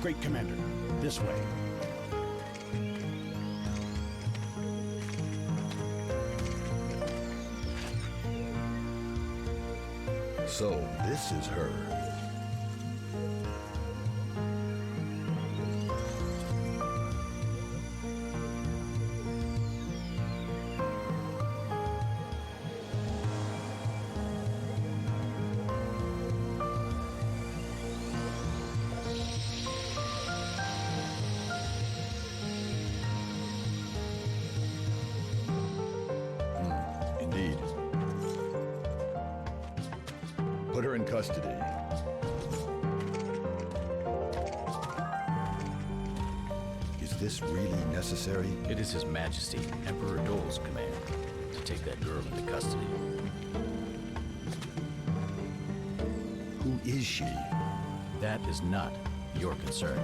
Great Commander. This way. So, this is her. Indeed. Put her in custody. Is this really necessary? It is His Majesty, Emperor Dole's command to take that girl into custody. Who is she? That is not your concern.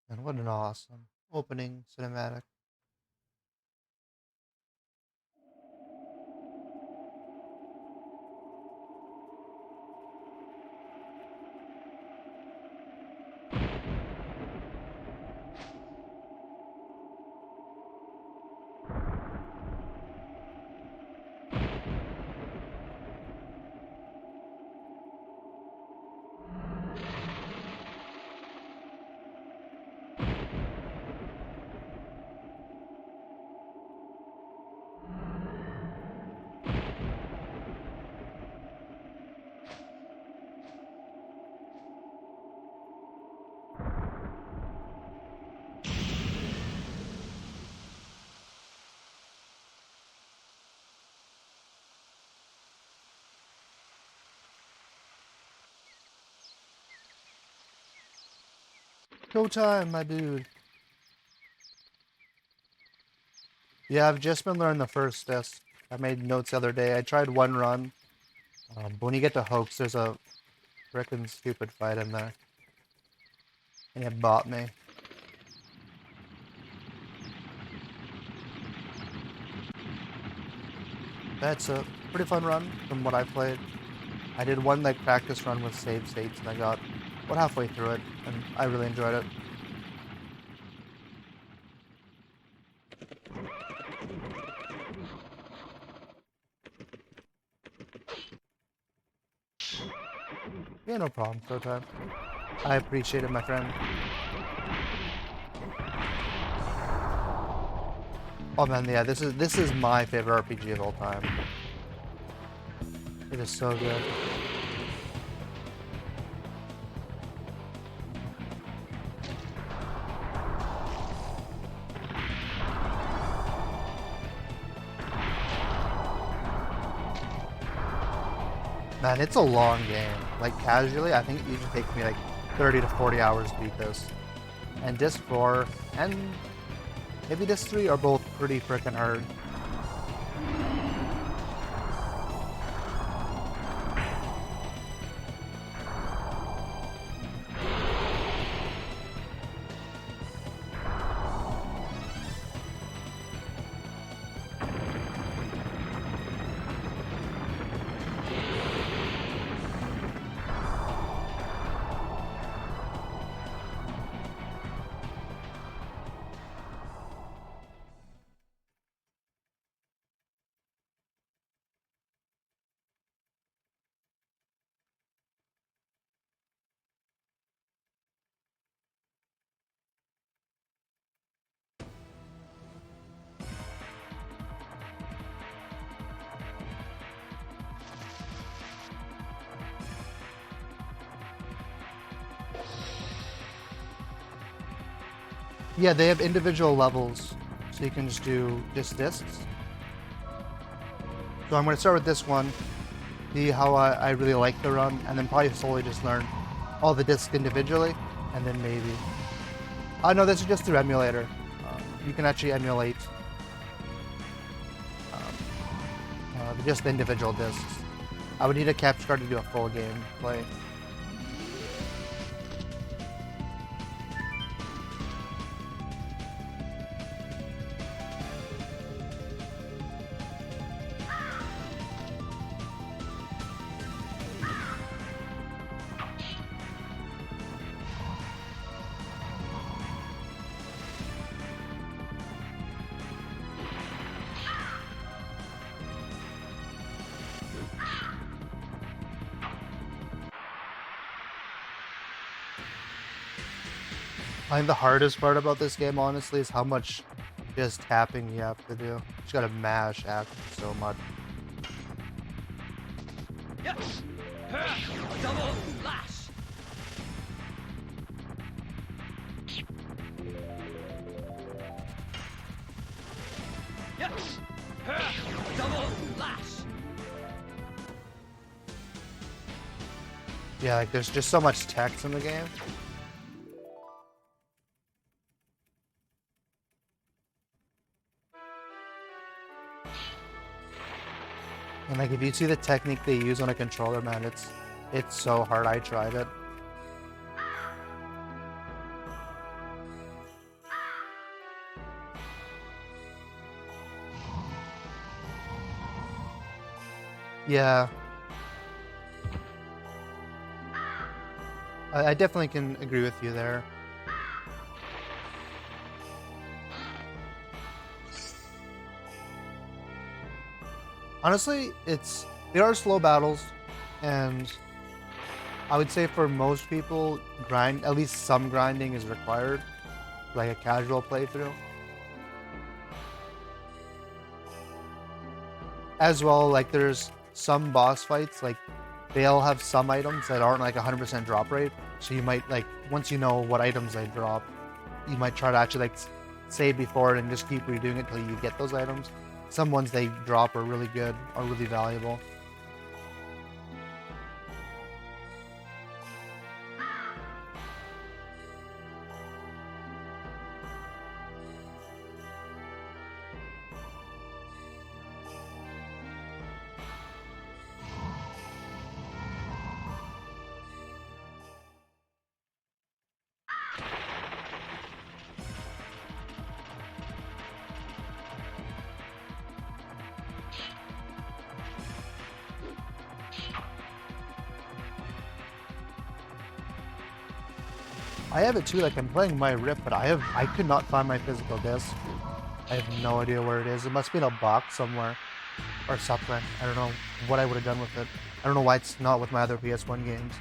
And what an awesome opening cinematic. Go time, my dude. Yeah, I've just been learning the first disc. I made notes the other day. I tried one run. But when you get to Hoax, there's a frickin' stupid fight in there. And it bought me. That's a pretty fun run from what I played. I did one like practice run with save states and I got about halfway through it and I really enjoyed it. Yeah, no problem, Showtime. I appreciate it, my friend. Oh man, yeah, this is my favorite RPG of all time. It is so good. Man, it's a long game. Like, casually, I think it usually takes me like 30 to 40 hours to beat this. And Disc 4 and maybe Disc 3 are both pretty freaking hard. Yeah, they have individual levels, so you can just do discs. So I'm going to start with this one, see how I really like the run, and then probably slowly just learn all the discs individually. and then maybe. Oh no, this is just through emulator. You can actually emulate just the individual discs. I would need a capture card to do a full game play. I think the hardest part about this game, honestly, is how much just tapping you have to do. You just gotta mash action so much. Double lash. Double lash. Yeah, like there's just so much text in the game. And like if you see the technique they use on a controller, man, it's so hard. I tried it. Yeah. I definitely can agree with you there. Honestly, they are slow battles, and I would say for most people, at least some grinding is required, like a casual playthrough. As well, like there's some boss fights, like they'll have some items that aren't like 100% drop rate, so you might like, once you know what items they drop, you might try to actually like save before it and just keep redoing it until you get those items. Some ones they drop are really good, are really valuable. I have it too, like I'm playing my RIP, but I could not find my physical disc. I have no idea where it is. It must be in a box somewhere or something. I don't know what I would have done with it. I don't know why it's not with my other PS1 games.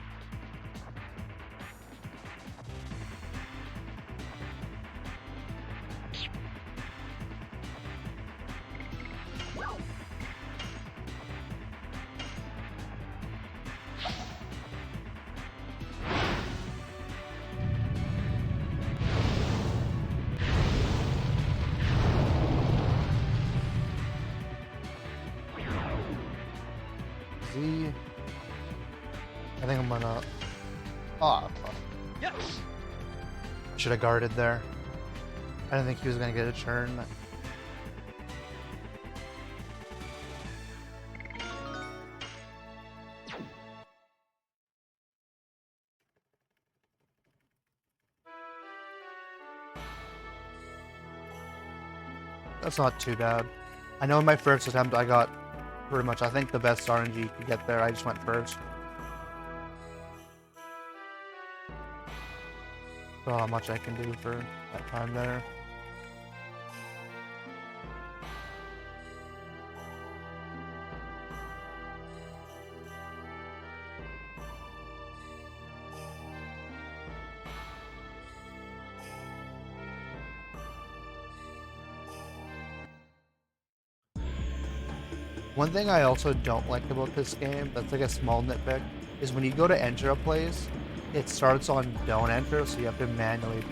I think I'm gonna... Oh, fuck. Should have guarded there. I didn't think he was gonna get a turn. That's not too bad. I know in my first attempt I got pretty much, I think, the best RNG you could get there. I just went first. So how much I can do for that time there. One thing I also don't like about this game, that's like a small nitpick, is when you go to enter a place, it starts on don't enter, so you have to manually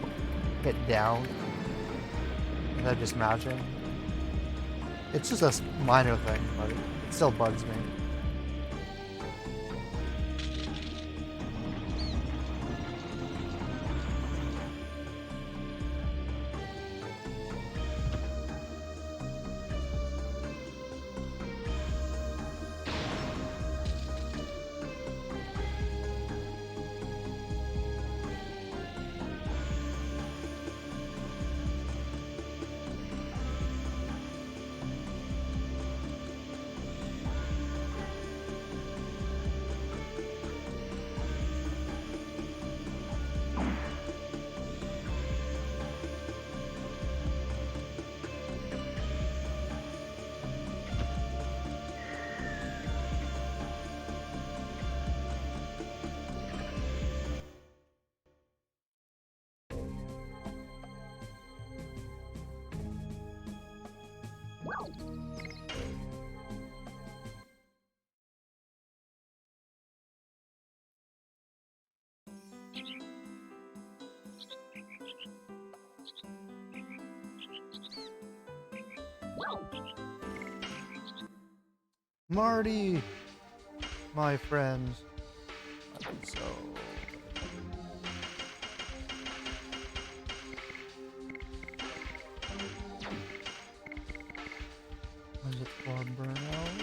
hit down instead of just mashing. It's just a minor thing, but it still bugs me. Marty, my friend. So. Is it for burnout?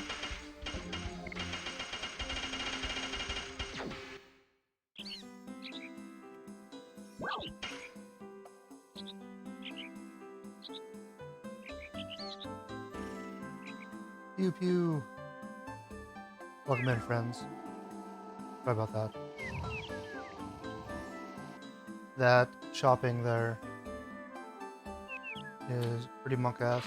Pew pew. Welcome in, friends. Sorry about that. That shopping there is pretty monk ass.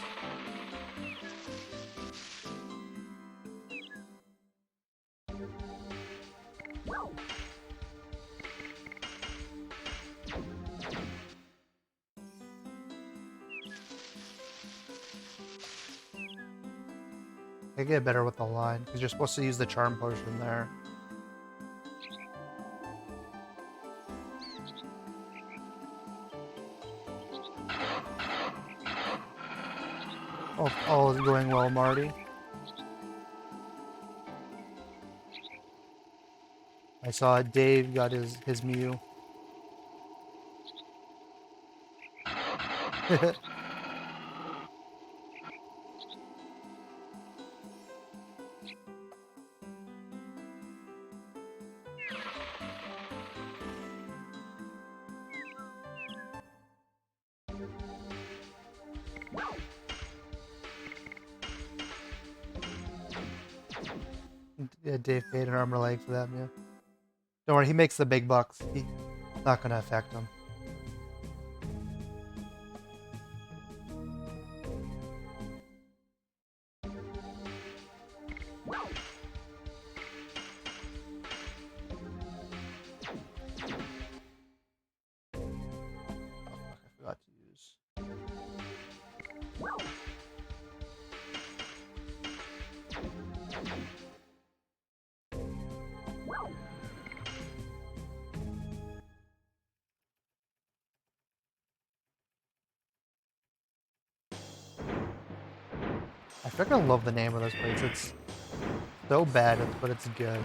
I get better with the line because you're supposed to use the charm potion there. Oh, all is going well, Marty. I saw Dave got his Mew. Yeah, Dave paid an arm or leg for that, yeah. Don't worry, he makes the big bucks. He's not gonna affect him. Oh, I forgot to use. I freaking love the name of this place. It's so bad, but it's good.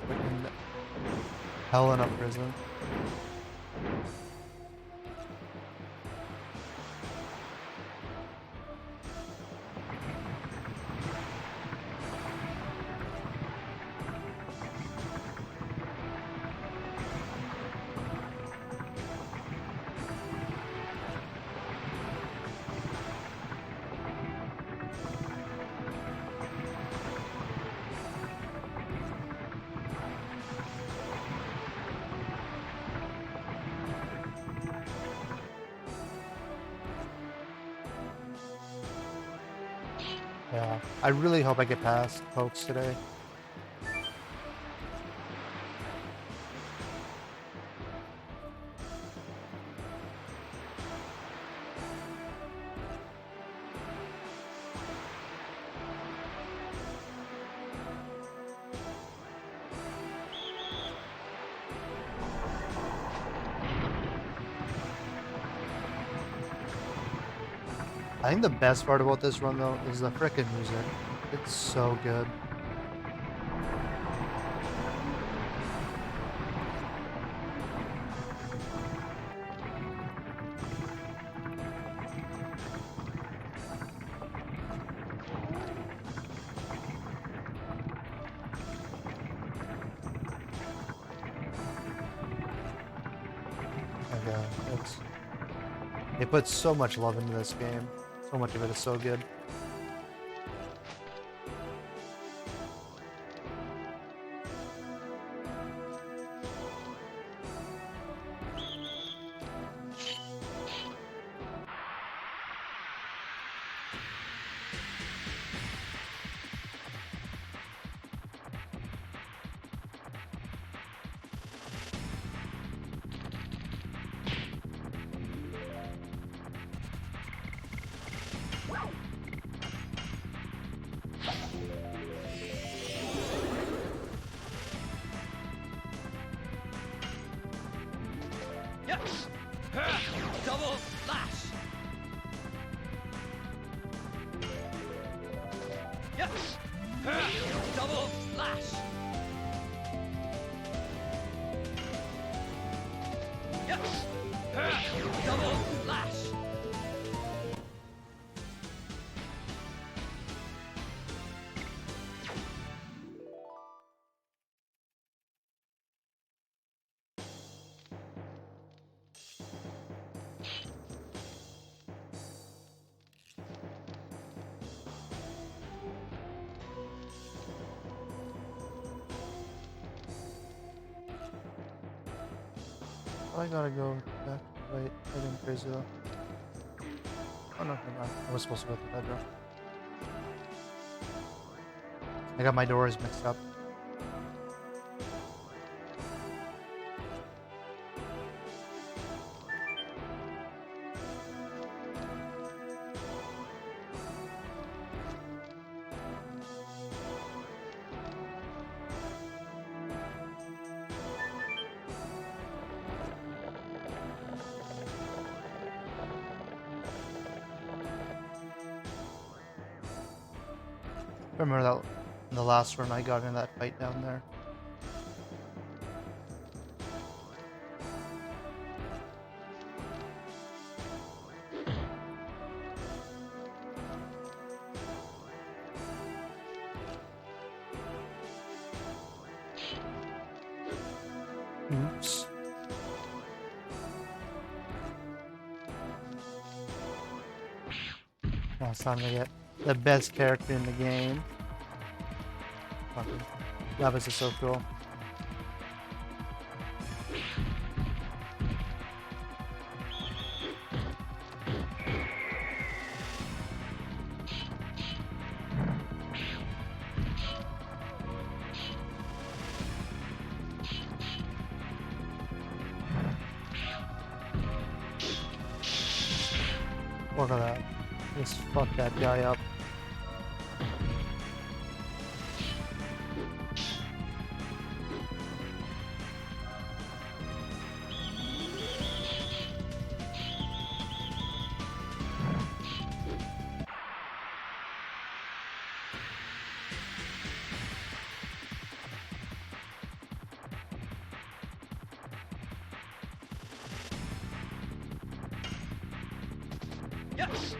Freaking hell in a prison. Yeah, I really hope I get past Pokes today. I think the best part about this run, though, is the frickin' music. It's so good. And, they put so much love into this game. So much of it is so good. Double lash. I gotta go back. Wait, I didn't crazy though. Oh no, never mind. I was supposed to go to the bedroom. I got my doors mixed up. Remember that in the last run I got in that fight down there. Oops. Now it's time to get the best character in the game. Fucking Lavis is so cool. Look at that. Just fuck that guy up. Yes.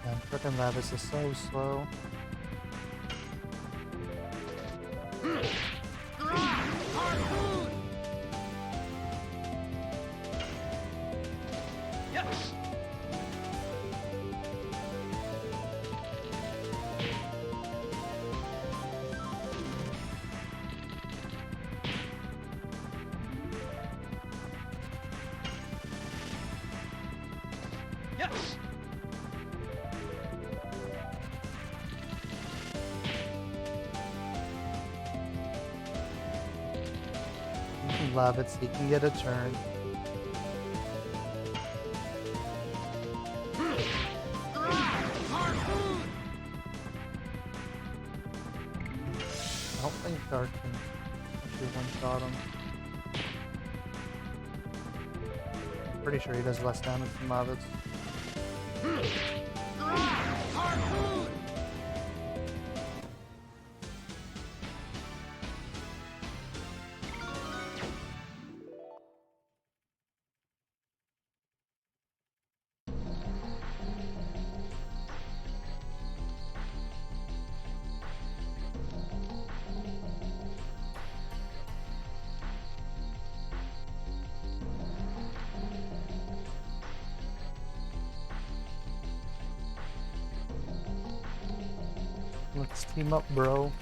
Man, frickin' Lavis is so slow. Harpoon. Yes. Yes. Lavis, he can get a turn. Harpoon. I don't think Dark can actually one-shot him. Pretty sure he does less damage than Lavis. Harpoon. Let's team up, bro.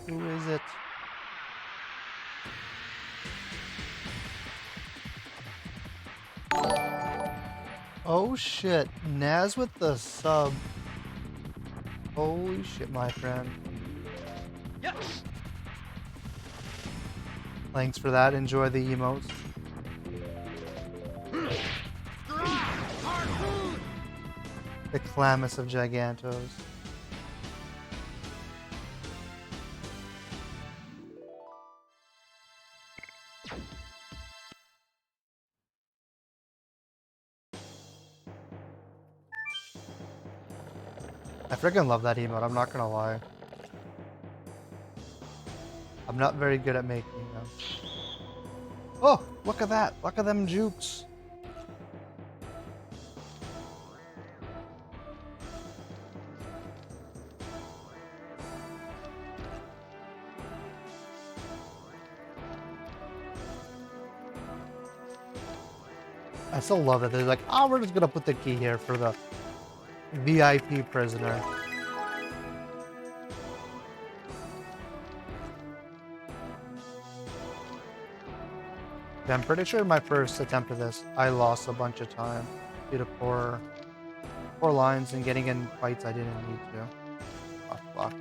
Who is it? Oh shit, Naz with the sub. Holy shit, my friend. Yes. Thanks for that. Enjoy the emotes. Harpoon. The Clamus of Gigantos. I freaking love that emote, I'm not gonna lie. I'm not very good at making them. Oh, look at that. Look at them jukes. I still love it. They're like, oh, we're just gonna put the key here for the VIP prisoner. Yeah, I'm pretty sure my first attempt at this, I lost a bunch of time due to poor lines and getting in fights I didn't need to. Oh, fuck.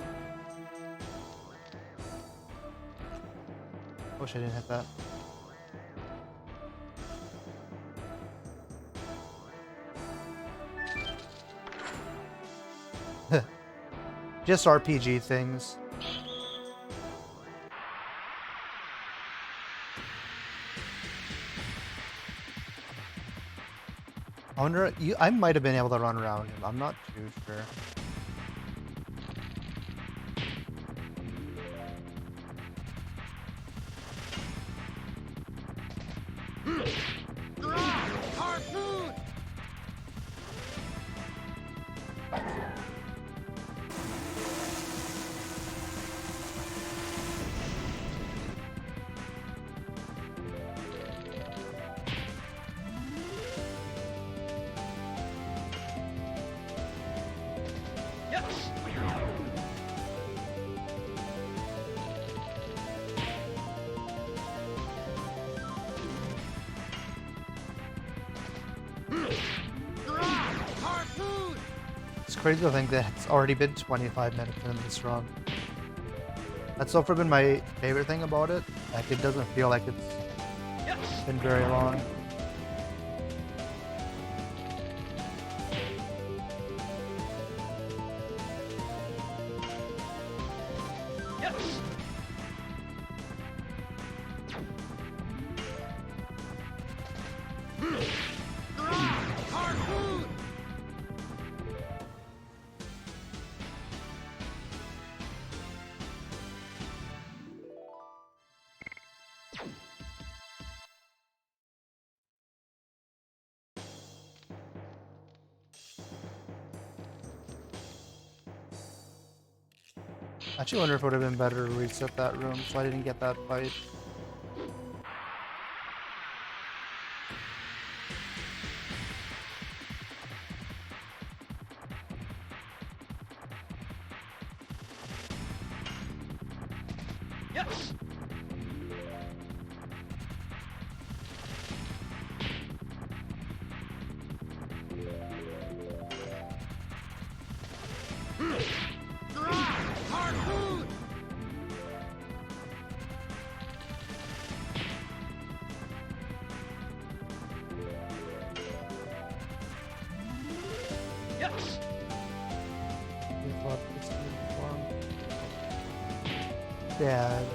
Wish I didn't hit that. Just RPG things. I wonder, I might have been able to run around him. I'm not too sure. Harpoon. Yes. Harpoon. It's crazy to think that it's already been 25 minutes in this run. That's so far been my favorite thing about it. Like, it doesn't feel like it's Yes. been very long. Yes. Harpoon. I actually wonder if it would have been better to reset that room so I didn't get that fight. Yes. Harpoon. Yes. I thought this uniform. Dad.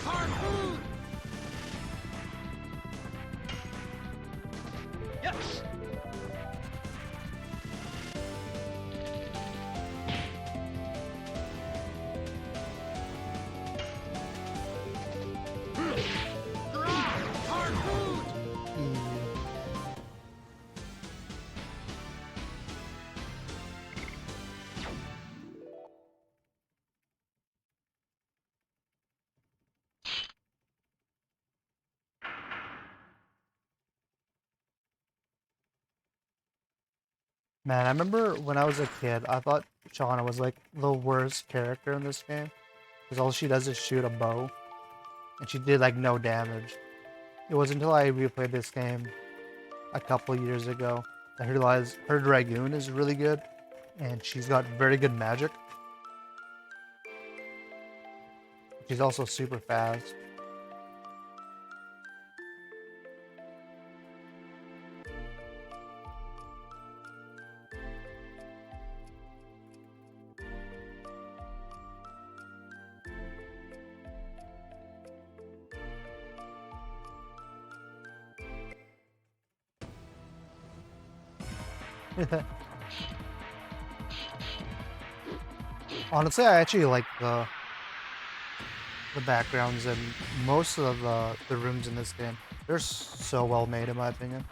Harpoon. Yes. Harpoon. Man, I remember when I was a kid, I thought Shauna was like the worst character in this game. Because all she does is shoot a bow. And she did like no damage. It wasn't until I replayed this game a couple years ago that I realized her Dragoon is really good. And she's got very good magic. She's also super fast. Honestly, I actually like the backgrounds and most of the rooms in this game. They're so well made, in my opinion.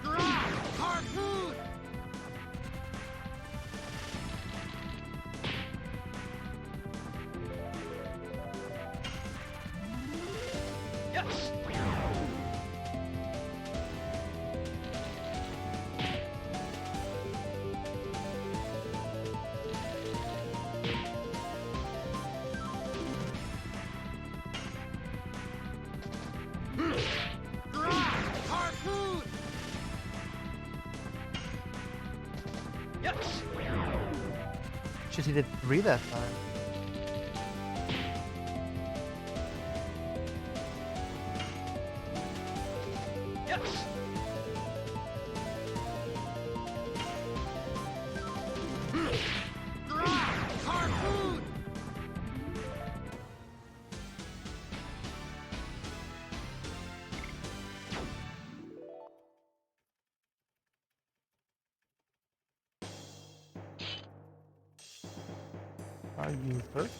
Drop! Harpoon! Yes! Drop! Harpoon! Yes! Shit, he did 3 that time. Yes! Drop! Harpoon! Are you hurt?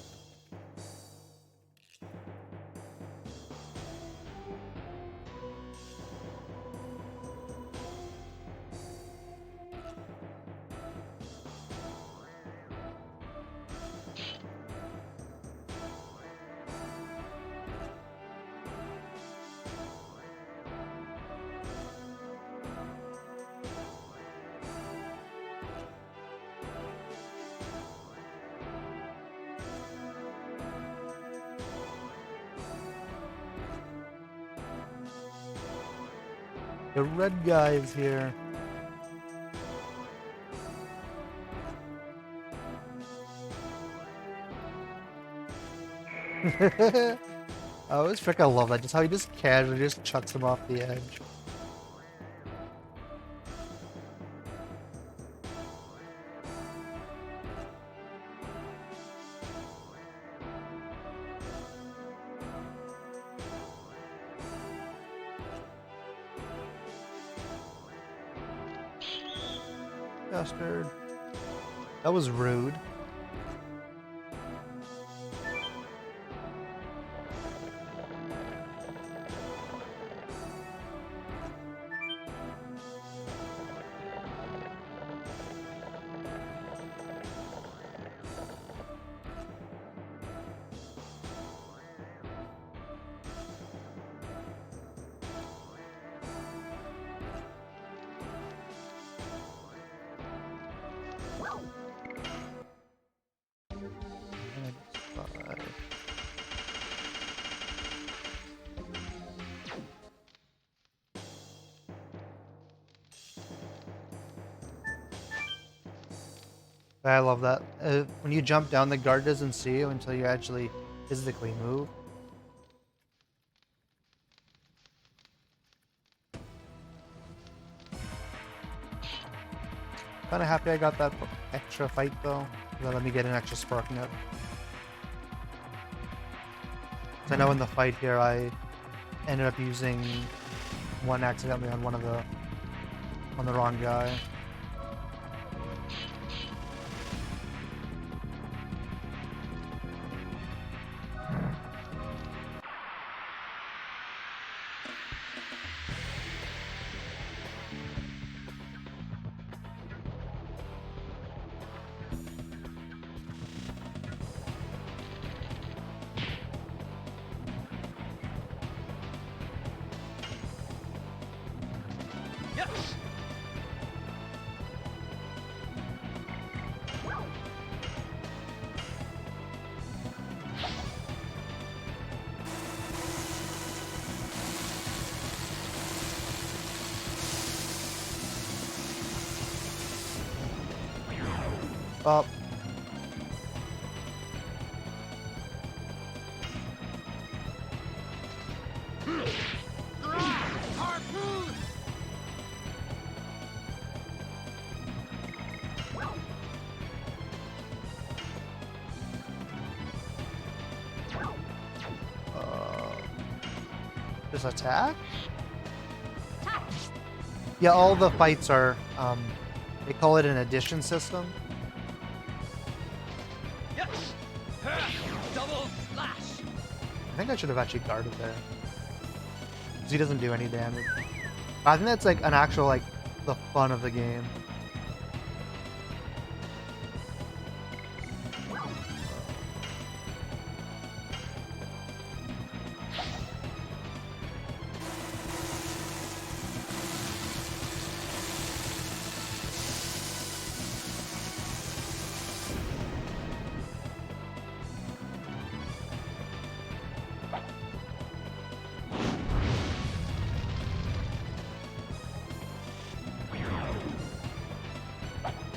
The red guy is here. I always freaking love that. Just how he just casually just chucks him off the edge. Bastard. That was rude. I love that. When you jump down, the guard doesn't see you until you actually physically move. Kind of happy I got that extra fight though. That let me get an extra spark net. 'Cause I know in the fight here I ended up using one accidentally on on the wrong guy. Yes. Oh, Harpoon! just attack? Yeah, all the fights are, they call it an addition system. Yes. Double slash. I think I should have actually guarded there. Because he doesn't do any damage. I think that's like an actual, like, the fun of the game.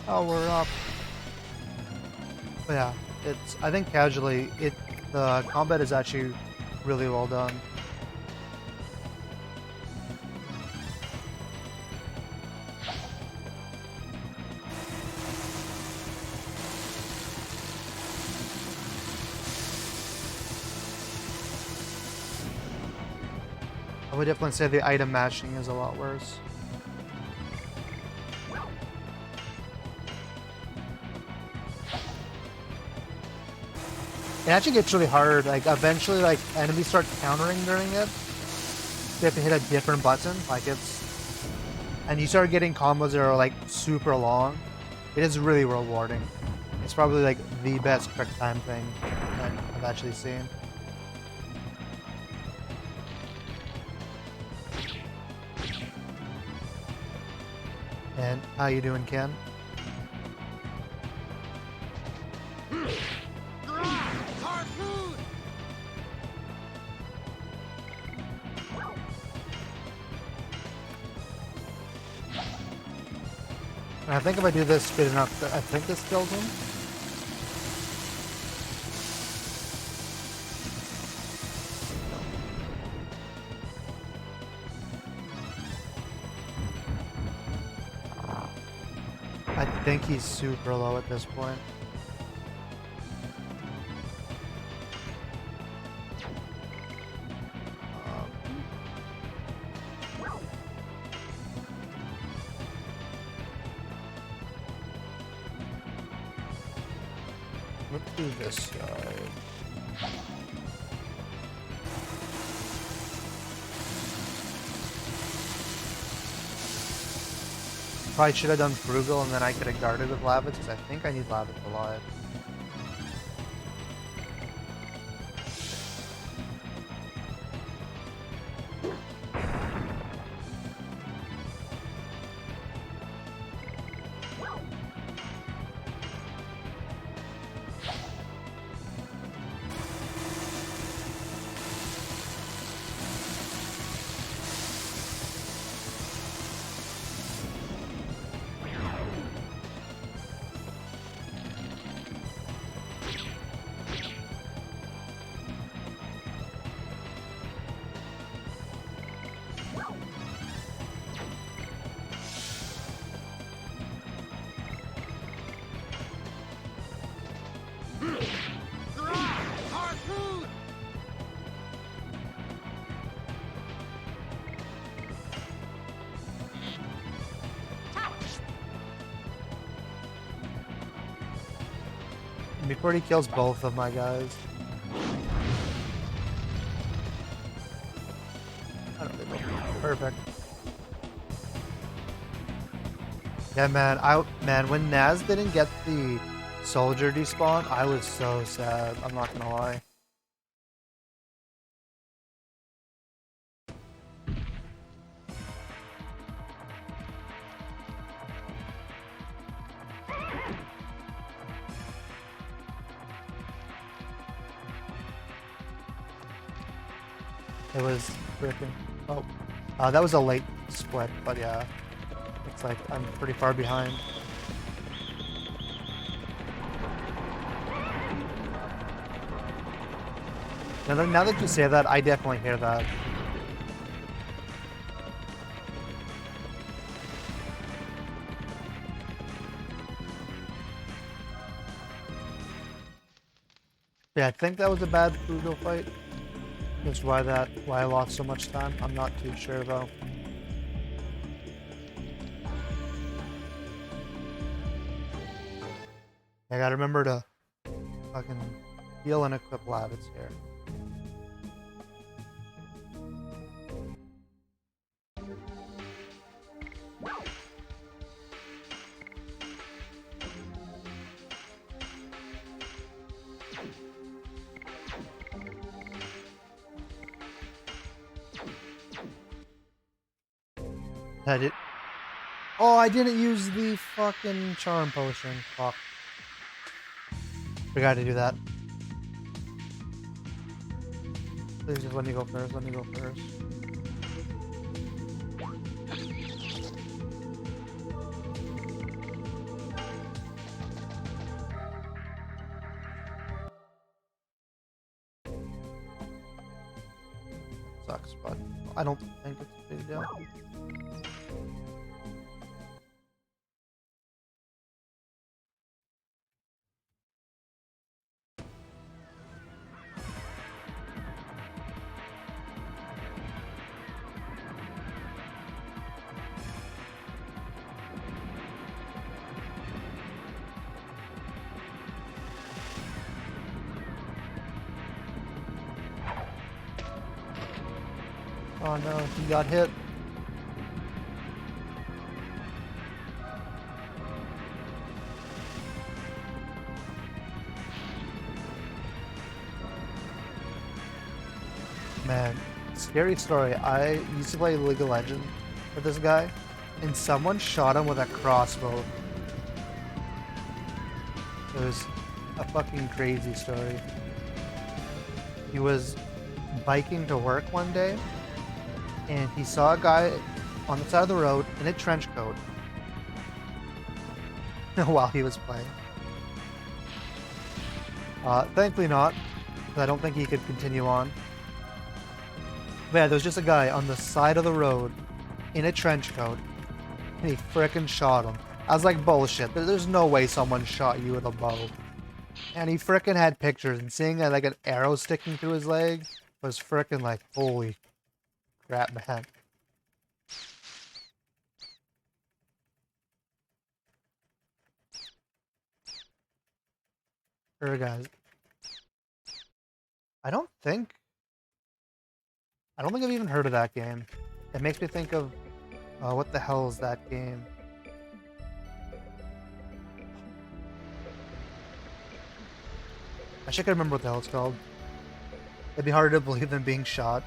Oh, we're up. But yeah, it's, I think casually, the combat is actually really well done. I would definitely say the item matching is a lot worse. It actually gets really hard. Like eventually, like enemies start countering during it. You have to hit a different button. Like it's, and you start getting combos that are like super long. It is really rewarding. It's probably like the best quick time thing that I've actually seen. And how you doing, Ken? Harpoon! And I think if I do this good enough, I think this kills him. I think he's super low at this point. Let's do this side. Probably should have done Frugal and then I could have guarded with Lavitz because I think I need Lavitz alive. Harpoon! Before he kills both of my guys. I don't think perfect. Yeah, man, when Naz didn't get the soldier despawn, I was so sad. I'm not gonna lie. It was freaking. Oh, that was a late split, but yeah, it's like I'm pretty far behind. Now that you say that, I definitely hear that. Yeah, I think that was a bad Fugo fight. That's why I lost so much time. I'm not too sure though. I gotta remember to fucking heal and equip Lavitz here. Had it. Oh, I didn't use the fucking charm potion. Fuck. Forgot to do that. Please just let me go first. Let me go first. Sucks, but I don't think it's a big deal. Oh no, he got hit. Man, scary story. I used to play League of Legends with this guy, and someone shot him with a crossbow. It was a fucking crazy story. He was biking to work one day, and he saw a guy on the side of the road in a trench coat while he was playing. Thankfully not, because I don't think he could continue on. But yeah, there was just a guy on the side of the road in a trench coat, and he frickin' shot him. I was like, bullshit, there's no way someone shot you with a bow. And he frickin' had pictures, and seeing like an arrow sticking through his leg was frickin' like, holy crap, man. Here, guys. I don't think I've even heard of that game. It makes me think of what the hell is that game? I should remember what the hell it's called. It'd be harder to believe than being shot.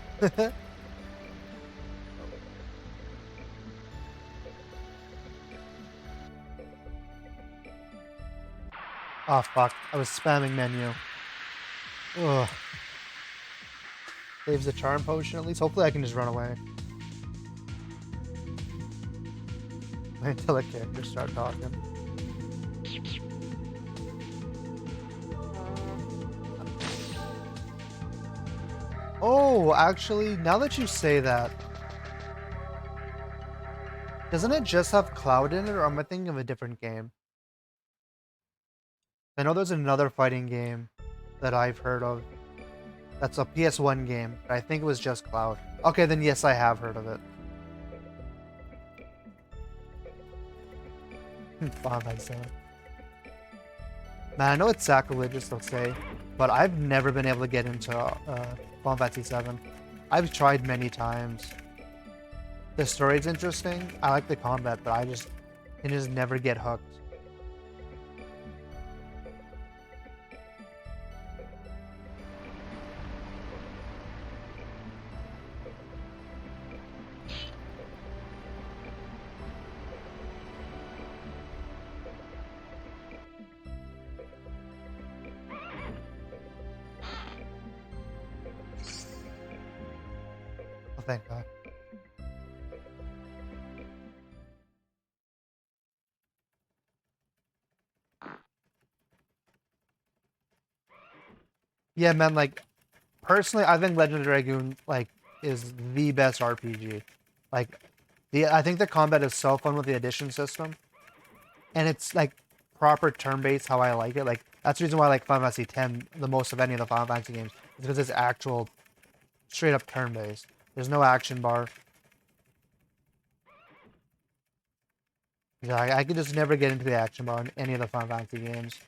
Oh fuck, I was spamming menu. Ugh. Saves the charm potion at least. Hopefully I can just run away. Until the characters start talking. Oh, actually, now that you say that, doesn't it just have Cloud in it, or am I thinking of a different game? I know there's another fighting game that I've heard of. That's a PS1 game, but I think it was just Cloud. Okay, then yes, I have heard of it. Final Fantasy 7. Man, I know it's sacrilegious to say, but I've never been able to get into Final Fantasy 7. I've tried many times. The story's interesting. I like the combat, but I can just never get hooked. Thank God. Yeah, man, like, personally, I think Legend of Dragoon, like, is the best RPG. Like, I think the combat is so fun with the addition system. And it's, like, proper turn-based how I like it. Like, that's the reason why I like Final Fantasy X the most of any of the Final Fantasy games. Is because it's actual, straight-up turn-based. There's no action bar. Yeah, I could just never get into the action bar in any of the Final Fantasy games.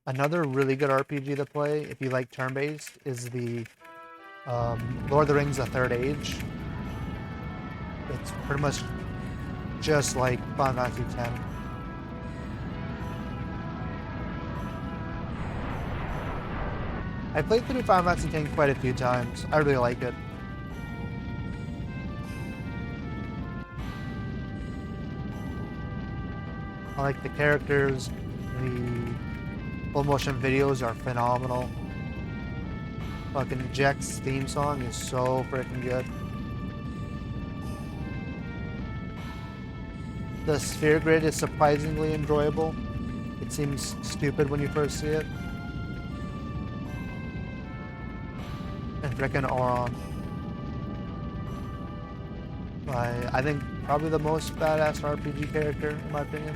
Another really good RPG to play, if you like turn-based, is the Lord of the Rings: The Third Age. It's pretty much just like Final Fantasy X. I played through Final Fantasy X quite a few times. I really like it. I like the characters. The full motion videos are phenomenal. Fucking Jack's theme song is so freaking good. The sphere grid is surprisingly enjoyable. It seems stupid when you first see it. And frickin' Auron. I think probably the most badass RPG character, in my opinion.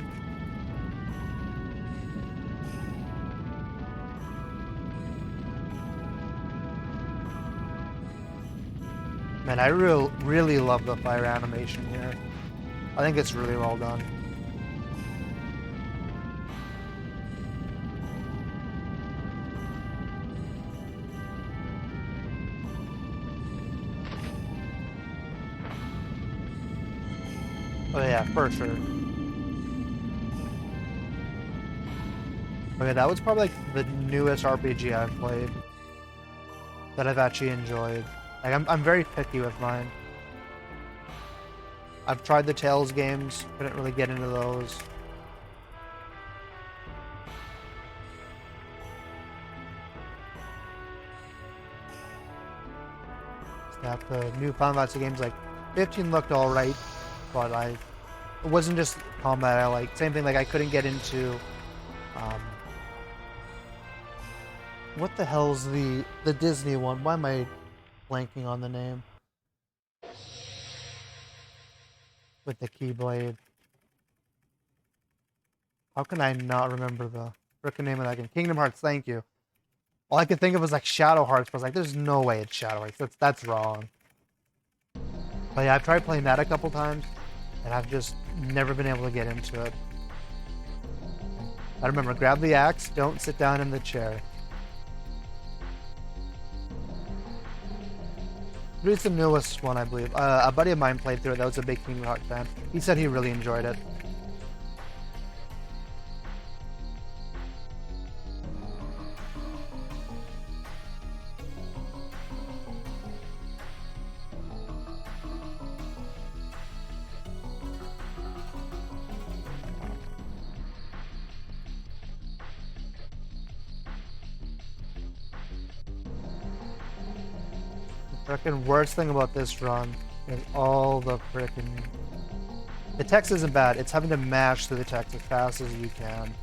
Man, I really love the fire animation here. I think it's really well done. Oh yeah, for sure. Okay, that was probably like the newest RPG I've played that I've actually enjoyed. Like I'm very picky with mine. I've tried the Tales games, couldn't really get into those. Yeah, the new Final Fantasy games, like 15 looked alright, but it wasn't just combat I liked. Same thing, like I couldn't get into what the hell's the Disney one? Why am I blanking on the name? With the Keyblade. How can I not remember the frickin' name of that game? Kingdom Hearts, thank you. All I could think of was like Shadow Hearts, but I was like, there's no way it's Shadow Hearts. That's wrong. But yeah, I've tried playing that a couple times, and I've just never been able to get into it. I remember, grab the axe, don't sit down in the chair. It's the newest one, I believe. A buddy of mine played through it that was a big Kingdom Hearts fan. He said he really enjoyed it. Frickin' worst thing about this run is all the frickin'... The text isn't bad, it's having to mash through the text as fast as you can.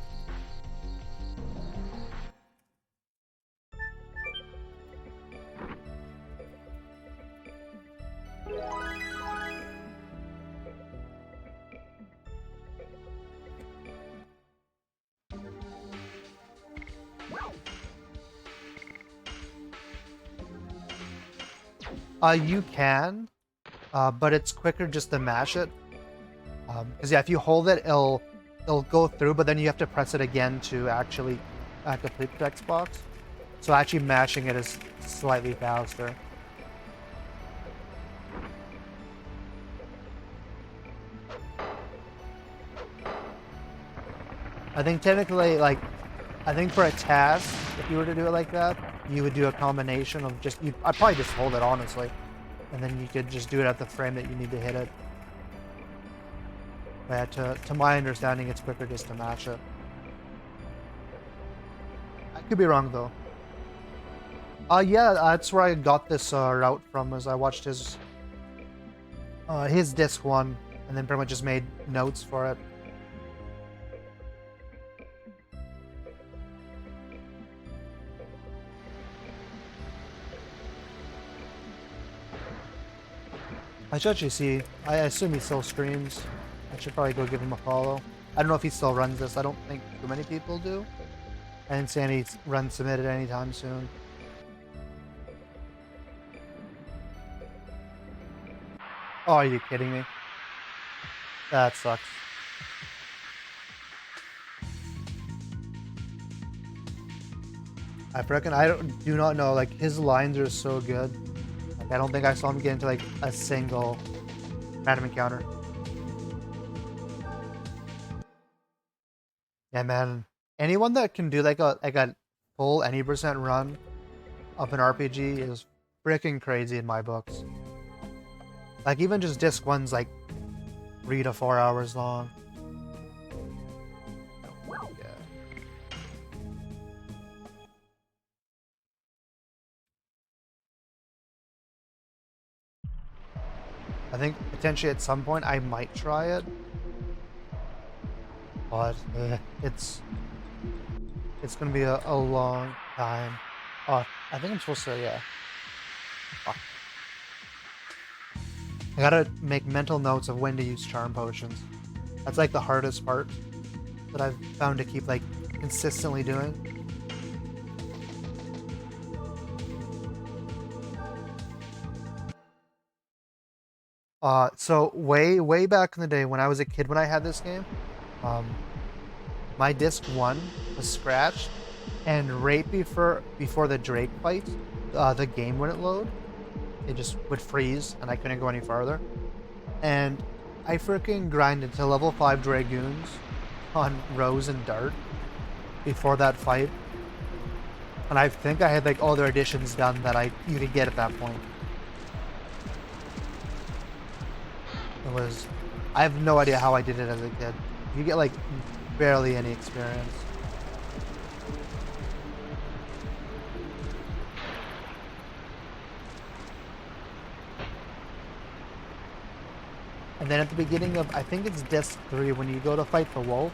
You can, but it's quicker just to mash it. Because yeah, if you hold it, it'll go through, but then you have to press it again to actually complete the text box. So actually mashing it is slightly faster. I think technically, like, I think for a task, if you were to do it like that, you would do a combination of just, I'd probably just hold it, honestly. And then you could just do it at the frame that you need to hit it. But to my understanding, it's quicker just to mash it. I could be wrong, though. Yeah, that's where I got this route from. As I watched his disc one, and then pretty much just made notes for it. I should actually see. I assume he still streams. I should probably go give him a follow. I don't know if he still runs this. I don't think too many people do. I didn't see any runs submitted anytime soon. Oh, are you kidding me? That sucks. do not know. Like, his lines are so good. Like, I don't think I saw him get into like a single random encounter. Yeah, man. Anyone that can do like a full any percent run of an RPG is freaking crazy in my books. Like, even just disc one's like 3 to 4 hours long. Yeah. I think potentially at some point I might try it, but it's gonna be a long time. Oh, I think I'm supposed to, yeah. Fuck. I gotta make mental notes of when to use charm potions. That's like the hardest part that I've found to keep like consistently doing. So way back in the day when I was a kid when I had this game, my disc 1 was scratched, and right before the Drake fight, the game wouldn't load. It just would freeze, and I couldn't go any farther. And I freaking grinded to level 5 Dragoons on Rose and Dart before that fight. And I think I had like all their additions done that you could get at that point. I have no idea how I did it as a kid. You get like barely any experience. And then at the beginning of, I think it's disc 3, when you go to fight the wolf,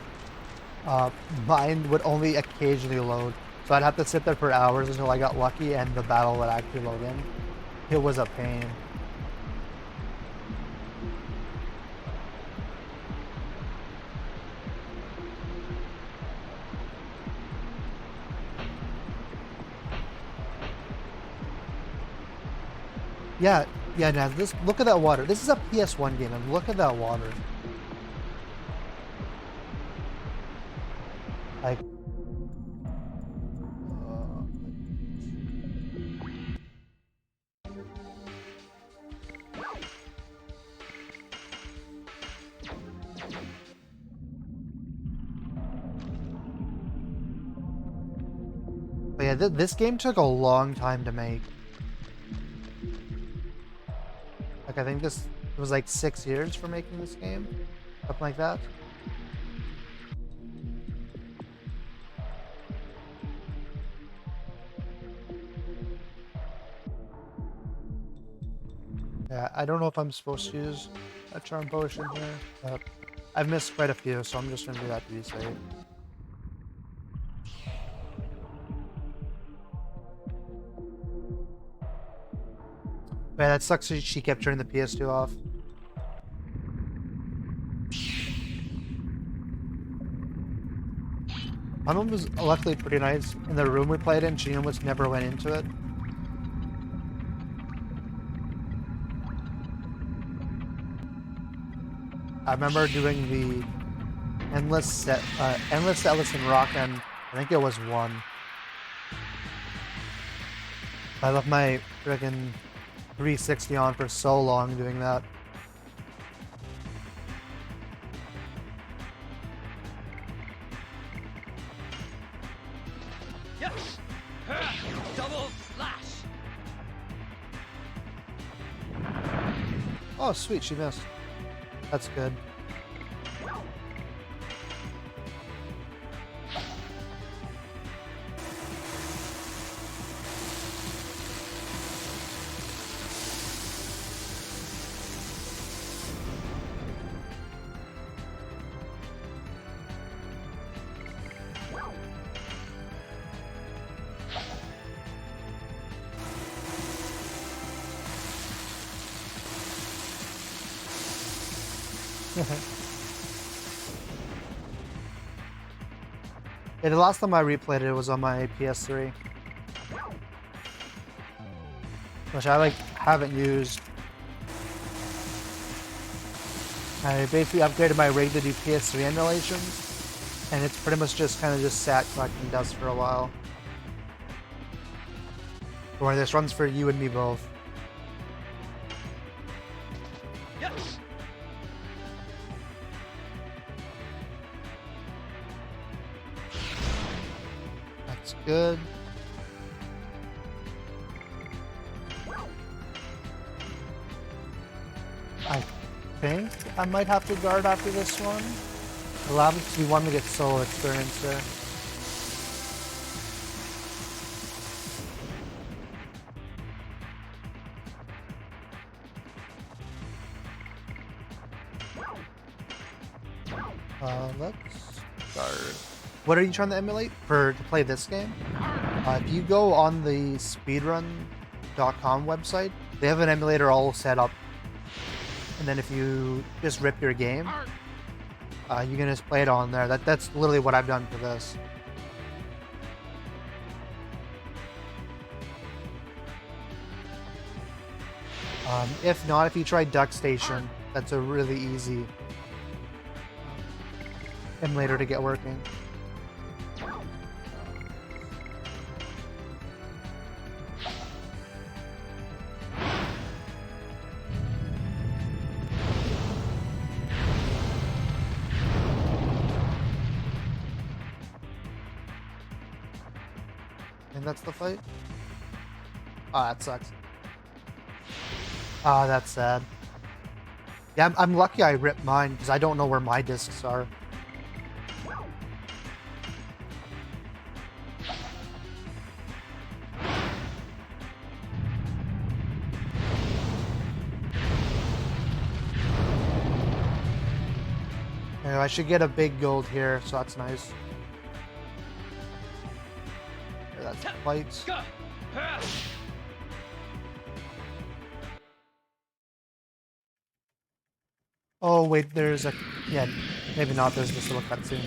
mine would only occasionally load. So I'd have to sit there for hours until I got lucky and the battle would actually load in. It was a pain. Yeah, now look at that water. This is a PS1 game, and look at that water. Like, but yeah, this game took a long time to make. Like, I think it was like 6 years for making this game, something like that. Yeah, I don't know if I'm supposed to use a charm potion here, but I've missed quite a few, so I'm just gonna do that to be safe. Yeah, that sucks. She kept turning the PS2 off. My mom was luckily pretty nice. In the room we played in, she almost never went into it. I remember doing the endless Ellison Rock, and I think it was 1. I left my friggin' 360 on for so long doing that. Yes! Double slash! Oh, sweet, she missed. That's good. Yeah, the last time I replayed it was on my PS3, which I like haven't used. I basically upgraded my rig to do PS3 emulations, and it's pretty much just kind of just sat collecting dust for a while. Or this runs for you and me both. Yes. That's good. I think I might have to guard after this one. Allow me to be one to get solo experience there. Let's start. What are you trying to emulate to play this game? If you go on the speedrun.com website, they have an emulator all set up. And then if you just rip your game, you can just play it on there. That's literally what I've done for this. If not, if you try Duck Station, that's a really easy emulator to get working. And that's the fight? Ah, that sucks. Ah, that's sad. Yeah, I'm lucky I ripped mine, because I don't know where my discs are. Anyway, I should get a big gold here, so that's nice. There, that's the fight. Oh wait, there's a... yeah, maybe not, there's this little cutscene.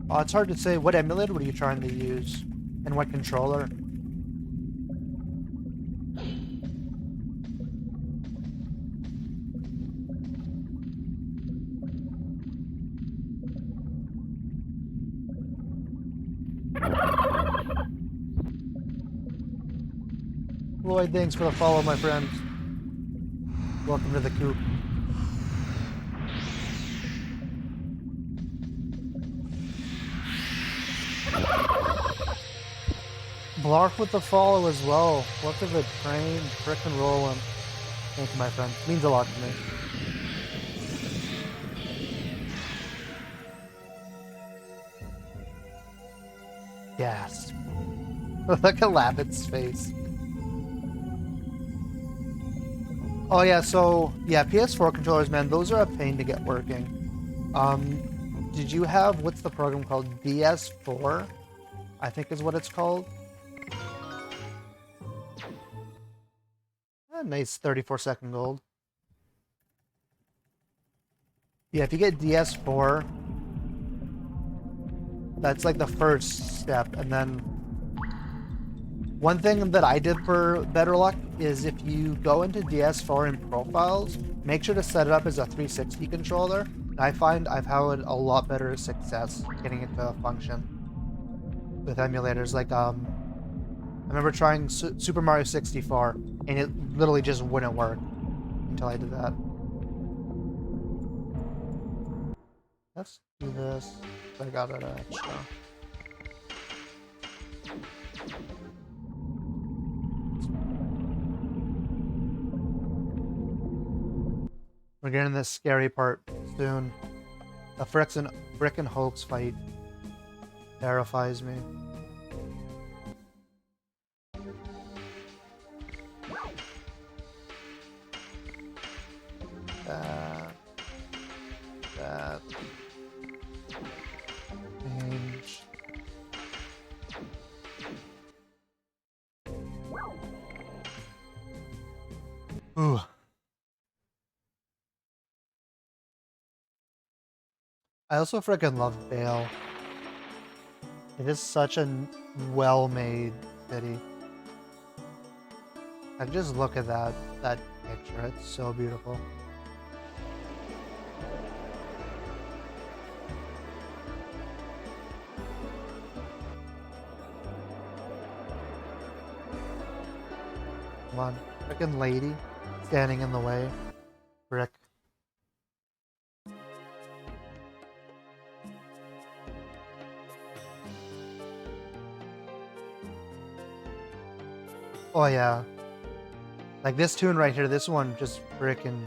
Oh, it's hard to say. What emulator were you trying to use? And what controller? Lloyd, thanks for the follow, my friend. Welcome to the coop. Blark with the follow as well. Look at the train frickin' rolling. Thank you, my friend. Means a lot to me. Yes. Look at Labbit's face. Oh yeah, so yeah, PS4 controllers, man, those are a pain to get working. Did you have, what's the program called? DS4, I think is what it's called. A nice 34-second gold. Yeah, if you get DS4, that's like the first step, and then one thing that I did for better luck is if you go into DS4 in profiles, make sure to set it up as a 360 controller. And I find I've had a lot better success getting it to function with emulators. Like, I remember trying Super Mario 64, and it literally just wouldn't work until I did that. Let's do this. I got it extra. We're getting this scary part soon. The frickin' hoax fight terrifies me. That. Change. Ooh. I also freaking love Bale. It is such a well-made city. I just look at that picture. It's so beautiful. Come on, freaking lady standing in the way. Brick. Oh yeah. Like this tune right here, this one just freaking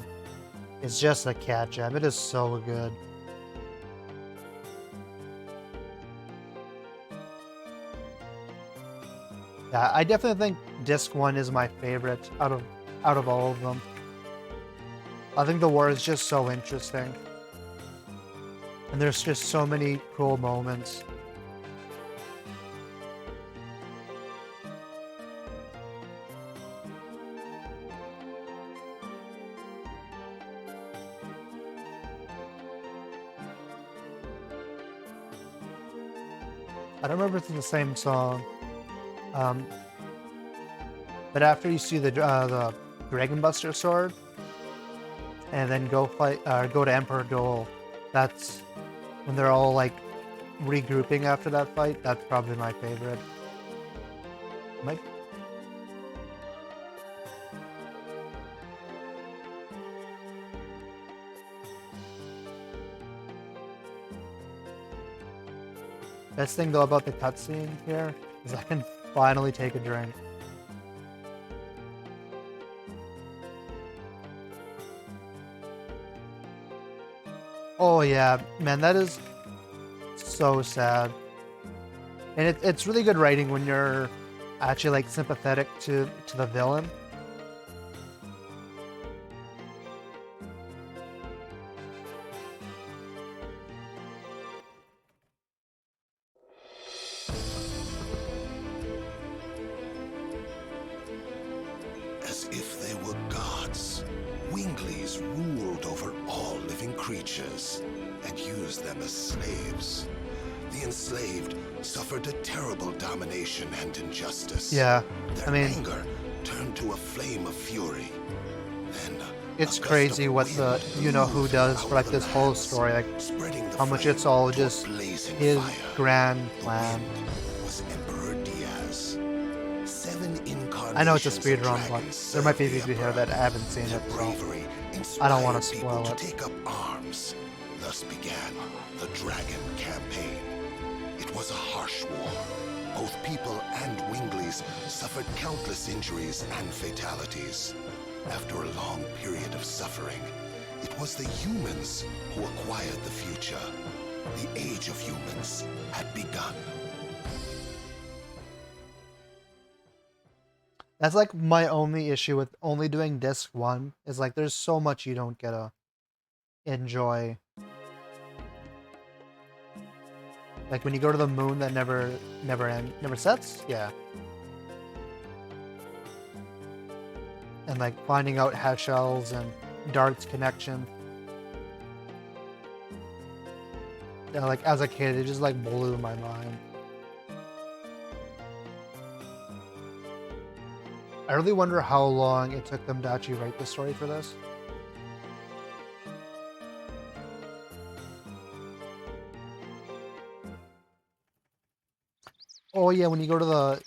is just a cat jam. It is so good. Yeah, I definitely think disc 1 is my favorite out of all of them. I think the war is just so interesting. And there's just so many cool moments. I don't remember if it's the same song. But after you see the Dragon Buster sword, and then go to Emperor Dole, that's when they're all like regrouping after that fight. That's probably my favorite. Might Best thing though about the cutscene here is I can finally take a drink. Oh yeah, man, that is so sad. And it's really good writing when you're actually like sympathetic to the villain. As if they were gods, Winglies ruled over all living creatures and used them as slaves. The enslaved suffered a terrible domination and injustice. Yeah, Their I mean, anger turned to a flame of fury. Then it's crazy what the you-know-who does for like this whole story, like how much it's all just his grand plan. Was Emperor Diaz. 7 incarnations I know it's a of speedrun, but dragons there might be served the people here that Emperor. haven't seen Their it, so bravery I don't want to inspired spoil people it. to take up arms. Thus began the Dragon Campaign. It was a harsh war. Both people and Winglies suffered countless injuries and fatalities. After a long period of suffering, it was the humans who acquired the future. The age of humans had begun. That's like my only issue with only doing disc 1 is like there's so much you don't get to enjoy. Like when you go to the moon that never sets, yeah. And like finding out Heschel's and Dart's connection. Yeah, like as a kid, it just like blew my mind. I really wonder how long it took them to actually write the story for this. Oh yeah, when you go to the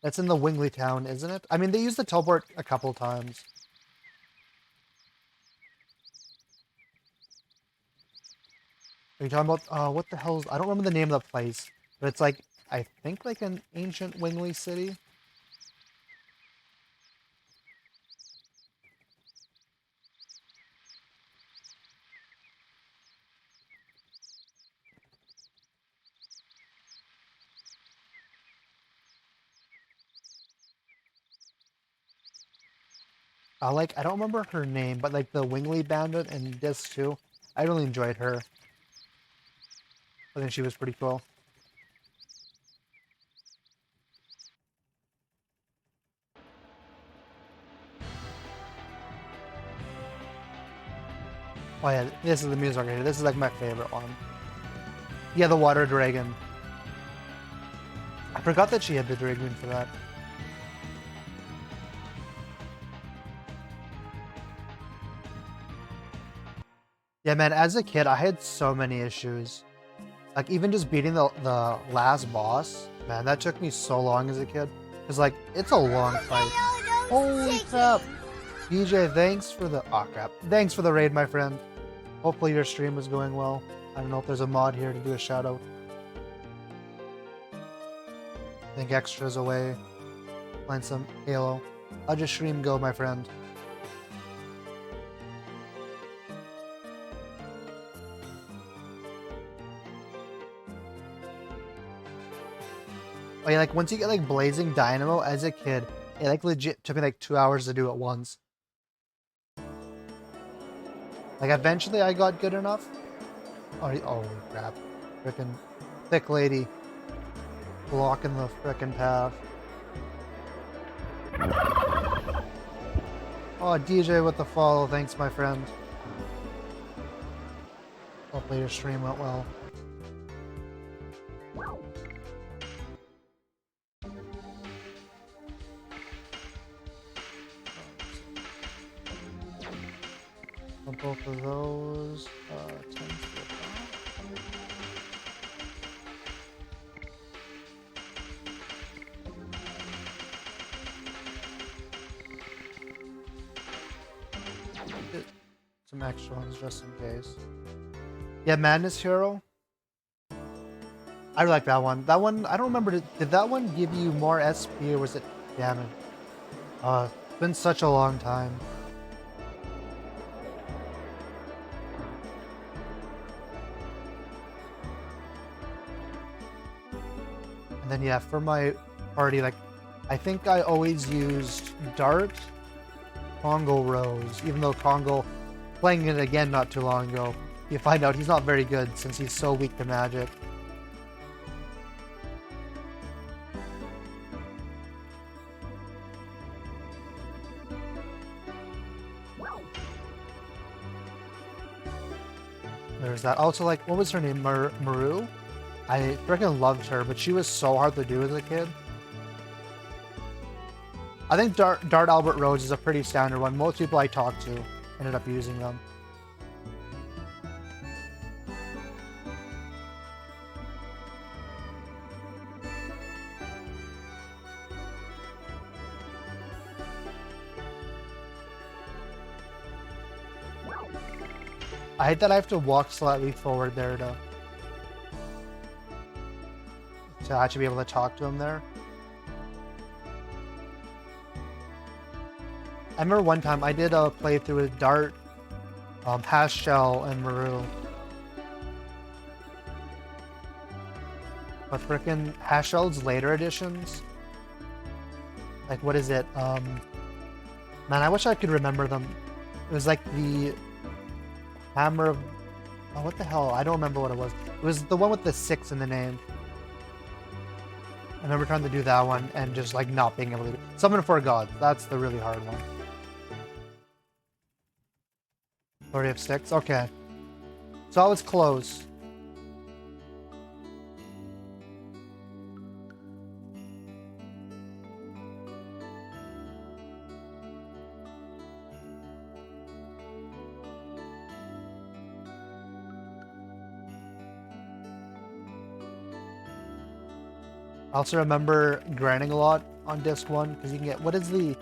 that's in the Wingley town, isn't it? I mean, they use the teleport a couple times. Are you talking about what the hell's I don't remember the name of the place, but it's like I think like an ancient Wingley city. I don't remember her name, but like the Wingley Bandit and this too. I really enjoyed her. I think she was pretty cool. Oh yeah, this is the music right here. This is like my favorite one. Yeah, the water dragon. I forgot that she had the Dragoon for that. Yeah, man, as a kid, I had so many issues. Like, even just beating the last boss, man, that took me so long as a kid. Because, like, it's a long fight. Holy crap! DJ, thanks for the... Oh, crap. Thanks for the raid, my friend. Hopefully your stream is going well. I don't know if there's a mod here to do a shout-out. I think Extra's away. Find some Halo. I'll just stream go, my friend. Oh yeah, like once you get like Blazing Dynamo as a kid, it like legit took me like 2 hours to do it once. Like eventually I got good enough. Oh crap. Frickin' thick lady. Blocking the frickin' path. Oh, DJ with the follow. Thanks, my friend. Hopefully your stream went well. Both of those. 10 some extra ones just in case. Yeah, Madness Hero. I like that one. That one, I don't remember. Did that one give you more SP or was it damage? It's been such a long time. And then yeah, for my party, like, I think I always used Dart, Congo Rose, even though Congo, playing it again not too long ago, you find out he's not very good since he's so weak to magic. There's that. Also, like, what was her name? Maru? I freaking loved her, but she was so hard to do as a kid. I think Dart Albert Rose is a pretty standard one. Most people I talked to ended up using them. I hate that I have to walk slightly forward there to actually be able to talk to him there. I remember one time I did a playthrough with Dart, Hash Shell, and Maru. But frickin' Hash Shell's later editions, like what is it? Man, I wish I could remember them. It was like the Hammer of... Oh, what the hell? I don't remember what it was. It was the one with the 6 in the name. I remember trying to do that one and just like not being able to do it. Summon for God. That's the really hard one. Lord of Sticks? Okay. So I was close. I also remember grinding a lot on disc 1 because you can get, what is is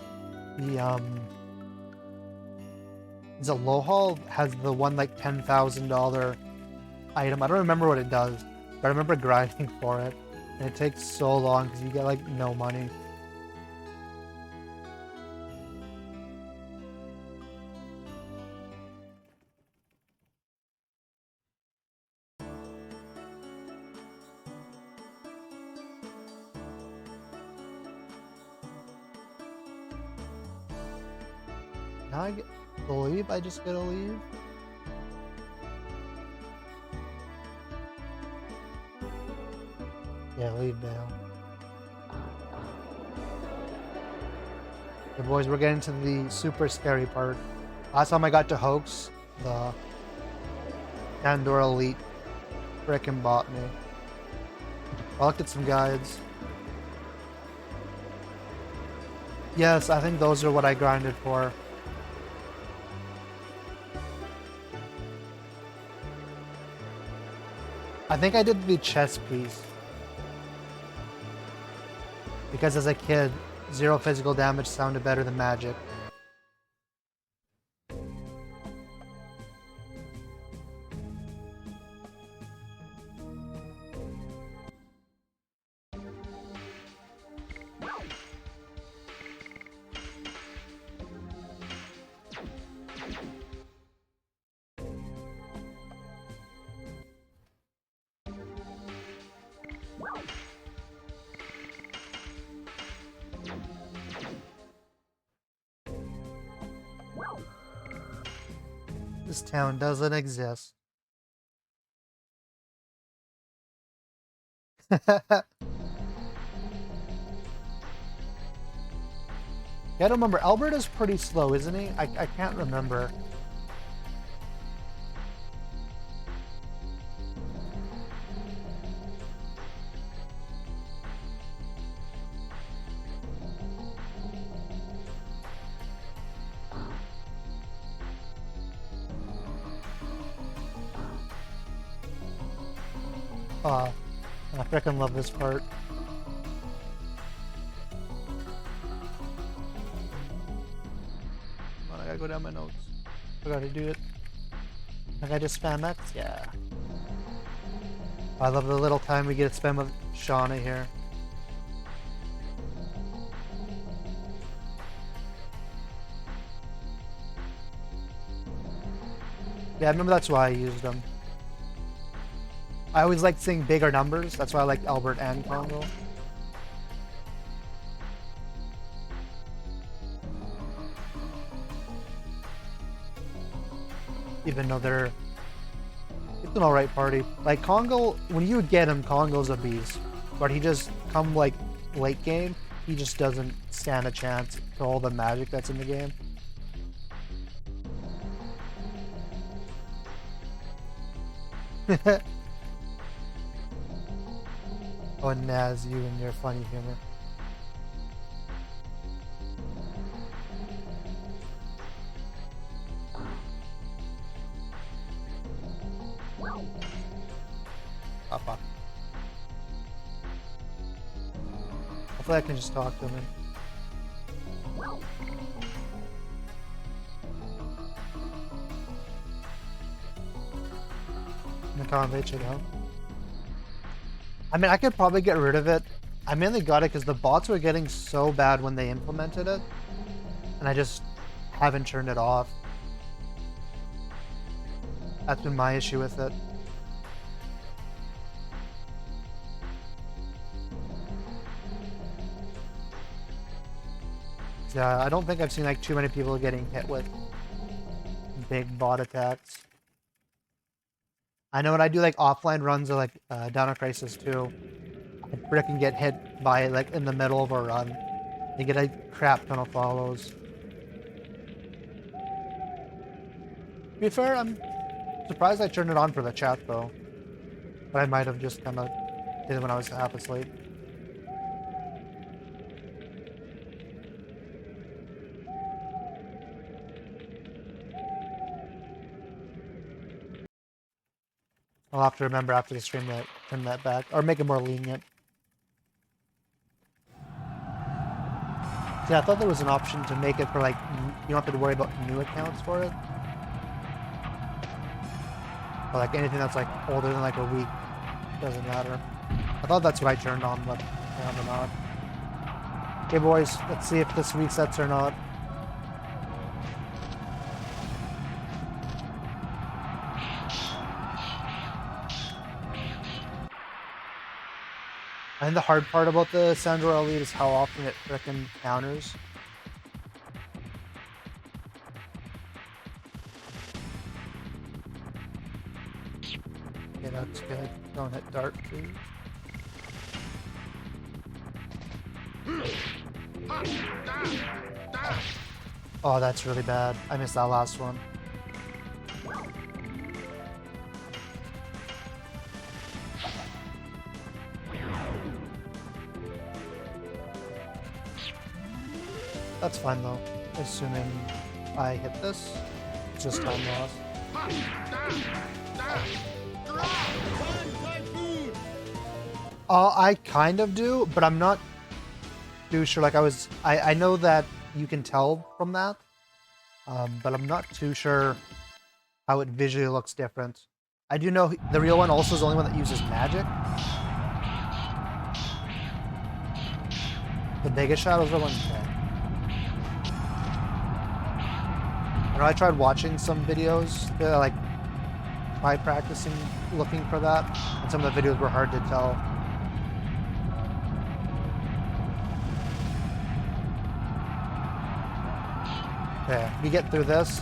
it Lohal has the one like $10,000 item. I don't remember what it does, but I remember grinding for it, and it takes so long because you get like no money. Now I get to leave? I just gotta leave? Yeah, leave now. Okay, boys, we're getting to the super scary part. Last time I got to Hoax, the Andor Elite frickin' bought me. I'll look at some guides. Yes, I think those are what I grinded for. I think I did the chess piece. Because as a kid, 0 physical damage sounded better than magic. This town doesn't exist. Yeah, I don't remember. Alberta's pretty slow, isn't he? I can't remember. I freaking love this part. Come on, I gotta go down my notes. Forgot to do it. Like I just spam X? Yeah. I love the little time we get to spend with Shauna here. Yeah, I remember that's why I used them. I always liked seeing bigger numbers. That's why I liked Albert and Congo. Even though it's an alright party. Like Congo, when you get him, Congo's a beast. But he just come like late game, he just doesn't stand a chance to all the magic that's in the game. Oh, Naz, you and your funny humor. Papa. Hopefully I can just talk to him. Nakan should help. I mean, I could probably get rid of it. I mainly got it because the bots were getting so bad when they implemented it. And I just haven't turned it off. That's been my issue with it. Yeah, I don't think I've seen like too many people getting hit with big bot attacks. I know when I do like offline runs or like Dino Crisis 2, I frickin' get hit by like in the middle of a run. They get a crap ton of follows. To be fair, I'm surprised I turned it on for the chat though. But I might have just kind of did it when I was half asleep. I'll have to remember after the stream to turn that back, or make it more lenient. Yeah, I thought there was an option to make it for like, you don't have to worry about new accounts for it. Or like anything that's like older than like a week, doesn't matter. I thought that's what I turned on, but apparently not. Okay boys, let's see if this resets or not. I think the hard part about the Sandro Elite is how often it frickin' counters. Okay, that's good. Don't hit dart, please. Oh, that's really bad. I missed that last one. That's fine though. Assuming I hit this, it's just time loss. I kind of do, but I'm not too sure. Like I know that you can tell from that, but I'm not too sure how it visually looks different. I do know the real one also is the only one that uses magic. The Mega Shadows are one thing. I know I tried watching some videos, like try practicing looking for that, and some of the videos were hard to tell. Okay, we get through this.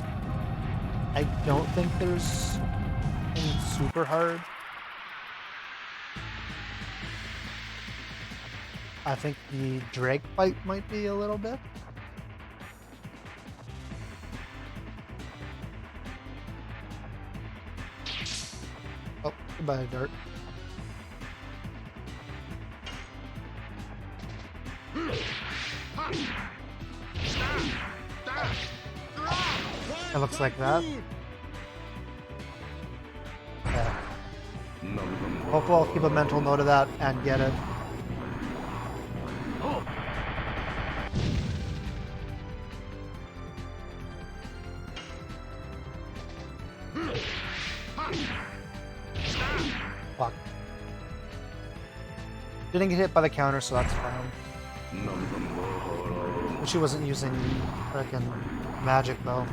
I don't think there's anything super hard. I think the Drake fight might be a little bit. Oh, goodbye, Dart. It looks like that. Yeah. Hopefully I'll keep a mental note of that and get it. Fuck. Didn't get hit by the counter, so that's fine. But she wasn't using frickin' magic though.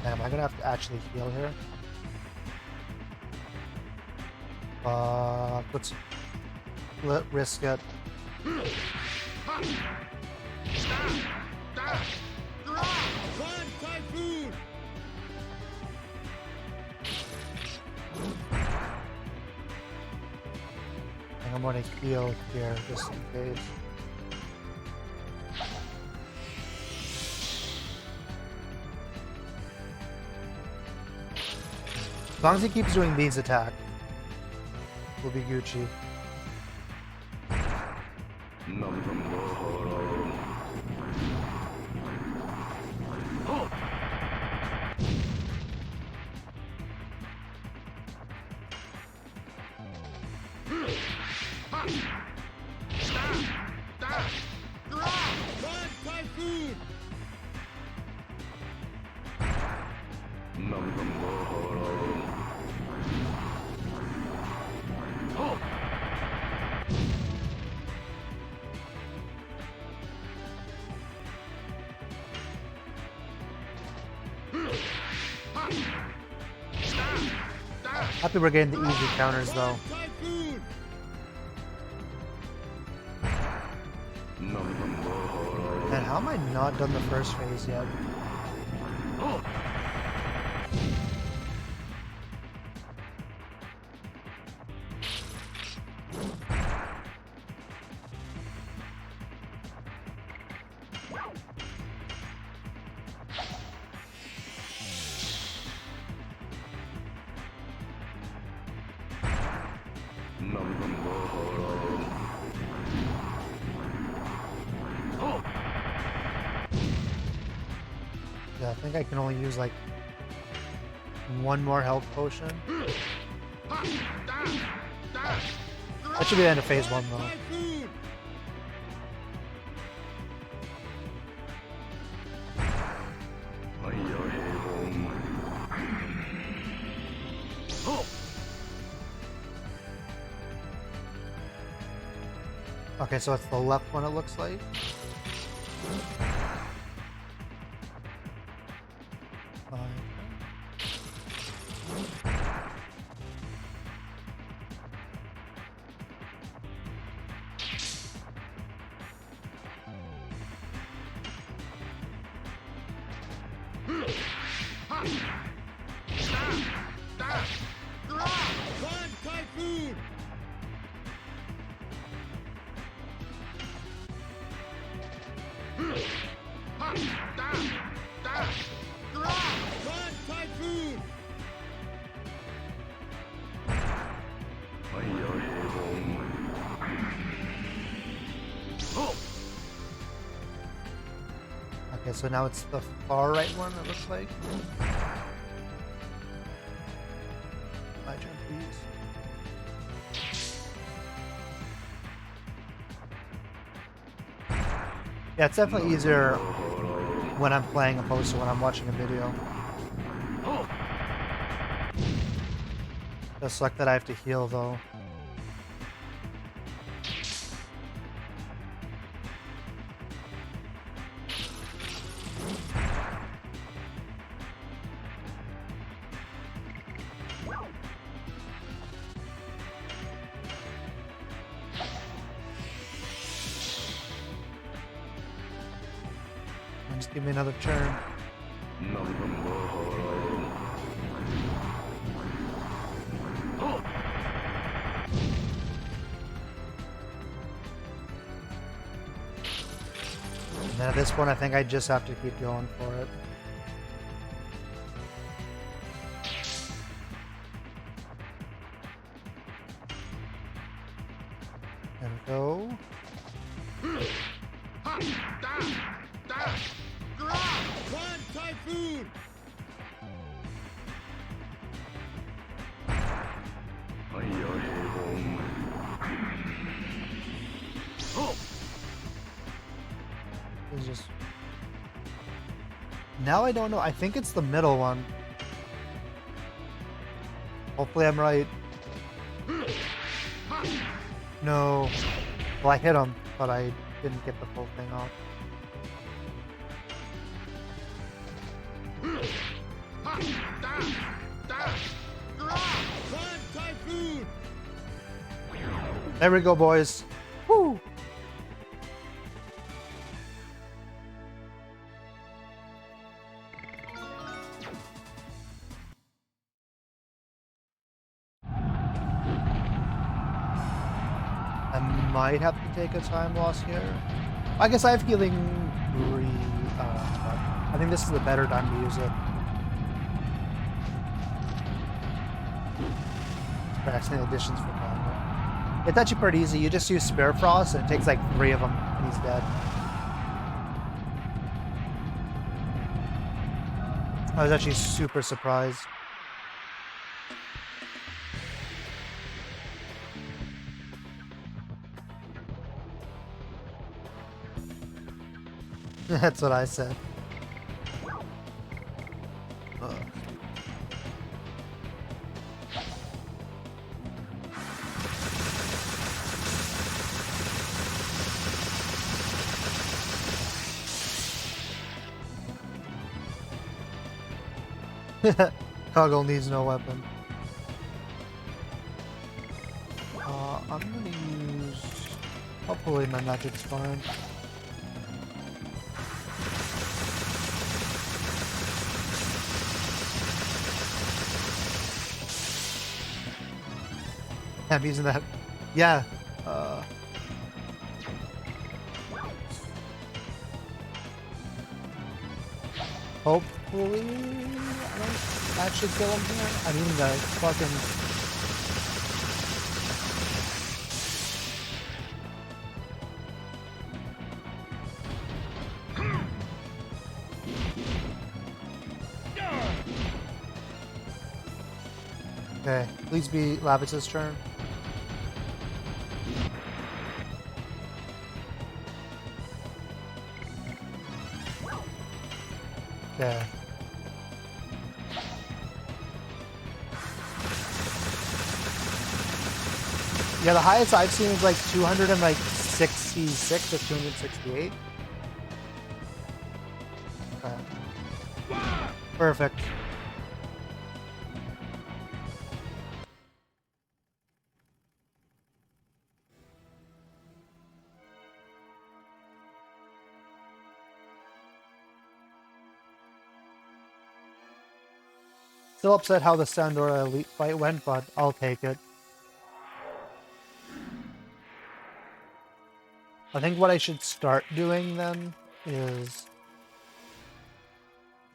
Damn, I'm gonna have to actually heal here. Let's risk it. I'm gonna heal here just in case. As long as he keeps doing these attacks, we'll be Gucci. Happy we're getting the easy counters though. Man, how am I not done the first phase yet? Yeah, I think I can only use like one more health potion. That should be the end of phase 1 though. Okay, so it's the left one it looks like. Okay, so now it's the far right one, it looks like. My turn, please. Yeah, it's definitely easier when I'm playing opposed to when I'm watching a video. Does suck that I have to heal though. Just give me another turn. And then at this point, I think I just have to keep going for it. There we go. One typhoon! It's just... Now I don't know. I think it's the middle one. Hopefully I'm right. No. Well, I hit him, but I didn't get the full thing off. One typhoon! There we go, boys. Woo! I might have to take a time loss here. I guess I have healing 3. I think this is the better time to use it. Vaccinating additions for combo. It's actually pretty easy. You just use Spare Frost and it takes like 3 of them and he's dead. I was actually super surprised. That's what I said. Toggle needs no weapon. I'm gonna use... Hopefully my magic's fine. I'm using that. Yeah. Hopefully, I don't actually kill him here. I mean, the fucking. Okay, please be Lavix's turn. Okay. Yeah, the highest I've seen is like 266 or 268. Okay. Perfect. Still upset how the Sandora Elite fight went, but I'll take it. I think what I should start doing then is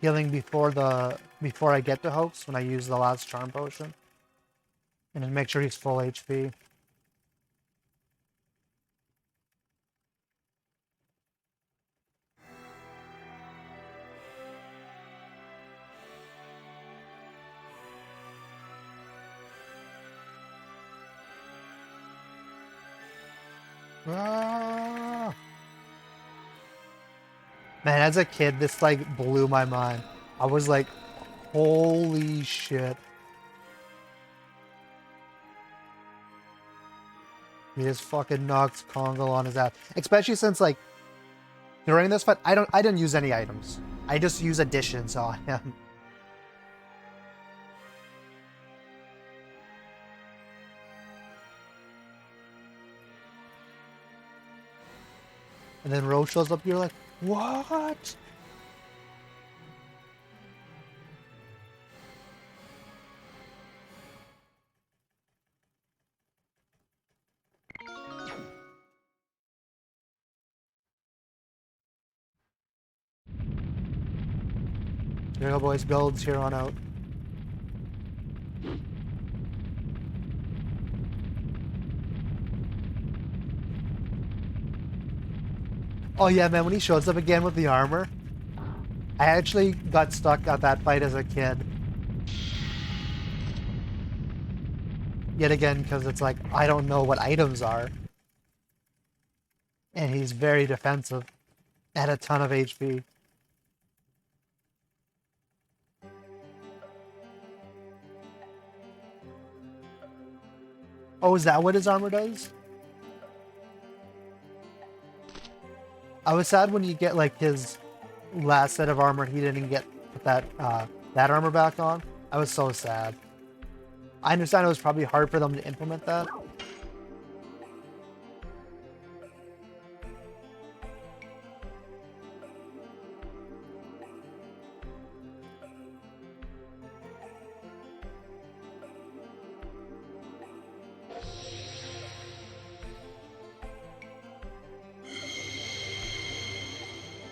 healing before I get to Hoax when I use the last charm potion. And then make sure he's full HP. Ah! Man, as a kid, this like blew my mind. I was like, holy shit. He just fucking knocks Kongo on his ass. Especially since like during this fight, I didn't use any items. I just use additions on him. And then Rose shows up, you're like, what? There you go, boys. Builds here on out. Oh yeah, man, when he shows up again with the armor, I actually got stuck at that fight as a kid. Yet again, because it's like, I don't know what items are. And he's very defensive. At a ton of HP. Oh, is that what his armor does? I was sad when you get like his last set of armor, he didn't get put that armor back on. I was so sad. I understand it was probably hard for them to implement that.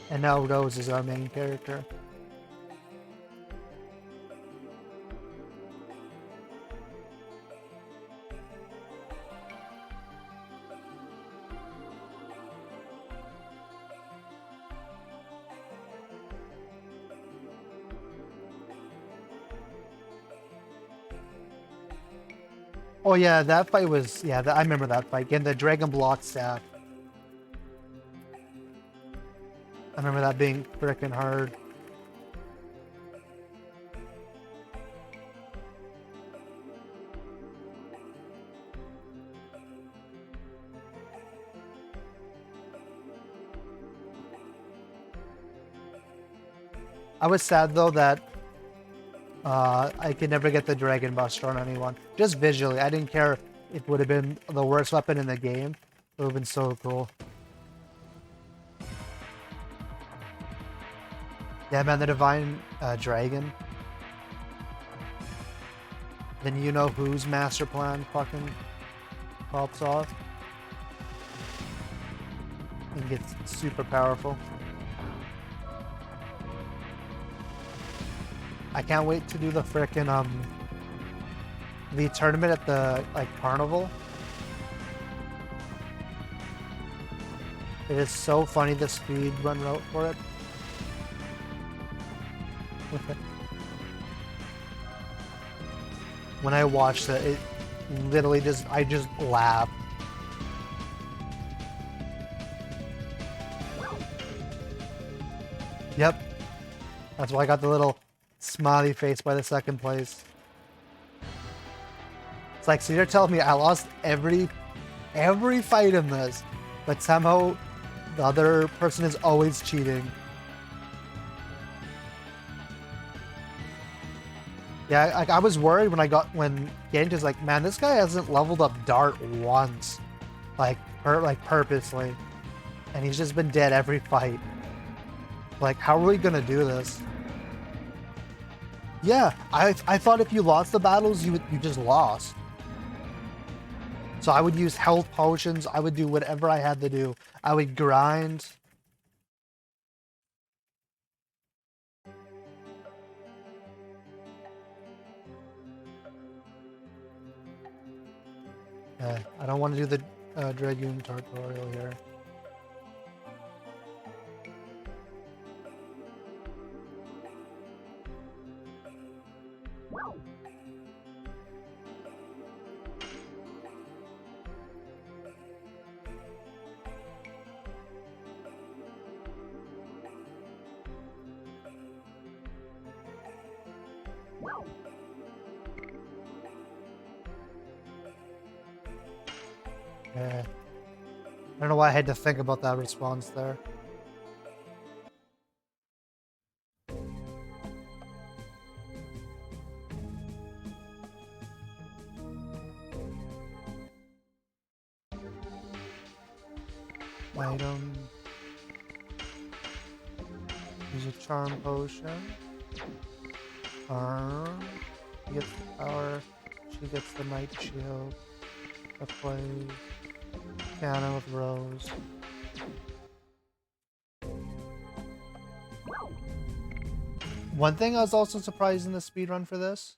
And now Rose is our main character. Oh yeah, that fight was, yeah, I remember that fight. Getting the Dragon Block staff. I remember that being frickin' hard. I was sad though that I could never get the Dragon Buster on anyone. Just visually, I didn't care if it would have been the worst weapon in the game. It would have been so cool. Yeah, man, the Divine Dragon. Then you know whose master plan fucking pops off. And gets super powerful. I can't wait to do the frickin' the tournament at the like carnival. It is so funny the speed run route for it. When I watched it, it literally I just laughed. Yep. That's why I got the little smiley face by the second place. It's like, so you're telling me I lost every fight in this, but somehow the other person is always cheating. Yeah, I was worried when Genji's like, man, this guy hasn't leveled up Dart once, like purposely, and he's just been dead every fight. Like, how are we gonna do this? Yeah, I thought if you lost the battles, you just lost. So I would use health potions. I would do whatever I had to do. I would grind. I don't want to do the Dragoon tutorial here. Yeah. I don't know why I had to think about that response there. Item. Use a charm potion. He gets the power. She gets the night shield. The play. Piano with Rose. One thing I was also surprised in the speedrun for this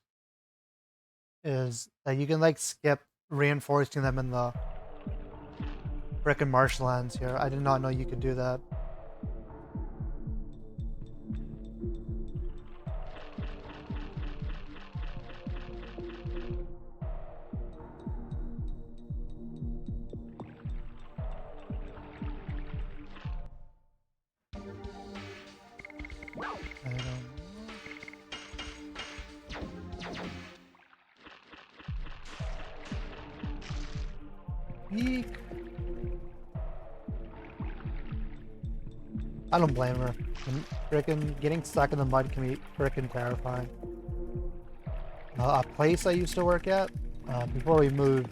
is that you can like skip reinforcing them in the frickin' marshlands here. I did not know you could do that. Eek. I don't blame her. Frickin' getting stuck in the mud can be frickin' terrifying. A place I used to work at, before we moved,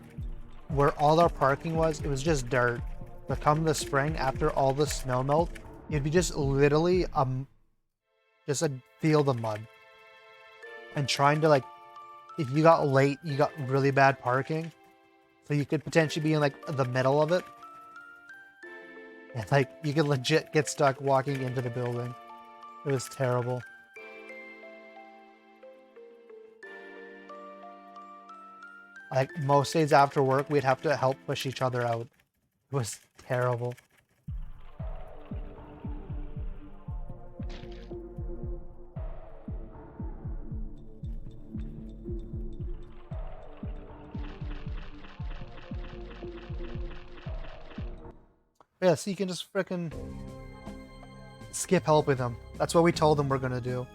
where all our parking was, it was just dirt. But come the spring, after all the snow melt, it'd be just literally just a field of mud. And trying to like, if you got late, you got really bad parking. So you could potentially be in like the middle of it. And like you could legit get stuck walking into the building. It was terrible. Like most days after work, we'd have to help push each other out. It was terrible. Yeah, so you can just frickin' skip helping them. That's what we told them we're gonna do.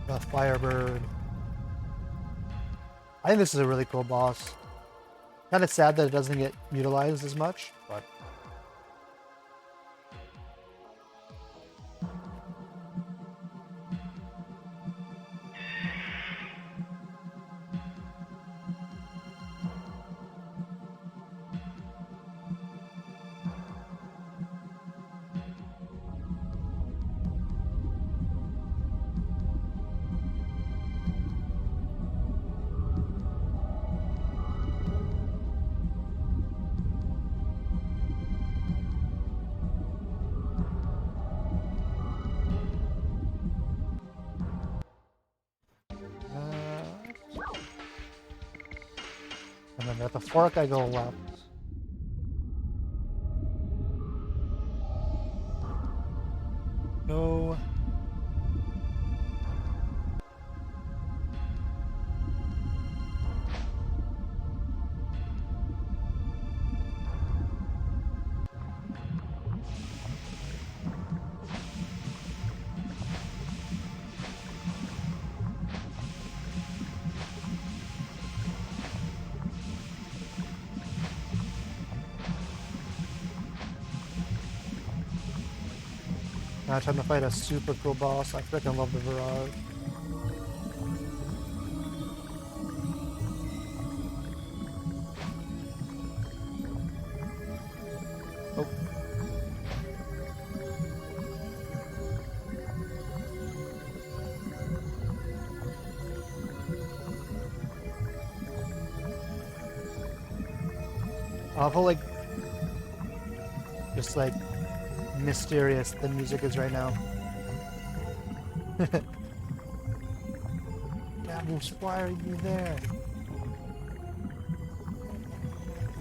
The Firebird. I think this is a really cool boss. Kind of sad that it doesn't get utilized as much, but... And then at the fork, I go left. Go. Now time to fight a super cool boss. I freaking love the Virage. Oh. Awful, like, just like mysterious the music is right now. Davos, why are you there?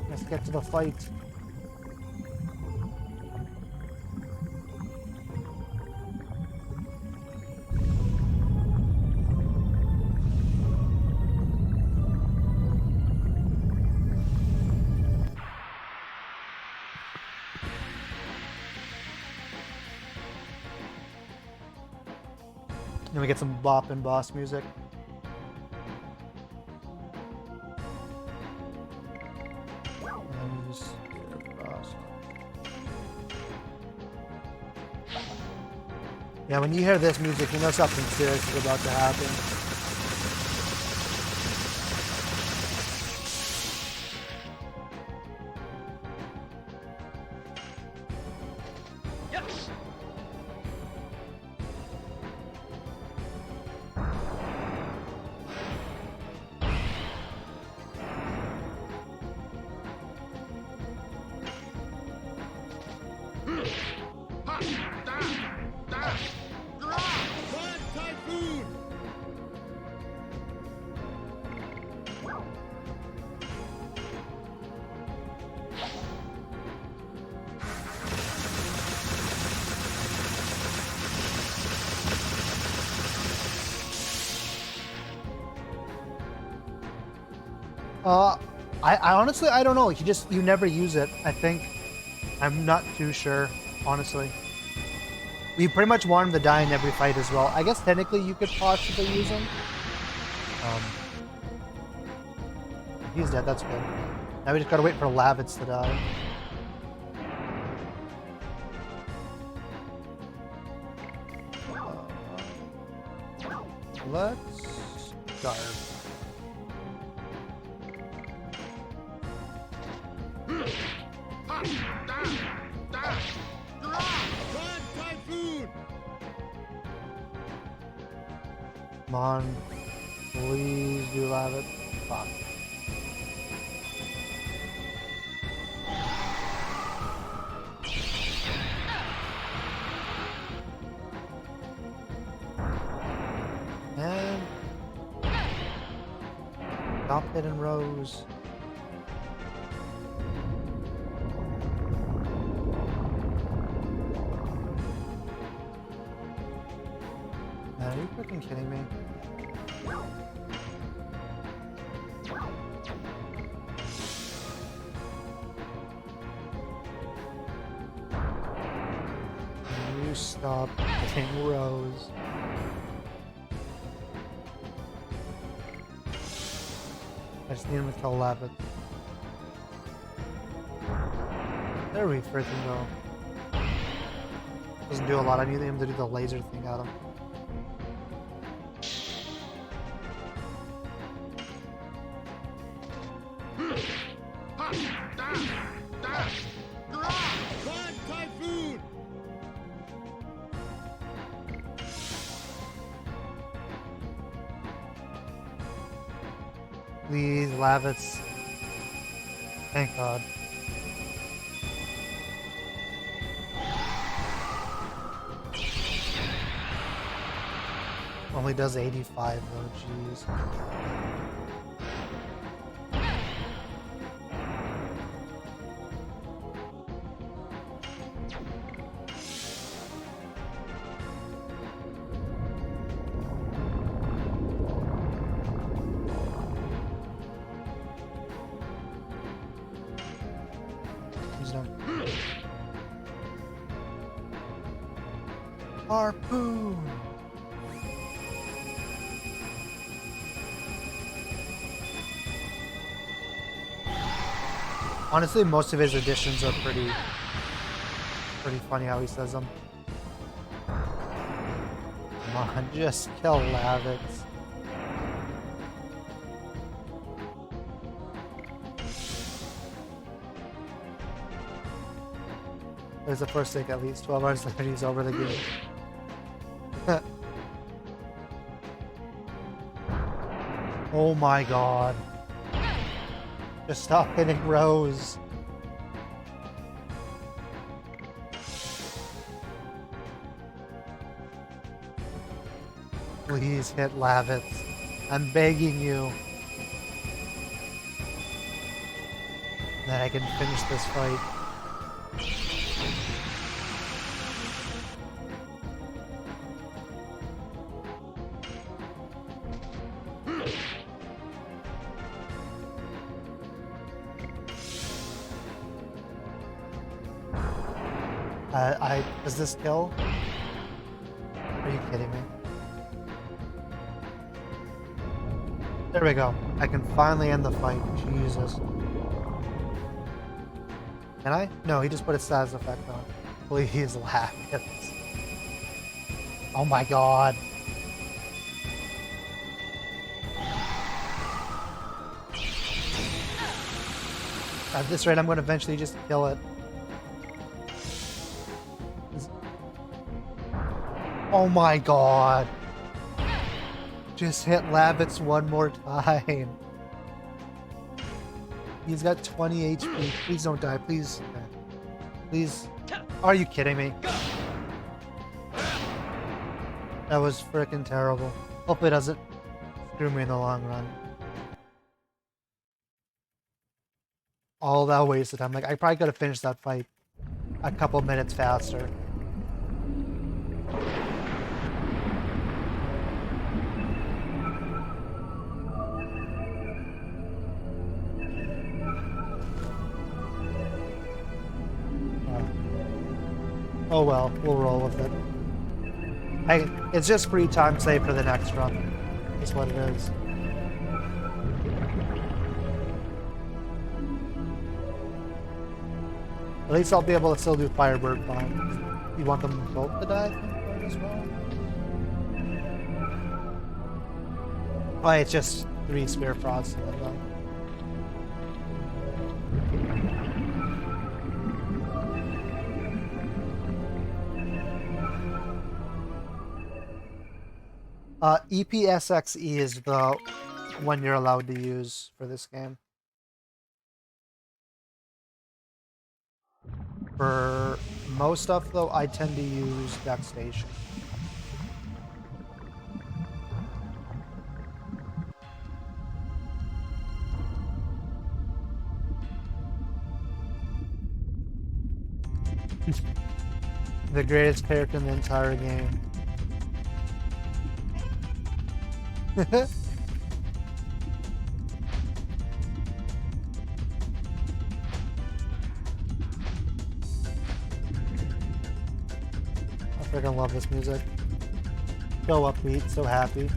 Let's get to the fight. Then we get some bop and boss music. And just get boss. Yeah, when you hear this music, you know something serious is about to happen. One typhoon. I honestly, I don't know. You never use it. I think. I'm not too sure, honestly. We pretty much want him to die in every fight as well. I guess technically you could possibly use him. He's dead, that's good. Now we just gotta wait for Lavitz to die. Let's start. One typhoon. Come on. Please do Lavitz. Fuck. And stop hitting Rose. Are you freaking kidding me? Can you stop hitting Rose? I just need him to kill Lavitz. There we freaking go. Doesn't do a lot. I need him to do the laser thing at him. One typhoon. Please, Lavitz. Thank God. Only does 85 though, jeez. He's done. Harpoon! Honestly, most of his additions are pretty funny how he says them. Come on, just kill Lavitz. There's the first take at least 12 hours later he's over the game. Oh my god. Just stop hitting Rose. Please hit Lavitz. I'm begging you. That I can finish this fight. Does this kill? Are you kidding me? There we go. I can finally end the fight. Jesus. Can I? No, he just put a status effect on. Please laugh at this. Oh my god. At this rate, I'm going to eventually just kill it. Oh my god. Just hit Labbits one more time. He's got 20 HP. Please don't die. Please. Please. Are you kidding me? That was freaking terrible. Hope it doesn't screw me in the long run. All that wasted time. Like, I probably could have finished that fight a couple minutes faster. Oh well, we'll roll with it. Hey, it's just free time save for the next run. That's what it is. At least I'll be able to still do Firebird fine. You want them both to die as well? Oh, it's just 3 Spear Frosts. EPSXE is the one you're allowed to use for this game. For most stuff, though, I tend to use Deck Station. The greatest character in the entire game. I freaking love this music. So upbeat, so happy.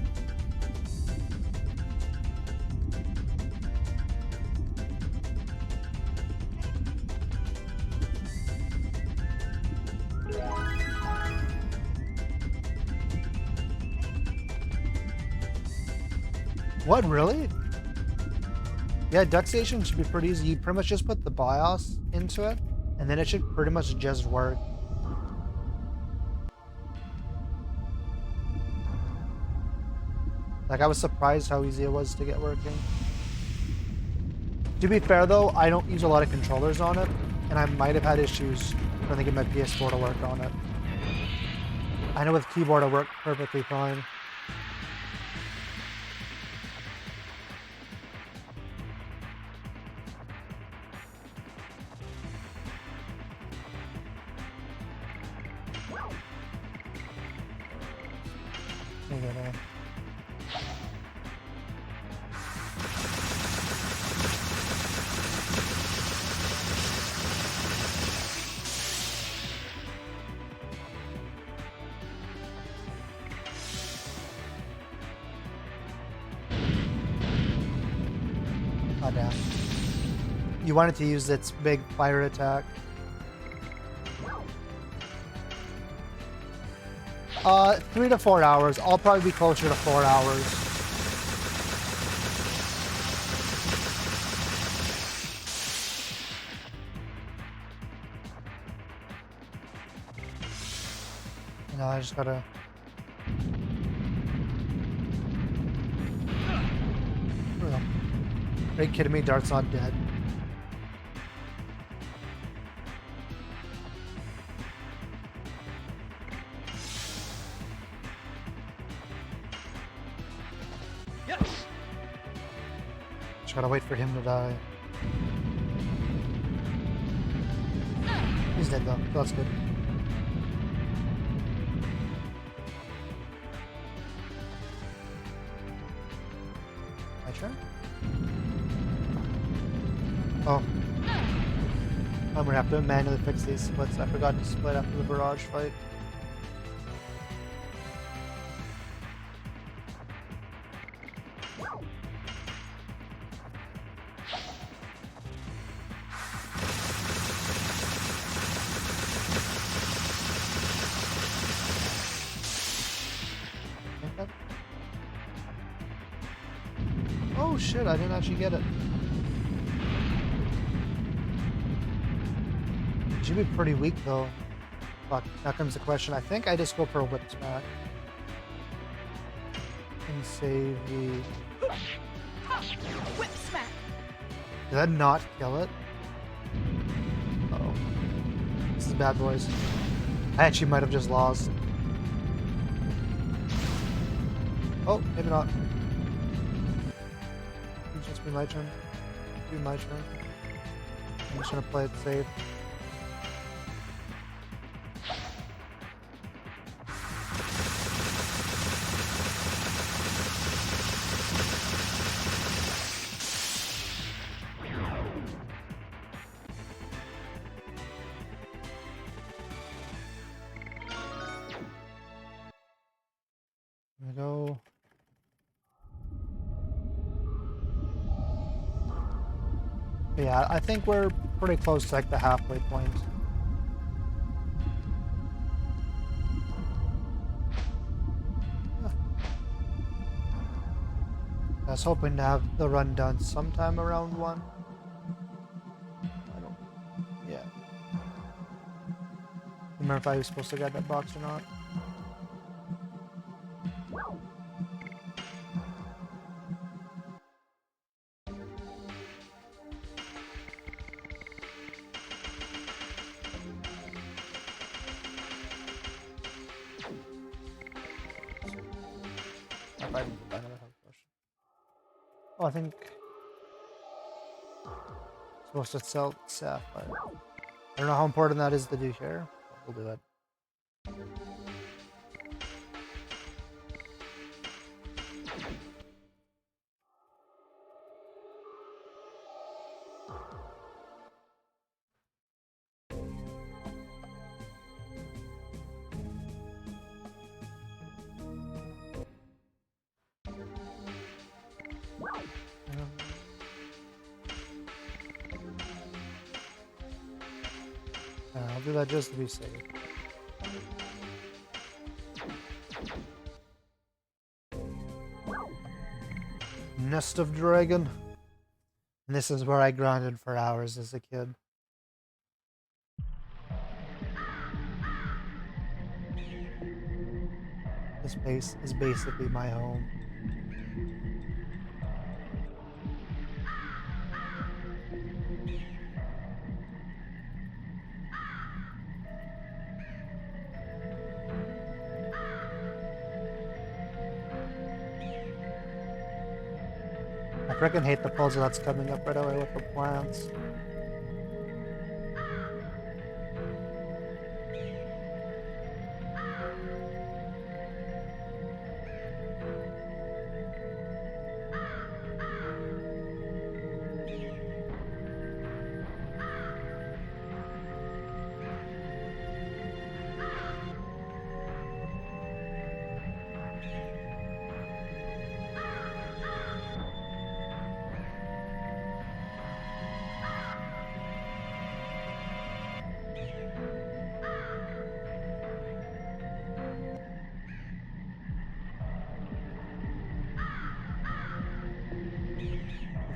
What, really? Yeah, Duck Station should be pretty easy. You pretty much just put the BIOS into it, and then it should pretty much just work. Like, I was surprised how easy it was to get working. To be fair, though, I don't use a lot of controllers on it, and I might have had issues trying to get my PS4 to work on it. I know with keyboard it worked perfectly fine. Oh, damn. You wanted to use its big fire attack. 3 to 4 hours. I'll probably be closer to 4 hours. No, I just gotta... Are you kidding me? Dart's not dead. Yes. Just gotta wait for him to die. He's dead though, so that's good. My turn? Oh. I'm gonna have to manually fix these splits. I forgot to split after the barrage fight. Oh shit, I didn't actually get it. She'd be pretty weak though. Fuck, now comes the question. I think I just go for a whip smack. And save the... Whip smack. Did that not kill it? Uh-oh. This is bad, boys. I actually might have just lost. Oh, maybe not. It's just be my turn. Be my turn. I'm just gonna play it safe. There we go. Yeah, I think we're pretty close to like the halfway point. I was hoping to have the run done sometime around 1. I don't... Yeah. Remember if I was supposed to get that box or not. Oh, I think supposed to sell sapphire. I don't know how important that is to do here. We'll do it. I'll do that just to be safe. Nest of Dragon. And this is where I grinded for hours as a kid. This place is basically my home. I freaking hate the puzzle that's coming up right away with the plants.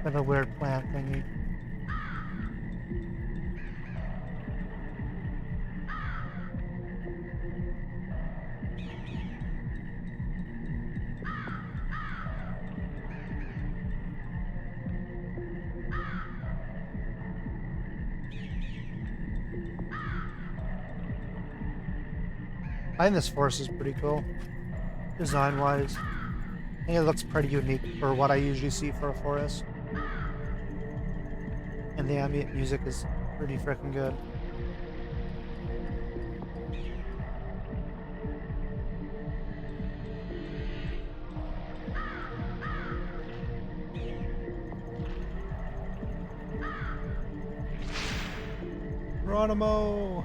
With a weird plant thingy. I think this forest is pretty cool, design-wise. I think it looks pretty unique for what I usually see for a forest. And the ambient music is pretty freaking good. Geronimo!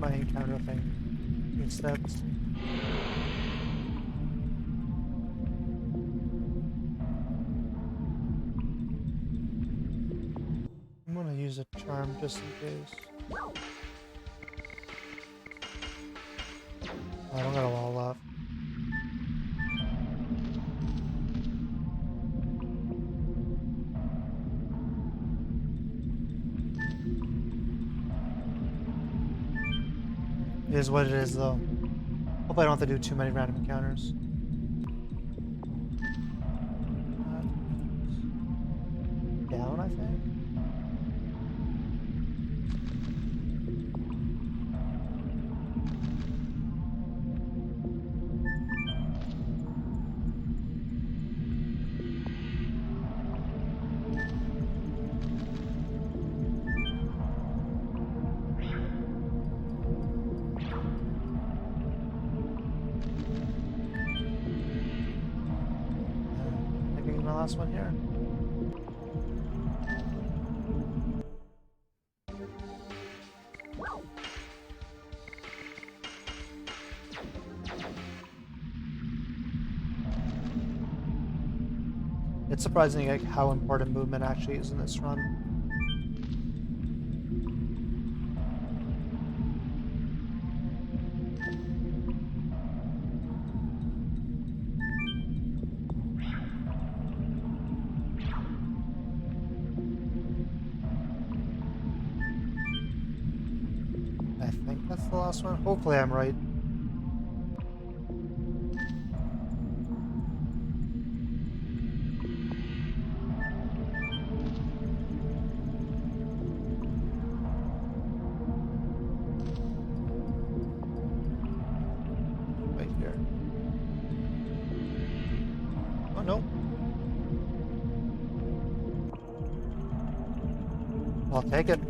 my encounter thing instead. I'm gonna use a charm just in case. I don't got a wall left. It is what it is, though. Hope I don't have to do too many random encounters. Down, I think? Maybe my last one here. It's surprising like how important movement actually is in this run. I think that's the last one. Hopefully I'm right. Right here. Oh no. I'll take it.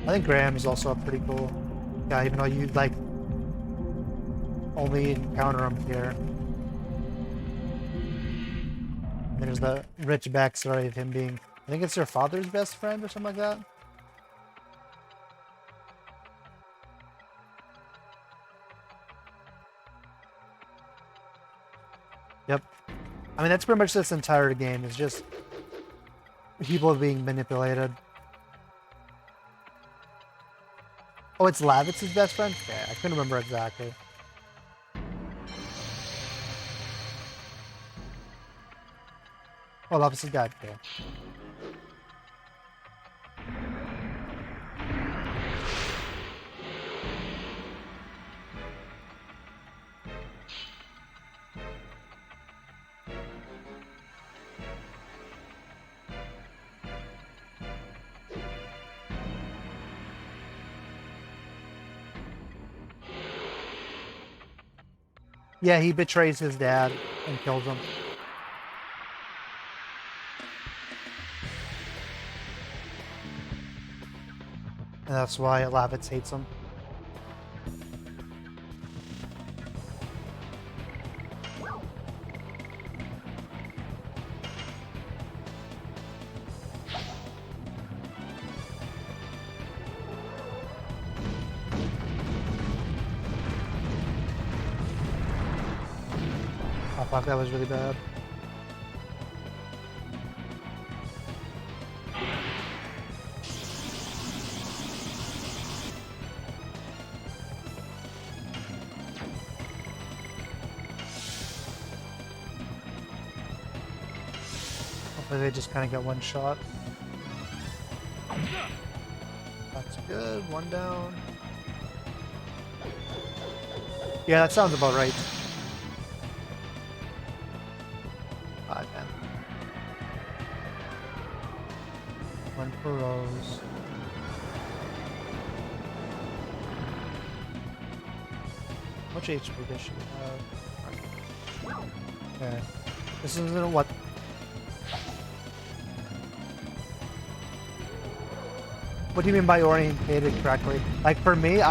I think Graham is also a pretty cool guy, even though you'd like only encounter him here. And there's the rich backstory of him being, I think it's your father's best friend or something like that. Yep. I mean, that's pretty much this entire game. It's just people being manipulated. Oh, it's Lavitz's best friend? Yeah, I couldn't remember exactly. Oh, Lavitz's dad. Yeah. Yeah, he betrays his dad and kills him. And that's why Lavitz hates him. Oh fuck, that was really bad. Hopefully they just kind of get one shot. That's good, one down. Yeah, that sounds about right. God damn. One for Rose. How much HP does she have? Okay. This isn't what. What do you mean by orientated correctly? Like for me, so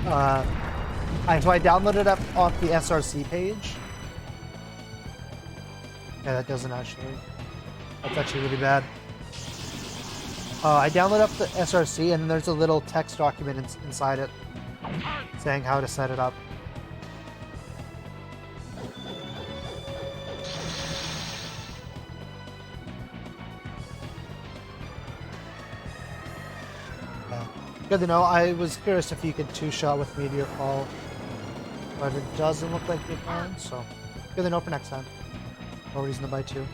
I downloaded it off the SRC page. Yeah, that doesn't actually. That's actually really bad. I download up the SRC, and then there's a little text document inside it saying how to set it up. Good to know. I was curious if you could two-shot with Meteor Fall, but it doesn't look like you can, so good to know for next time. No reason to buy two.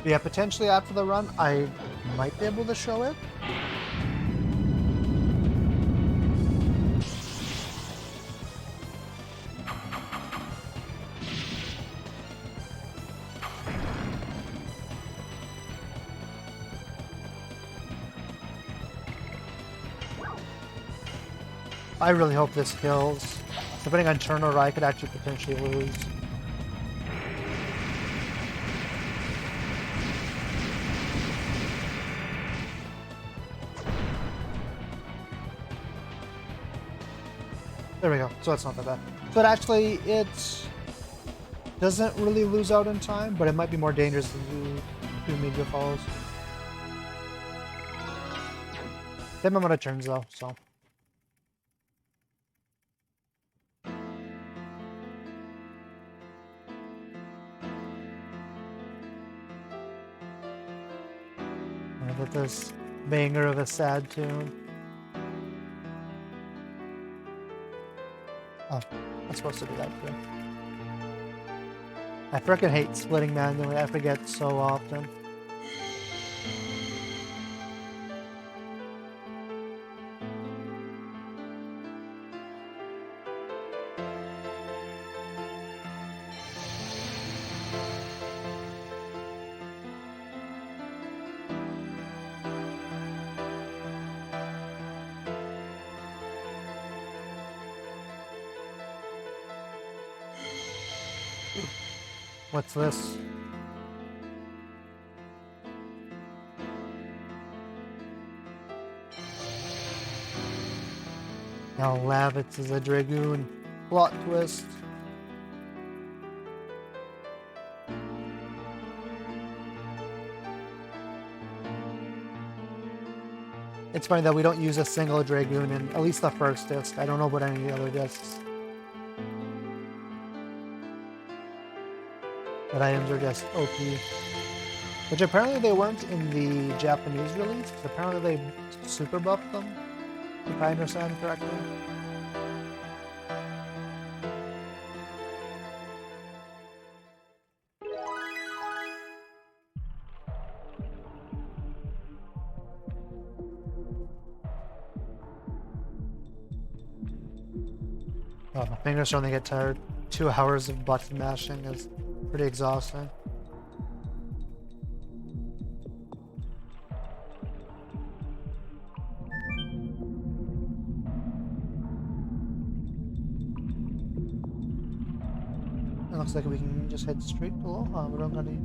Yeah, potentially after the run, I might be able to show it. I really hope this kills. Depending on turn order, I could actually potentially lose. There we go. So that's not that bad. So it doesn't really lose out in time, but it might be more dangerous than do Meteor Falls. Same amount of turns though, so. With this banger of a sad tune. Oh, I'm supposed to do that too. I frickin' hate splitting manually. I forget so often. What's this? Now Lavitz is a Dragoon. Plot twist. It's funny that we don't use a single Dragoon in at least the first disc. I don't know about any of the other discs. But items are just OP. Which apparently they weren't in the Japanese release, because apparently they super buffed them, if I understand correctly. Oh, my fingers starting to get tired. 2 hours of button mashing is pretty exhausting. It looks like we can just head straight to Aloha. We don't got any.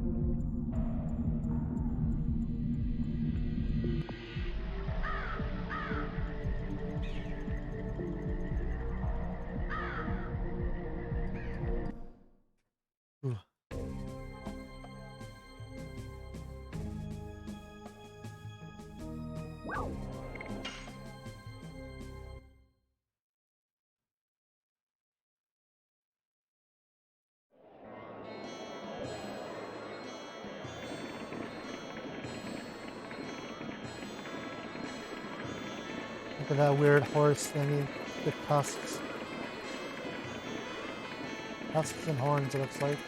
Ooh. Look at that weird horse thingy with tusks. Tusks and horns, it looks like.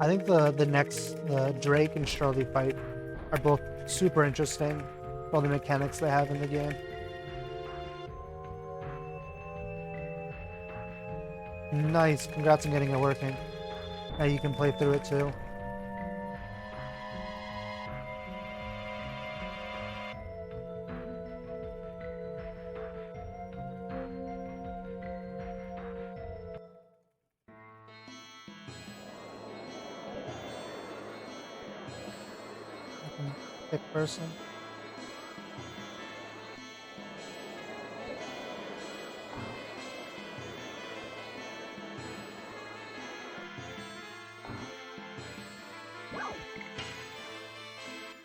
I think the Drake and Charlie fight are both super interesting. All the mechanics they have in the game. Nice, congrats on getting it working. Now you can play through it too. I can pick person.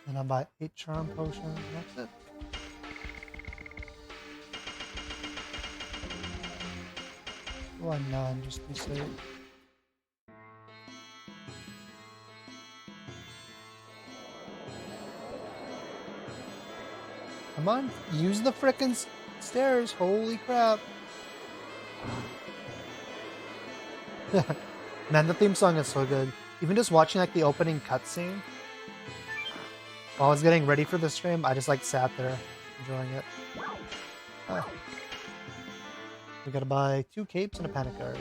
And I'll buy 8 charm potions. That's it. Why none? Just to be safe. Come on, use the frickin' stairs. Holy crap. Man, the theme song is so good. Even just watching like the opening cutscene. While I was getting ready for the stream, I just like sat there enjoying it. Ah. We gotta buy 2 capes and a panic guard.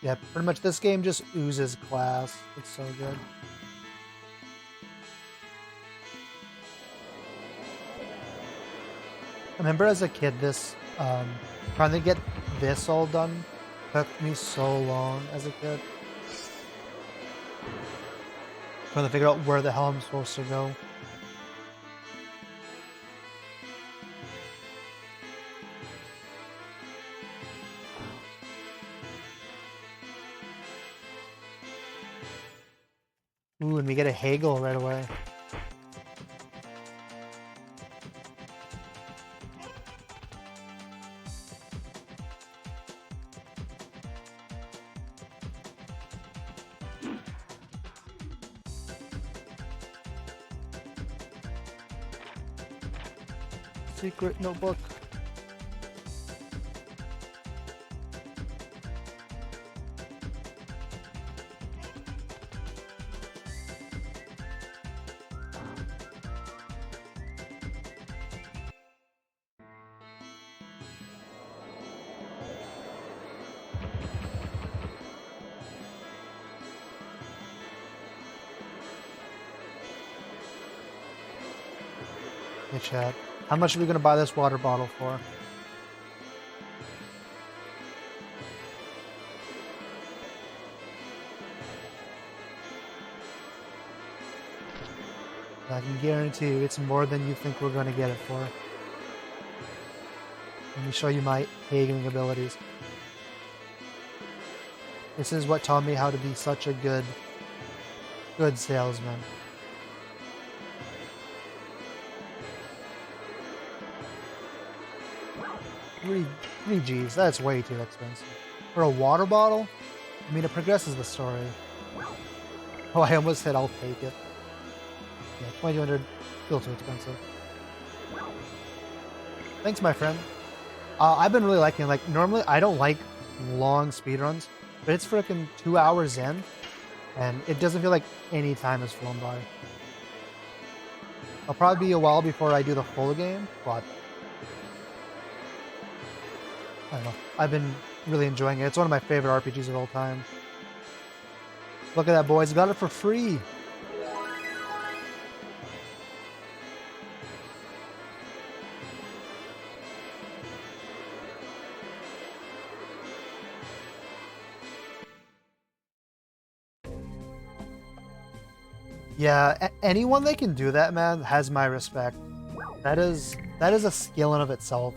Yeah, pretty much this game just oozes class. It's so good. I remember as a kid, this trying to get this all done took me so long as a kid. Trying to figure out where the hell I'm supposed to go. Ooh, and we get a haggle right away. Secret notebook. Hey chat, how much are we gonna buy this water bottle for? I can guarantee you it's more than you think we're gonna get it for. Let me show you my haggling abilities. This is what taught me how to be such a good salesman. 3 G's, that's way too expensive. For a water bottle? I mean, it progresses the story. Oh, I almost said I'll take it. Yeah, 2200, still too expensive. Thanks, my friend. I've been really liking, like, normally I don't like long speedruns, but it's freaking 2 hours in, and it doesn't feel like any time has flown by. It'll probably be a while before I do the full game, but I don't know. I've been really enjoying it. It's one of my favorite RPGs of all time. Look at that, boys. Got it for free. Yeah, anyone that can do that, man, has my respect. That is a skill in of itself.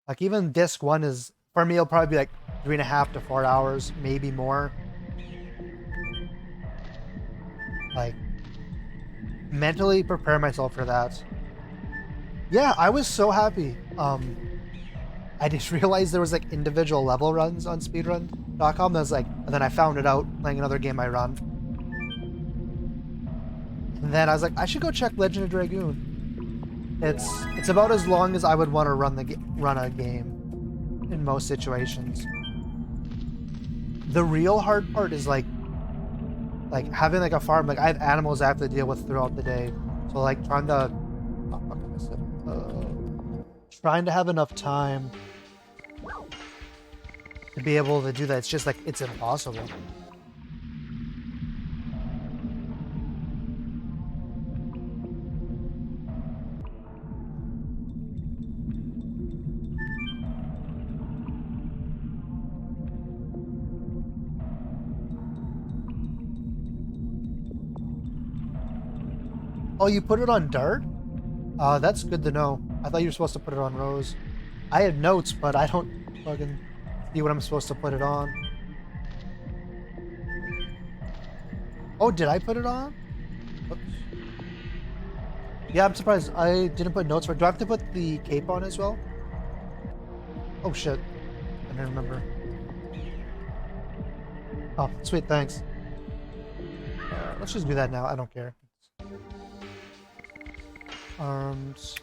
Like, even disc 1 is, for me, it'll probably be like 3.5 to 4 hours, maybe more. Like, mentally prepare myself for that. Yeah, I was so happy. I just realized there was like individual level runs on speedrun.com. And I was like, and then I found it out playing another game I run. And then I was like, I should go check Legend of Dragoon. It's about as long as I would want to run a game in most situations. The real hard part is like having like a farm. Like I have animals I have to deal with throughout the day, so like trying to have enough time to be able to do that. It's just like it's impossible. Oh, you put it on Dart? That's good to know. I thought you were supposed to put it on Rose. I had notes, but I don't fucking see what I'm supposed to put it on. Oh, did I put it on? Oops. Yeah, I'm surprised. I didn't put notes for it. Do I have to put the cape on as well? Oh, shit. I didn't remember. Oh, sweet, thanks. Let's just do that now. I don't care. Arms.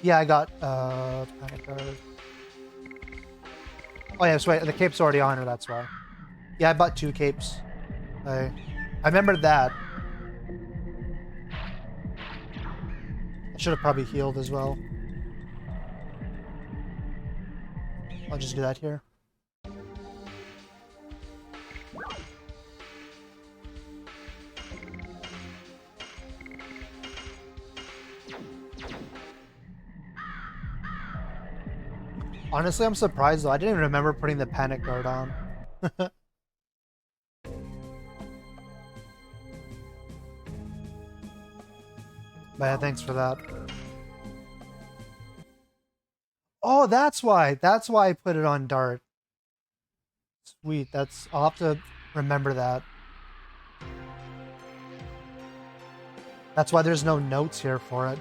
Yeah, I got panic guard. Oh yeah, so wait, the cape's already on her, that's why. Yeah, I bought 2 capes. I remembered that. I should have probably healed as well. I'll just do that here. Honestly, I'm surprised though. I didn't even remember putting the panic guard on. But yeah, thanks for that. Oh, that's why. That's why I put it on Dart. Sweet. I'll have to remember that. That's why there's no notes here for it.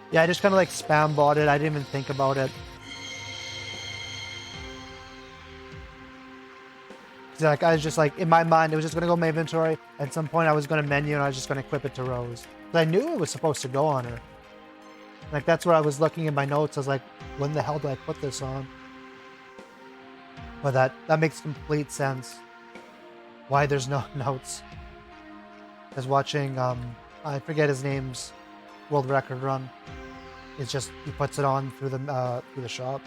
Yeah, I just kind of like spam bought it. I didn't even think about it. Like I was just like in my mind, it was just gonna go in my inventory. At some point, I was gonna menu and I was just gonna equip it to Rose. But I knew it was supposed to go on her. Like that's where I was looking in my notes. I was like, when the hell do I put this on? But that makes complete sense. Why there's no notes? I was watching I forget his name's world record run. It's just he puts it on through the shop.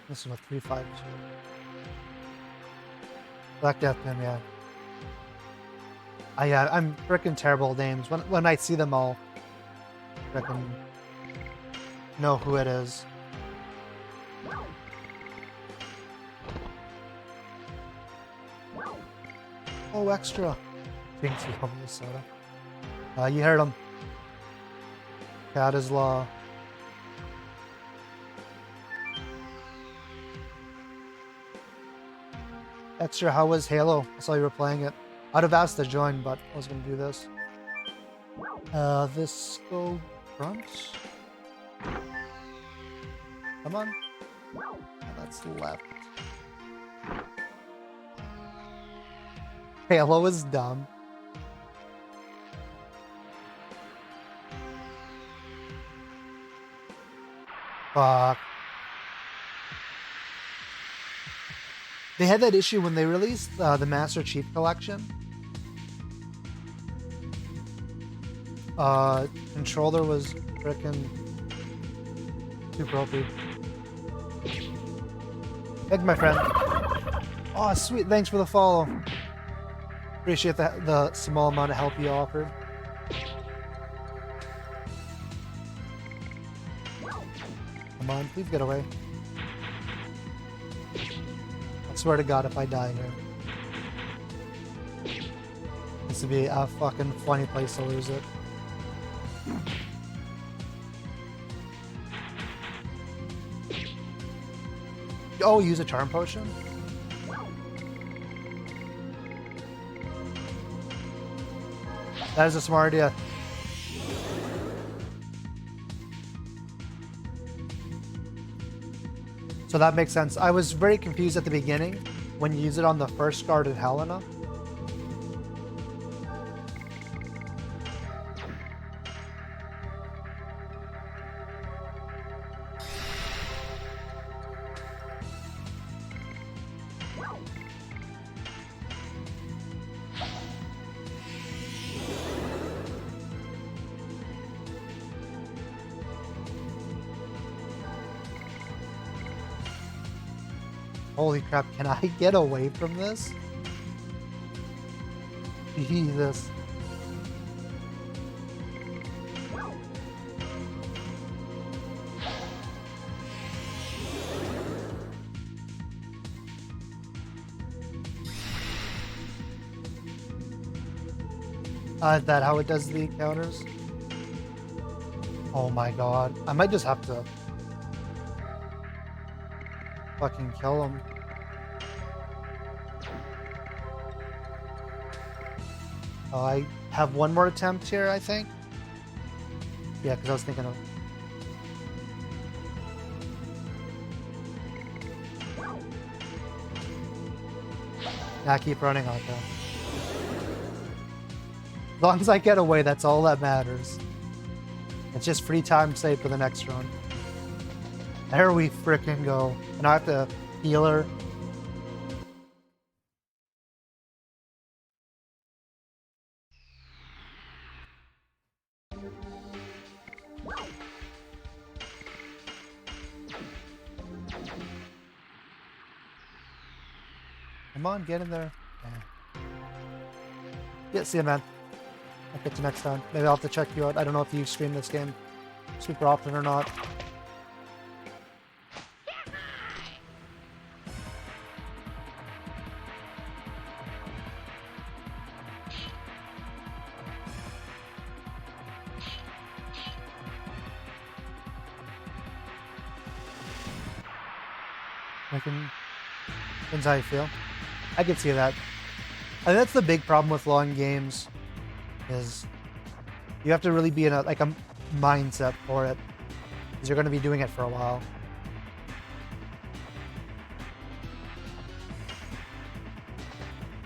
This is what 352. Black Death Pin, yeah. I'm freaking terrible at names. When I see them, I'll freaking know who it is. Oh, extra. Thanks for Minnesota. You heard him. Cat is law. Extra, how was Halo? I saw you were playing it. I'd have asked to join, but I was going to do this. This go front. Come on. That's left. Halo is dumb. Fuck. They had that issue when they released the Master Chief Collection. Controller was frickin' too broken. Thank you, my friend. Oh, sweet. Thanks for the follow. Appreciate the small amount of help you offered. Come on, please get away. I swear to God, if I die here, this would be a fucking funny place to lose it. Oh, use a charm potion? That is a smart idea. So that makes sense. I was very confused at the beginning when you use it on the first guard in Helena. Holy crap, can I get away from this? Jesus. Is that how it does the counters? Oh my god. I might just have to fucking kill him. I have one more attempt here, I think. Yeah, because I was thinking of... Nah, keep running on that. As long as I get away, that's all that matters. It's just free time saved for the next run. There we frickin' go. And I have to heal her. Come on, get in there. Yeah, see you, man. I'll catch you next time. Maybe I'll have to check you out. I don't know if you stream this game super often or not. Depends how you feel. I can see that. I think that's the big problem with long games, is you have to really be in a mindset for it, because you're going to be doing it for a while.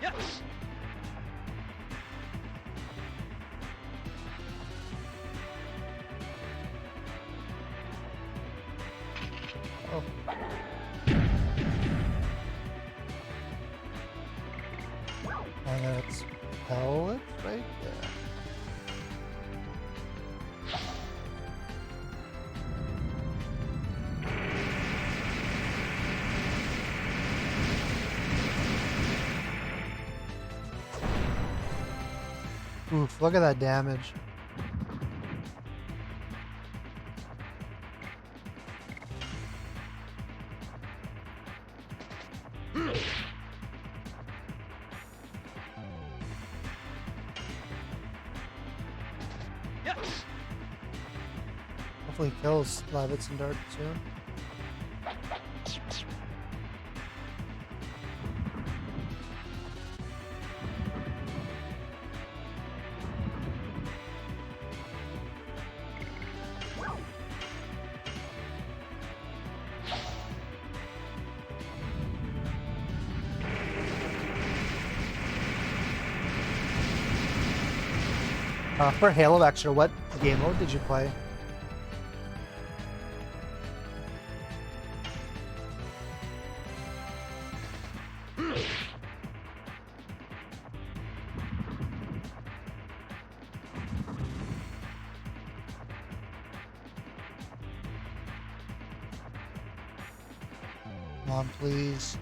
Yes. Oh. And then it's pellet right there. Oof, look at that damage. Yes. Hopefully kills Lavitz and Dart soon. For Halo Extra, what game mode did you play? Come on, please.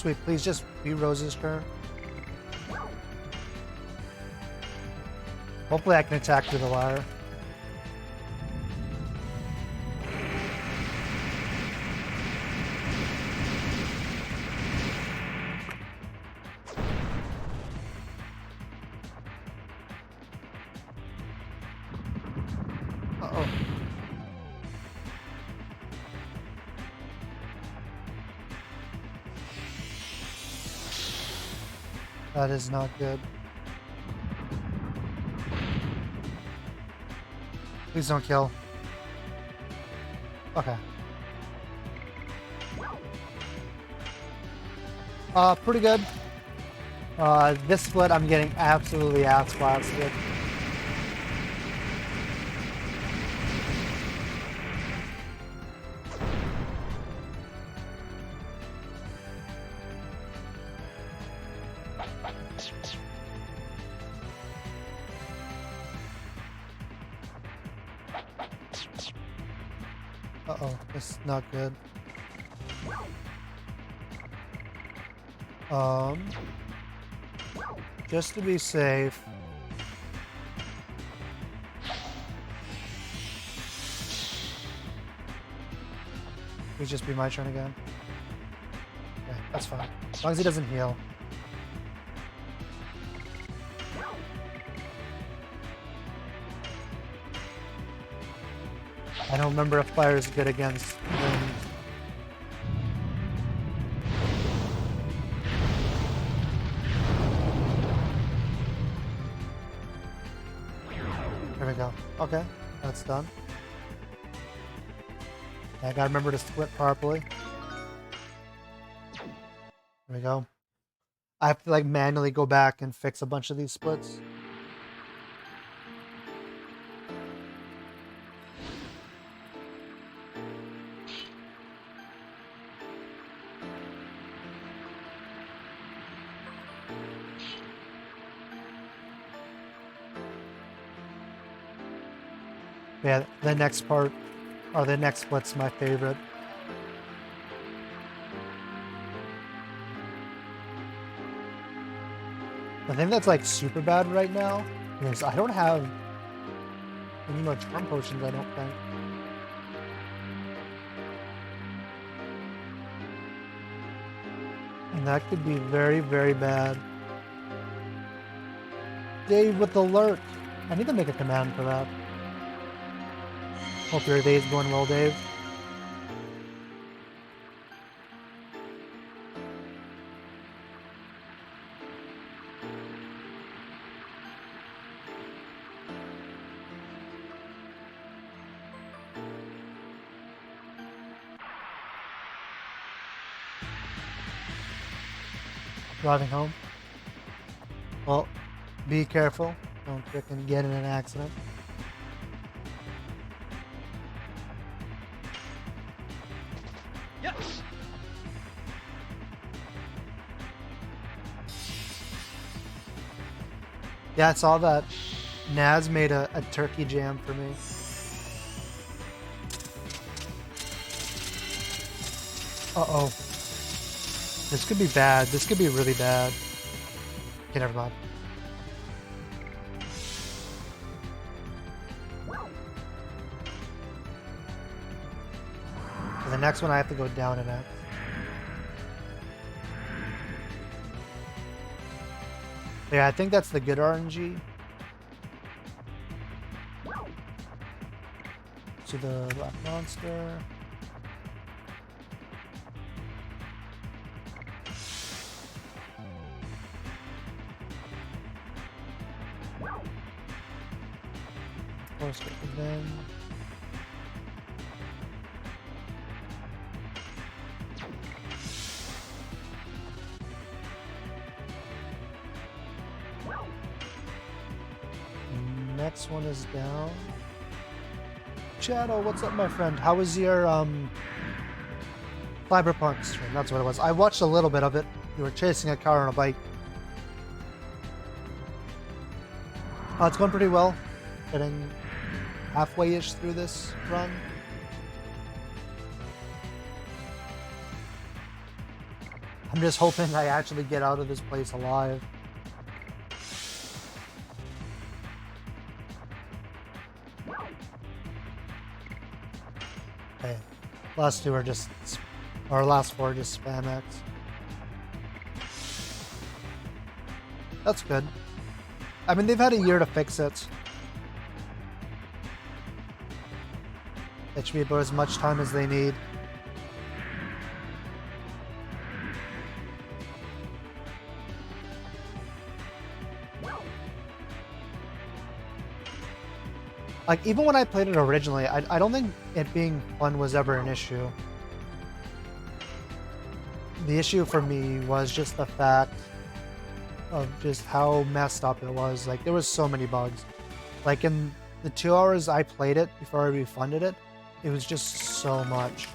sweet. Please just be Rose's turn. Hopefully I can attack through the wire. Uh-oh. That is not good. Please don't kill. Okay. Pretty good. This split I'm getting absolutely ass blasted. Uh-oh, this is not good. Just to be safe. Please just be my turn again. Okay, that's fine. As long as he doesn't heal. I don't remember if fire is good against wind. There we go. Okay, that's done. I gotta remember to split properly. There we go. I have to like manually go back and fix a bunch of these splits. Yeah, the next part, or the next split's my favorite. The thing that's like super bad right now is I don't have any more charm potions, I don't think. And that could be very, very bad. Dave with the lurk. I need to make a command for that. Hope your day's going well, Dave. Driving home. Well, be careful. Don't frickin' get in an accident. Yes. Yeah, I saw that. Naz made a turkey jam for me. Uh-oh. This could be bad. This could be really bad. Okay, never mind. For the next one, I have to go down and up. Yeah, I think that's the good RNG. To the black monster. Of course, and then next one is down. Shadow, what's up, my friend? How was your Cyberpunk stream? That's what it was. I watched a little bit of it. You were chasing a car on a bike. It's going pretty well. Getting halfway-ish through this run. I'm just hoping I actually get out of this place alive. Okay, last two are just, or last four are just spam X. That's good. I mean, they've had a year to fix it. It should be about as much time as they need. Like, even when I played it originally, I don't think it being fun was ever an issue. The issue for me was just the fact of just how messed up it was. Like, there was so many bugs. Like, in the 2 hours I played it before I refunded it, it was just so much.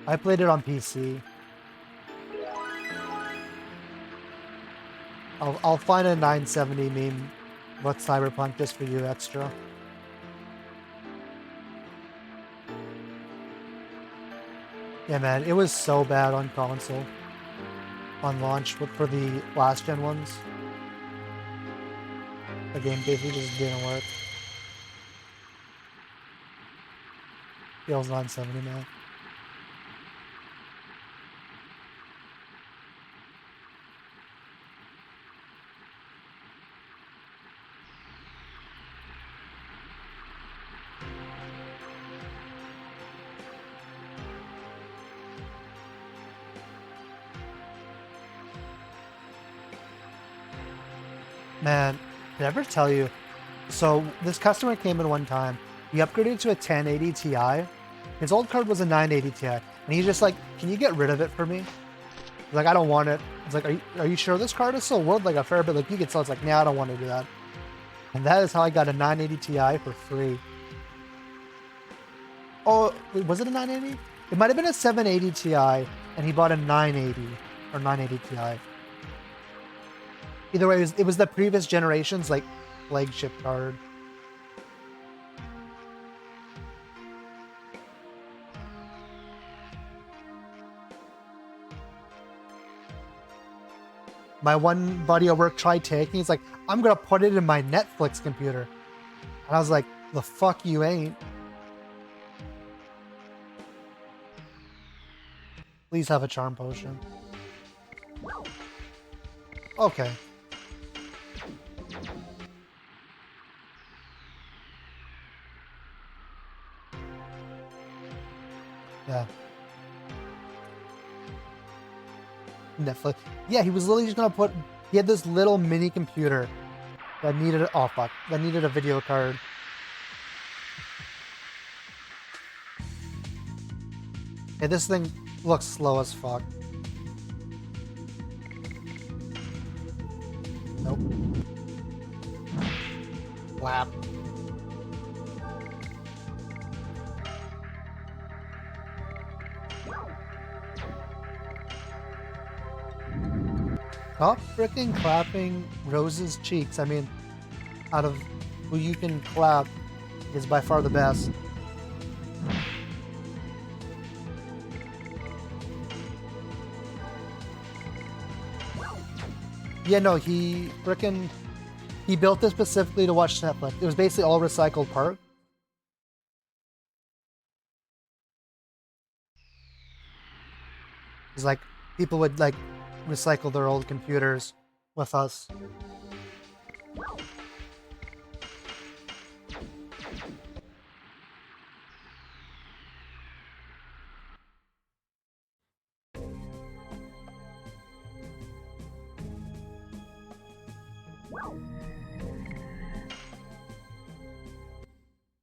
I played it on PC. I'll find a 970 meme with Cyberpunk just for you extra. Yeah, man, it was so bad on console. On launch for the last gen ones. The game basically just didn't work. Feels 970 man. Man, did I ever tell you? So this customer came in one time. He upgraded to a 1080 Ti. His old card was a 980 Ti, and he's just like, "Can you get rid of it for me?" He's like, "I don't want it." It's like, "Are you sure this card is still worth like a fair bit? Like you can sell." It's like, "Nah, I don't want to do that." And that is how I got a 980 Ti for free. Oh, wait, was it a 980? It might have been a 780 Ti, and he bought a 980 or 980 Ti. Either way, it was the previous generation's like flagship card. My one buddy at work tried taking. He's like, "I'm gonna put it in my Netflix computer," and I was like, "The fuck you ain't." Please have a charm potion. Okay. Yeah. Netflix. Yeah, he was literally just gonna put. He had this little mini computer that needed. Oh fuck! That needed a video card. Yeah, this thing looks slow as fuck. Nope. Lap. Stop freaking clapping Rose's cheeks. I mean, out of who you can clap, is by far the best. Yeah, no, he built this specifically to watch Netflix. It was basically all recycled parts. It's like people would like recycle their old computers with us.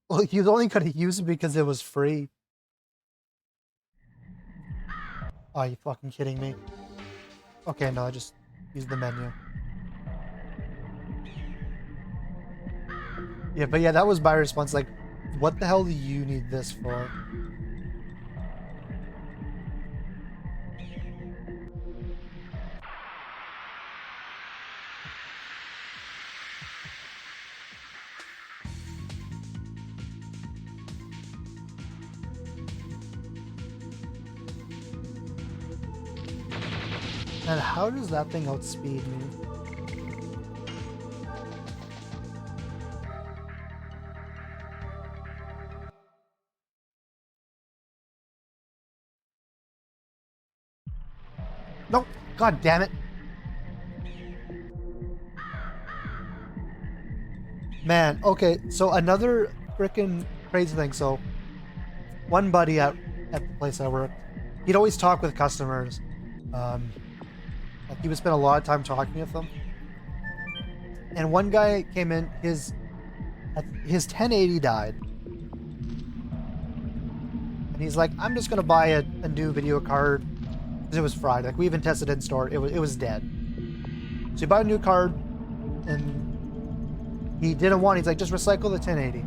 Well, you only could have used it because it was free. Are you fucking kidding me? Okay, no, I just use the menu. Yeah, but yeah, that was my response. Like, what the hell do you need this for? And how does that thing outspeed me? Nope. God damn it. Man, okay, so another freaking crazy thing. So one buddy at the place I work, he'd always talk with customers. Like he would spend a lot of time talking with them. And one guy came in, his 1080 died. And he's like, I'm just gonna buy a new video card. Because it was fried. Like we even tested it in store. It was dead. So he bought a new card and he didn't want it. He's like, just recycle the 1080.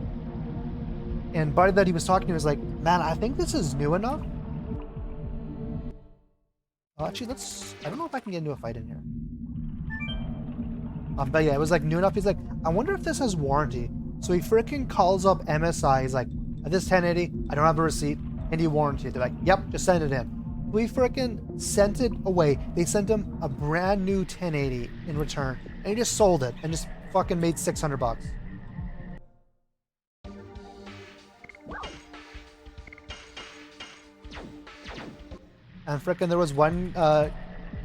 And buddy that he was talking to was like, man, I think this is new enough. Actually, I don't know if I can get into a fight in here. But yeah, it was like new enough. He's like, I wonder if this has warranty. So he freaking calls up MSI. He's like, this 1080, I don't have a receipt. Any warranty? They're like, yep, just send it in. We freaking sent it away. They sent him a brand new 1080 in return. And he just sold it and just fucking made $600. And frickin' there was one guy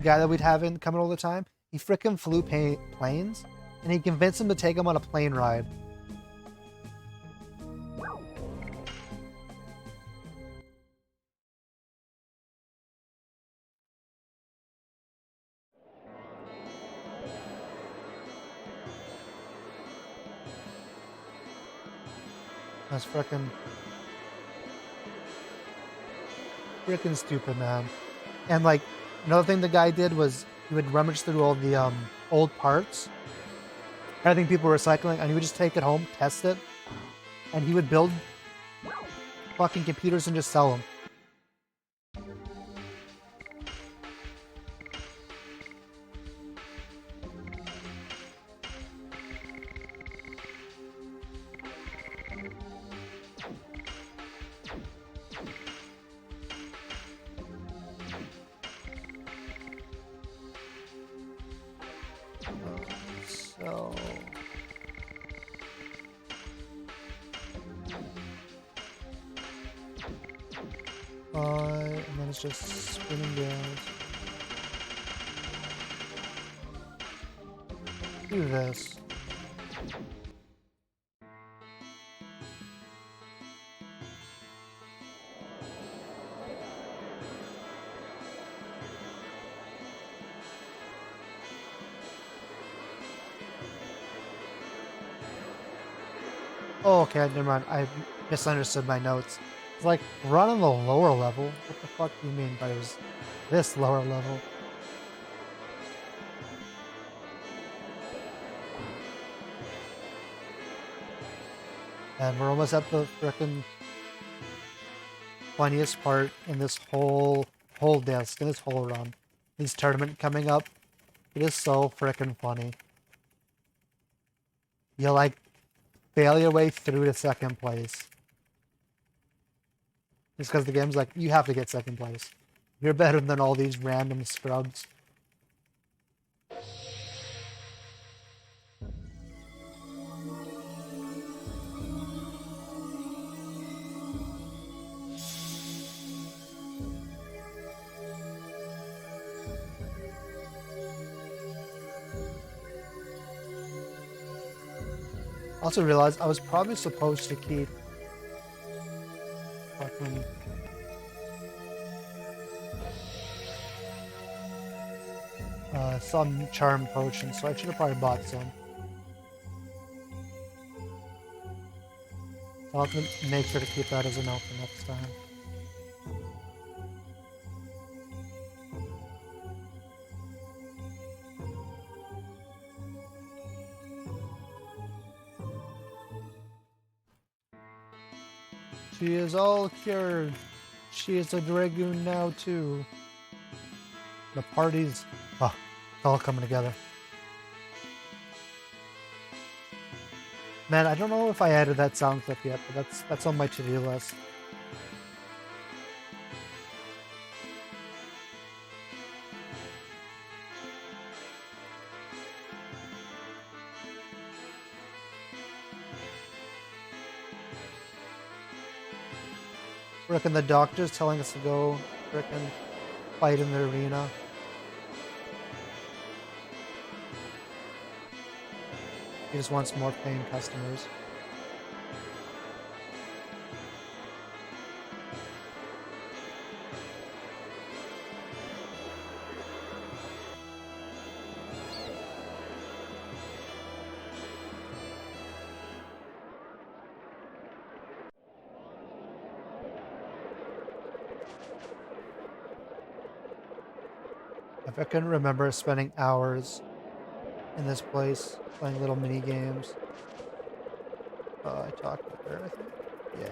that we'd have in coming all the time. He frickin' flew planes, and he convinced him to take him on a plane ride. That's frickin' stupid, man. And like another thing the guy did was he would rummage through all the old parts, everything people were recycling, and he would just take it home, test it, and he would build fucking computers and just sell them. So and then it's just spinning down. Do this. Oh, okay, never mind. I misunderstood my notes. It's like, run on the lower level? What the fuck do you mean by it was this lower level? And we're almost at the frickin' funniest part in this whole disc, in this whole run. This tournament coming up. It is so frickin' funny. You like fail your way through to second place. Just because the game's like, you have to get second place. You're better than all these random scrubs. I also realized I was probably supposed to keep fucking some charm potions, so I should have probably bought some. I'll have to make sure to keep that as a note for next time. She is all cured. She is a Dragoon now too. The party's it's all coming together. Man, I don't know if I added that sound clip yet, but that's on my to-do list. Frickin' the doctor's telling us to go frickin' fight in the arena. He just wants more paying customers. If I couldn't remember spending hours in this place playing little mini games. I talked with her, I think. Yeah.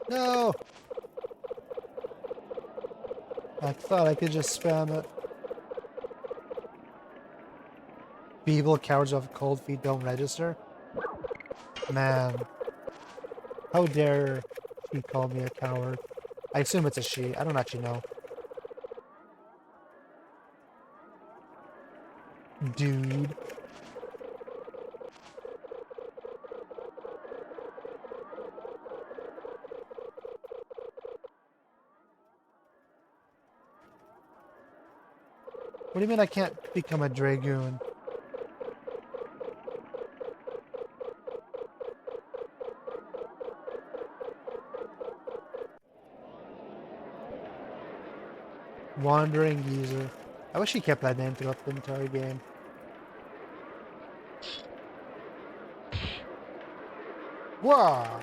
No! I thought I could just spam it. Feeble cowards of cold feet don't register. Man. How dare she call me a coward? I assume it's a she. I don't actually know. Dude. What do you mean I can't become a Dragoon? Wandering user. I wish he kept that name throughout the entire game. Wow.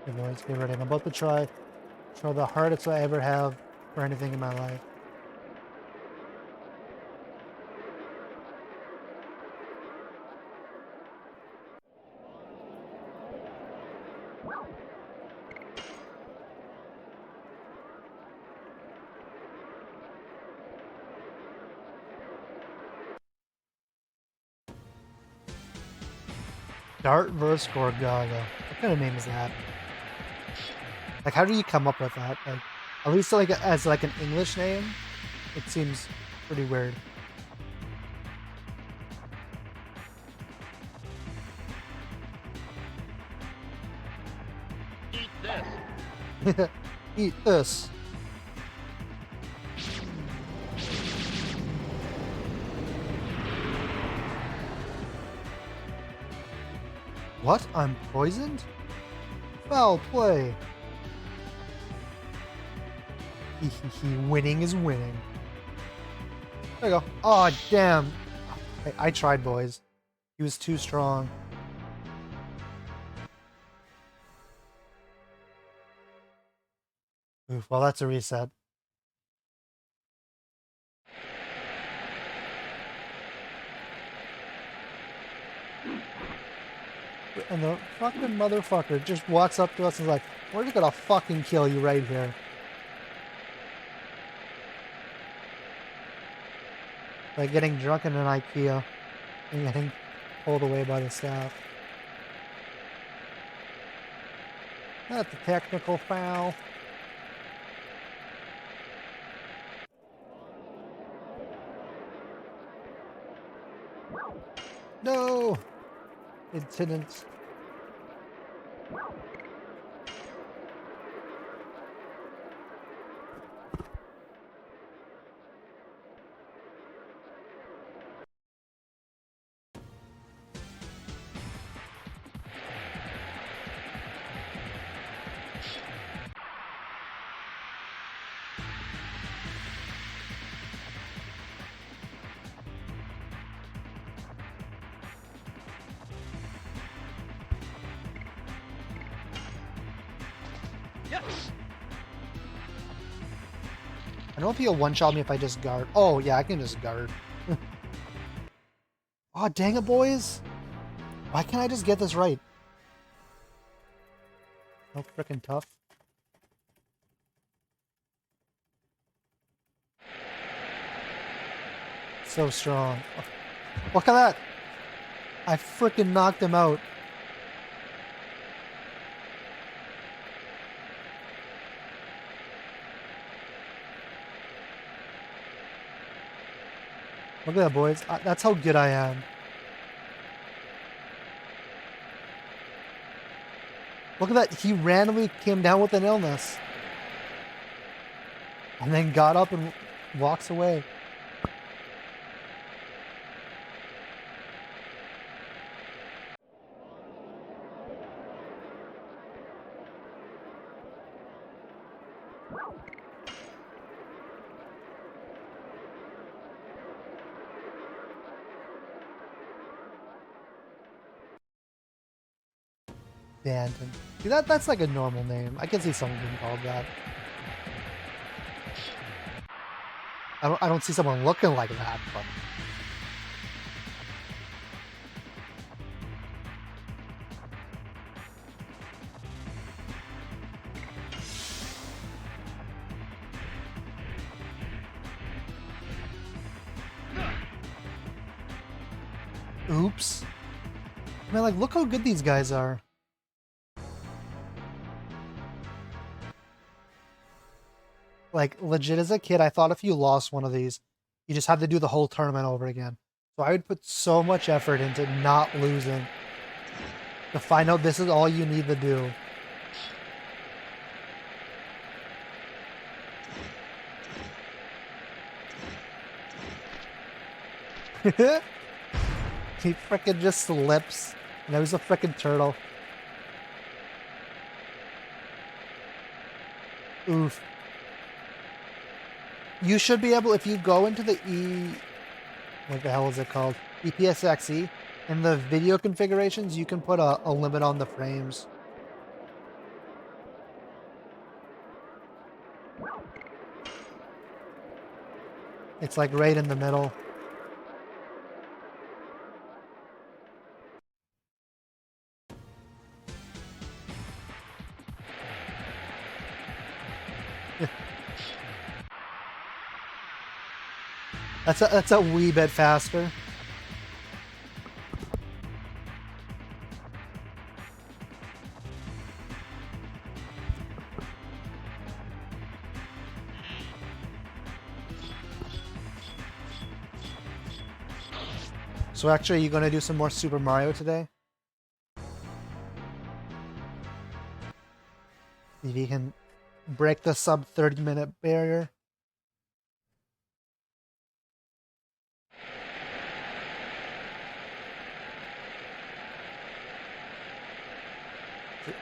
Okay, boys, get ready. I'm about to try the hardest I ever have for anything in my life. Dart vs. Gorgaga. What kind of name is that? Like, how do you come up with that? Like, at least like as like an English name, it seems pretty weird. Eat this. Eat this. What? I'm poisoned? Foul play. Winning is winning. There you go. Oh, damn. I tried, boys. He was too strong. Oof, well, that's a reset. And the fucking motherfucker just walks up to us and is like, we're just gonna fucking kill you right here. Like getting drunk in an IKEA and getting pulled away by the staff. That's a technical foul. No! It didn't. Yeah. I don't know if he'll one-shot me if I just guard. Oh, yeah, I can just guard. Oh, dang it, boys. Why can't I just get this right? So freaking tough. So strong. Look at that! I freaking knocked him out. Look at that, boys. That's how good I am. Look at that. He randomly came down with an illness. And then got up and walks away. Danton. See, that's like a normal name. I can see someone being called that. I don't see someone looking like that, but oops. Man, like, look how good these guys are. Like, legit, as a kid, I thought if you lost one of these, you just had to do the whole tournament over again. So I would put so much effort into not losing to find out this is all you need to do. He frickin' just slips. And there's a frickin' turtle. Oof. You should be able, if you go into the what the hell is it called? EPSXE, in the video configurations, you can put a limit on the frames. It's like right in the middle. That's a wee bit faster. So actually, you're gonna do some more Super Mario today? If you can break the sub 30-minute barrier.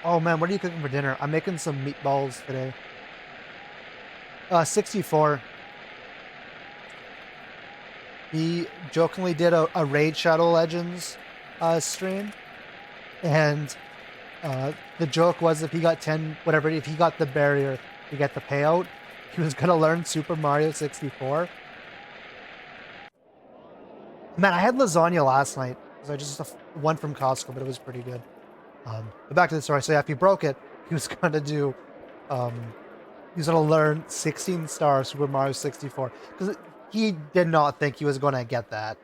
Oh man, what are you cooking for dinner? I'm making some meatballs today. 64. He jokingly did a Raid Shadow Legends stream. And the joke was if he got 10, whatever, if he got the barrier to get the payout, he was going to learn Super Mario 64. Man, I had lasagna last night. It was just one from Costco, but it was pretty good. But back to the story. So yeah, if he broke it, he was going to do, he was going to learn 16 star Super Mario 64. Because he did not think he was going to get that.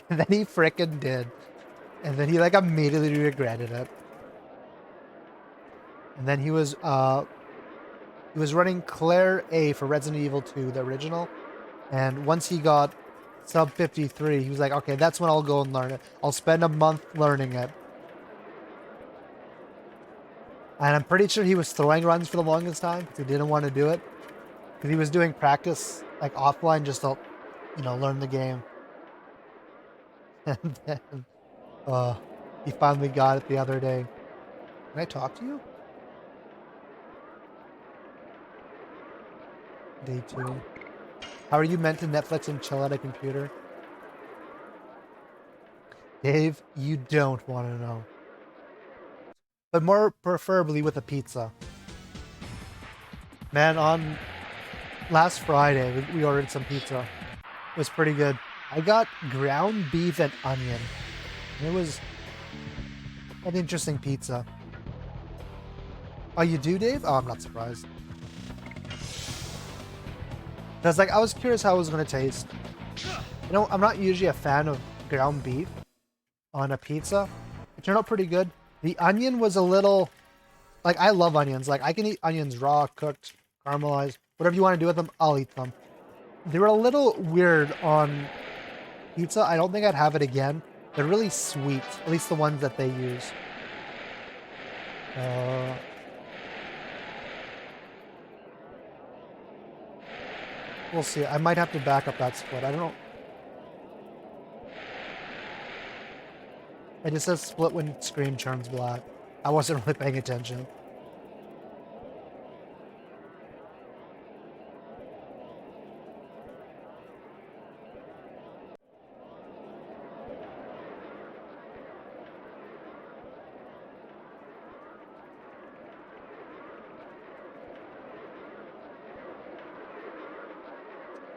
And then he frickin' did. And then he like immediately regretted it. And then he was running Claire A for Resident Evil 2, the original. And once he got sub 53, he was like, okay, that's when I'll go and learn it. I'll spend a month learning it. And I'm pretty sure he was throwing runs for the longest time because he didn't want to do it. Because he was doing practice like offline just to, you know, learn the game. And then he finally got it the other day. Can I talk to you? Day 2. How are you meant to Netflix and chill at a computer? Dave, you don't want to know. But more preferably with a pizza. Man, on last Friday, we ordered some pizza. It was pretty good. I got ground beef and onion. And it was an interesting pizza. Oh, you do, Dave? Oh, I'm not surprised. I was curious how it was going to taste. You know, I'm not usually a fan of ground beef on a pizza. It turned out pretty good. The onion was a little... Like, I love onions. Like, I can eat onions raw, cooked, caramelized. Whatever you want to do with them, I'll eat them. They were a little weird on pizza. I don't think I'd have it again. They're really sweet. At least the ones that they use. We'll see. I might have to back up that split. I don't know. It just says split when screen turns black. I wasn't really paying attention.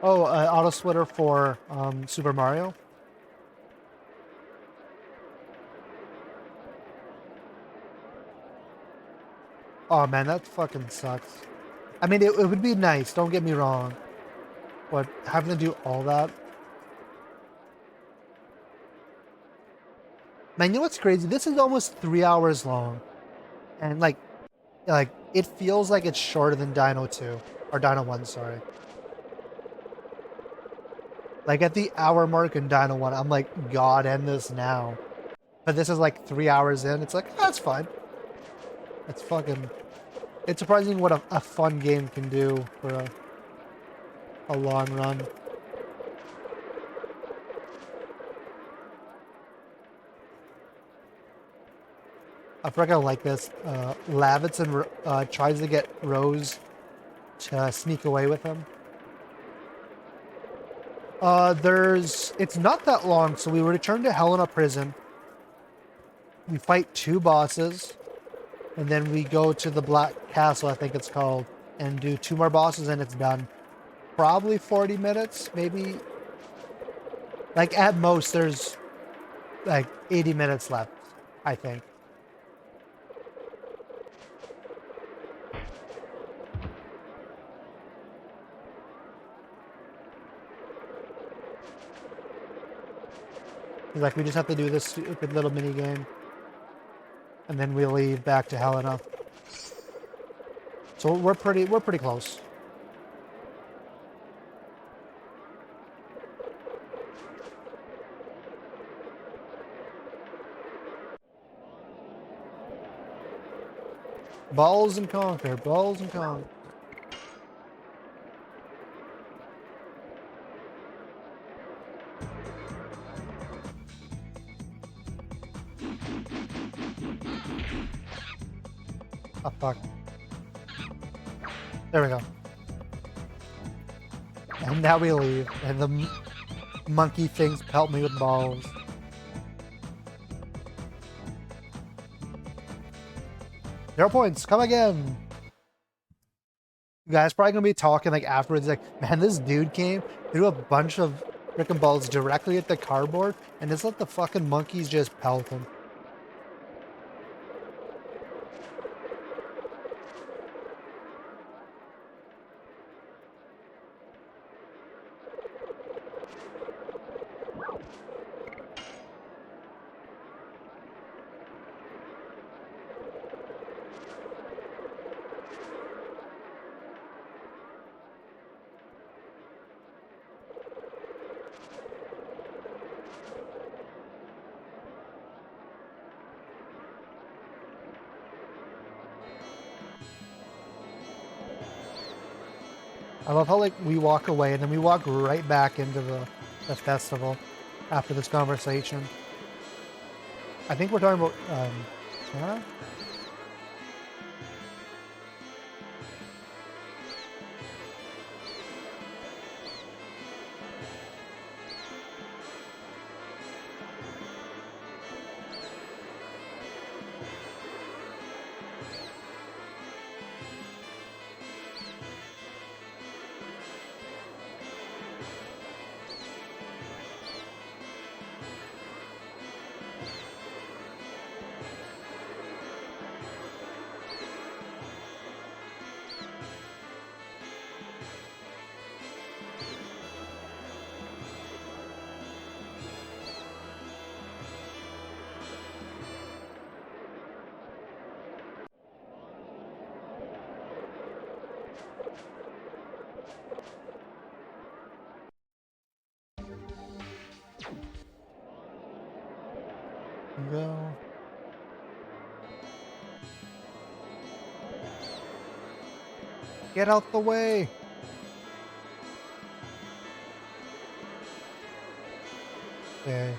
Oh, auto splitter for Super Mario. Oh man, that fucking sucks. I mean, it would be nice, don't get me wrong. But having to do all that... Man, you know what's crazy? This is almost 3 hours long. And like, it feels like it's shorter than Dino 2. Or Dino 1, sorry. Like at the hour mark in Dino 1, I'm like, God, end this now. But this is like 3 hours in. It's like, oh, that's fine. It's fucking... It's surprising what a fun game can do for a long run. I forgot I like this. Lavitz tries to get Rose to sneak away with him. It's not that long, so we return to Helena Prison. We fight 2 bosses, and then we go to the Black Castle, I think it's called, and do 2 more bosses, and it's done. Probably 40 minutes, maybe. Like, at most, there's, like, 80 minutes left, I think. Like, we just have to do this stupid little mini game. And then we leave back to Helena. So we're pretty close. Balls and conquer, balls and conquer. Oh, fuck. There we go. And now we leave. And the monkey things pelt me with balls. 0 points. Come again. You guys probably gonna be talking like afterwards, like, man, this dude came, threw a bunch of frickin' balls directly at the cardboard, and just let the fucking monkeys just pelt him. I love how, like, we walk away and then we walk right back into the festival after this conversation. I think we're talking about, Sarah? go. Get out the way! Okay.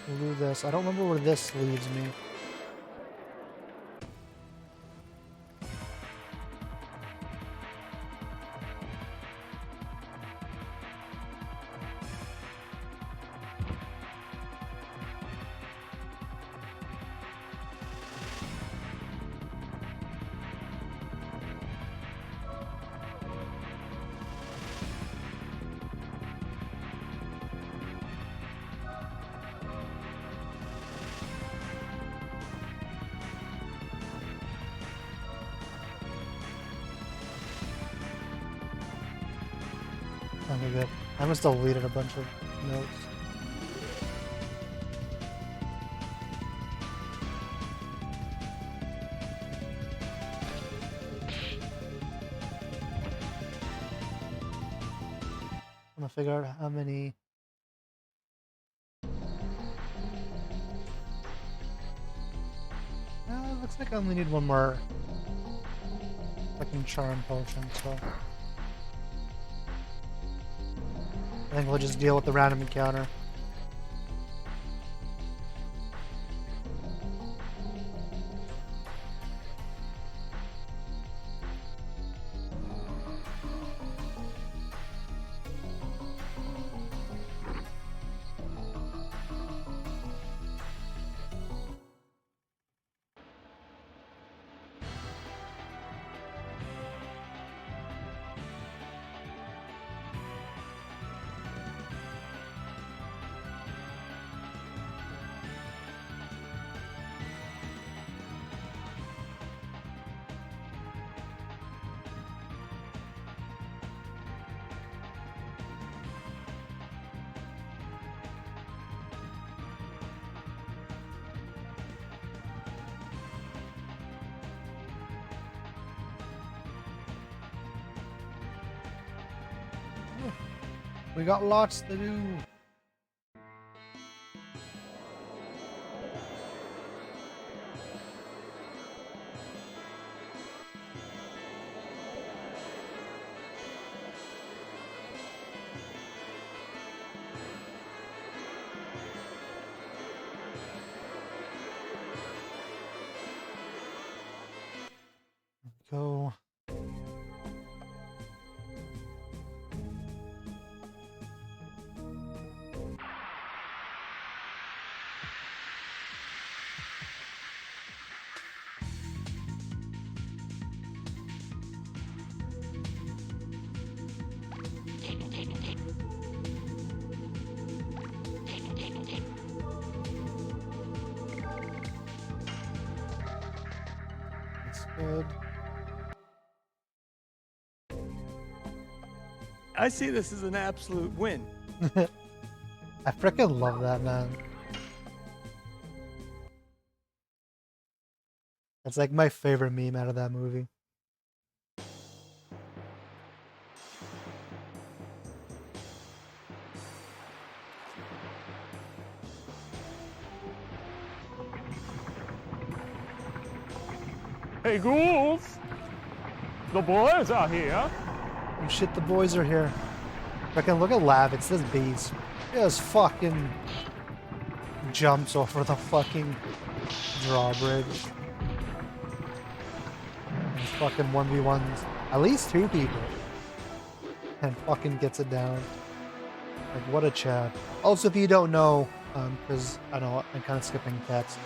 We'll do this. I don't remember where this leads me. Okay, good. I must have deleted a bunch of notes. I'm gonna figure out how many. Looks like I only need one more fucking charm potion, so I think we'll just deal with the random encounter. We got lots to do. Go. That's good. I see this as an absolute win. I freaking love that, man. That's like my favorite meme out of that movie. Hey, ghouls! The boys are here. Oh shit, the boys are here. Freaking look at Lav, it's this beast. He just fucking jumps over the fucking drawbridge. And fucking 1v1s at least 2 people. And fucking gets it down. Like, what a chat. Also, if you don't know, because I know I'm kind of skipping text,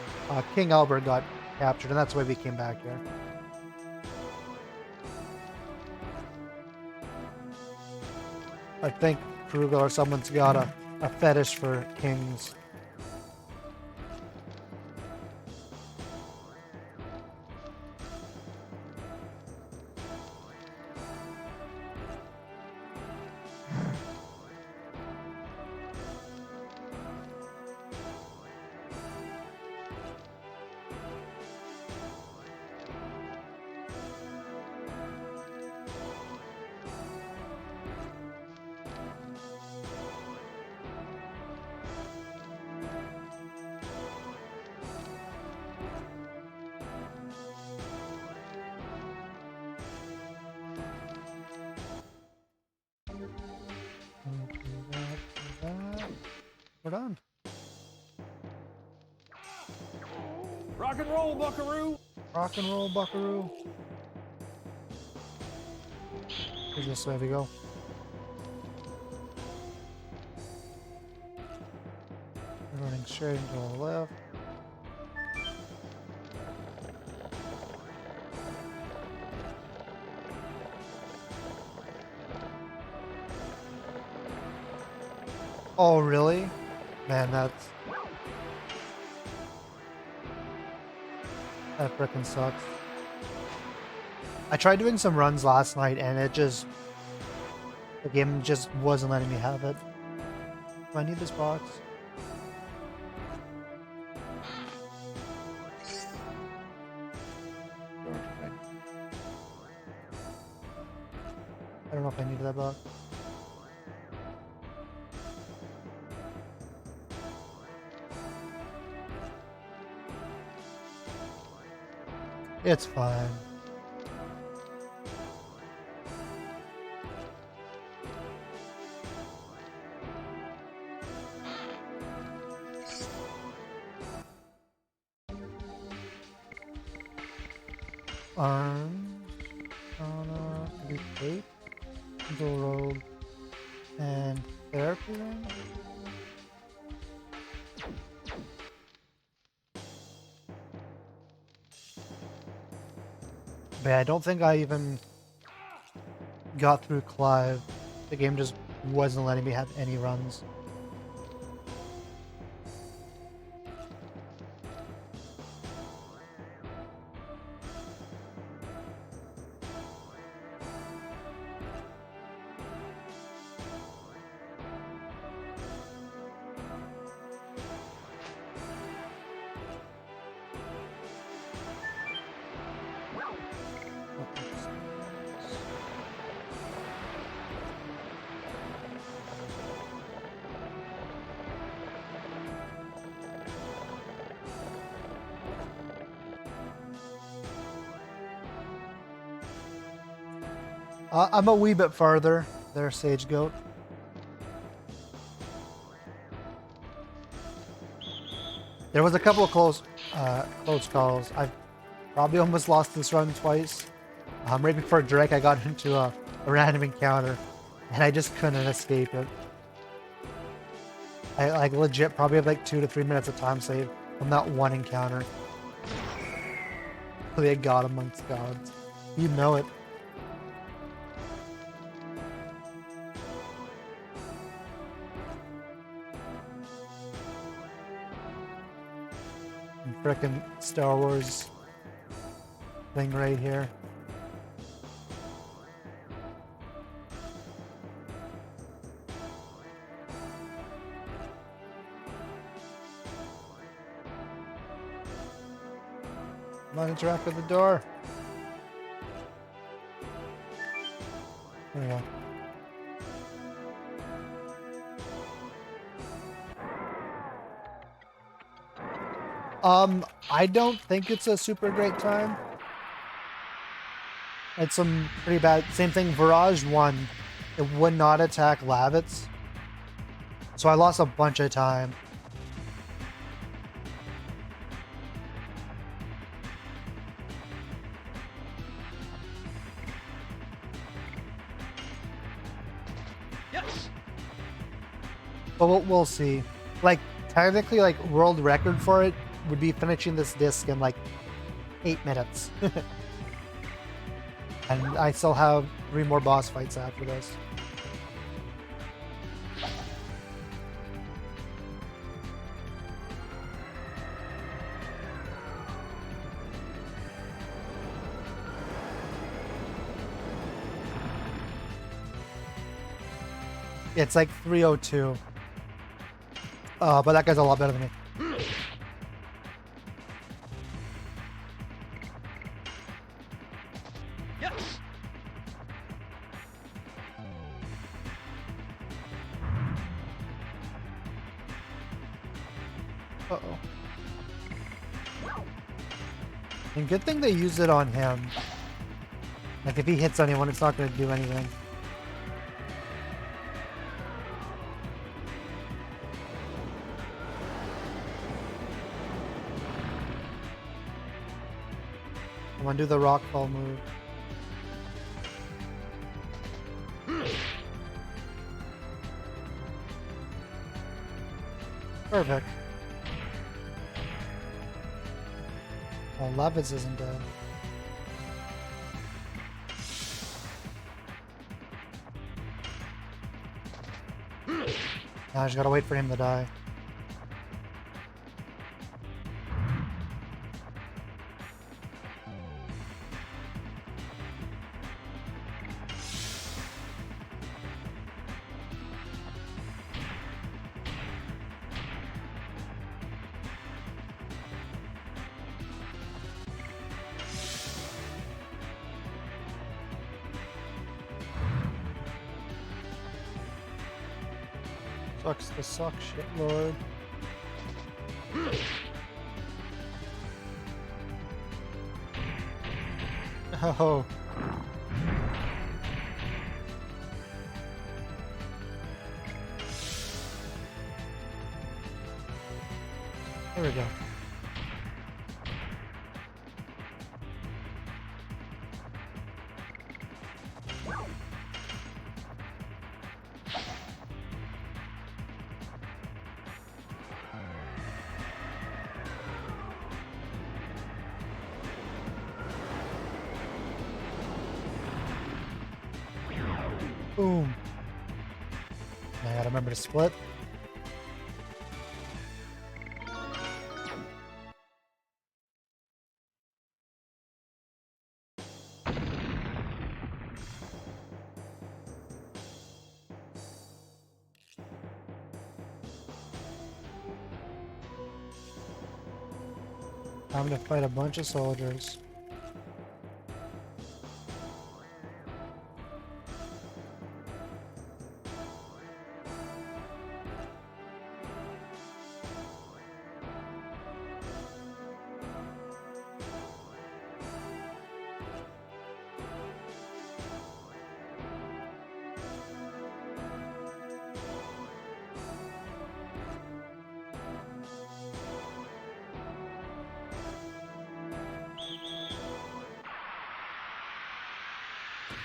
King Albert got captured, and that's why we came back here. I think Kruger or someone's got a fetish for kings. We're done. Rock and roll, buckaroo. Rock and roll, buckaroo. Here's this way we go. We're running straight into the left. Oh, really? Man, that frickin' sucks. I tried doing some runs last night and the game just wasn't letting me have it. Do I need this box? I don't know if I needed that box. It's fine. Arms, retake, the robe, and therapy ring. But I don't think I even got through Clive. The game just wasn't letting me have any runs. I'm a wee bit farther there, Sage Goat. There was a couple of close calls. I've probably almost lost this run twice. Right before Drake, I got into a random encounter, and I just couldn't escape it. I like legit probably have like 2 to 3 minutes of time saved from that one encounter. Really a god amongst gods. You know it. Frickin' Star Wars thing right here. Come on, interact with the door. There we go. I don't think it's a super great time. It's some pretty bad. Same thing, Virage 1. It would not attack Lavits. So I lost a bunch of time. Yes. But we'll see. Like, technically, like, world record for it would be finishing this disc in like 8 minutes. And I still have 3 more boss fights after this. It's like 302. But that guy's a lot better than me. Yes. Uh-oh. And good thing they use it on him. Like, if he hits anyone, it's not going to do anything. I'm gonna do the rock fall move. Perfect. Oh, Levis isn't dead. Now I just gotta wait for him to die. Sucks to suck, shit lord. Oh. There we go. Boom. I gotta remember to split. Time to fight a bunch of soldiers.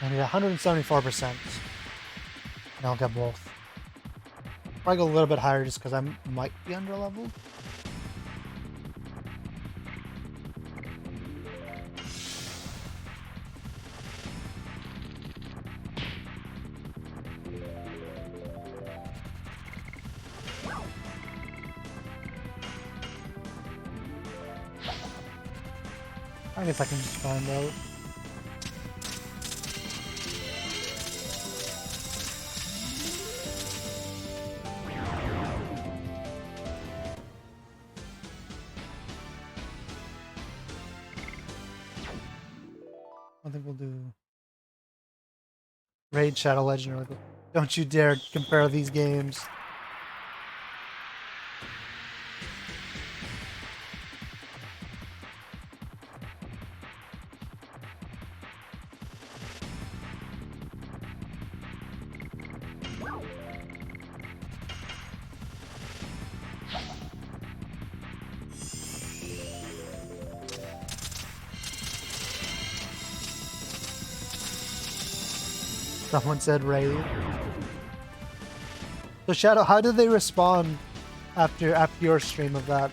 I need 174%. And I'll get both. Probably go a little bit higher just because I might be under leveled. I guess I can just find out. I think we'll do Raid Shadow Legend. Don't you dare compare these games. Someone said Ray. So Shadow, how did they respond after your stream of that?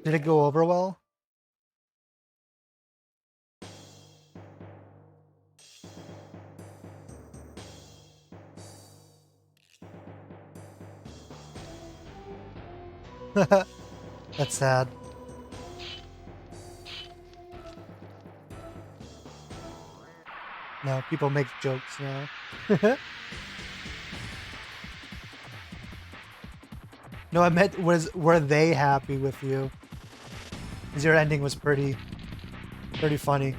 Did it go over well? That's sad. No, people make jokes now. No, I meant were they happy with you? Because your ending was pretty funny.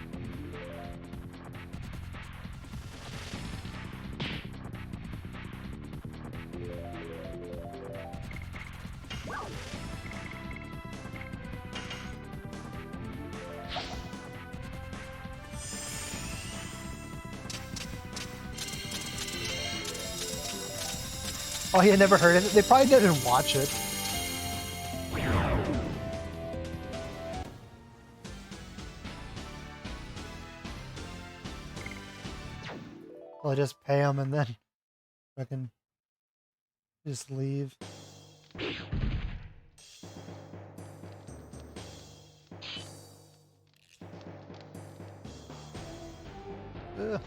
Oh, he had never heard of it? They probably didn't watch it. I'll just pay him and then fucking just leave. Ugh.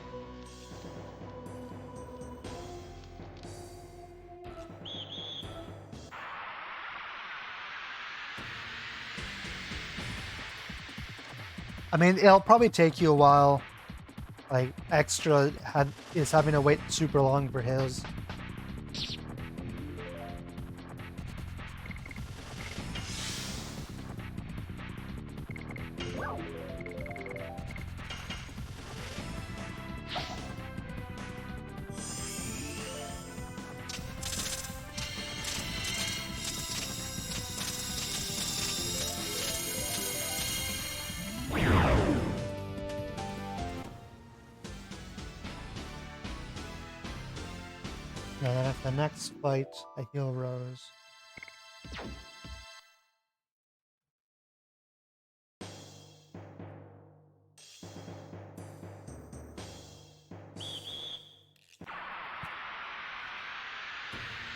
I mean, it'll probably take you a while. Like, extra is having to wait super long for his. And then at the next fight, I heal Rose.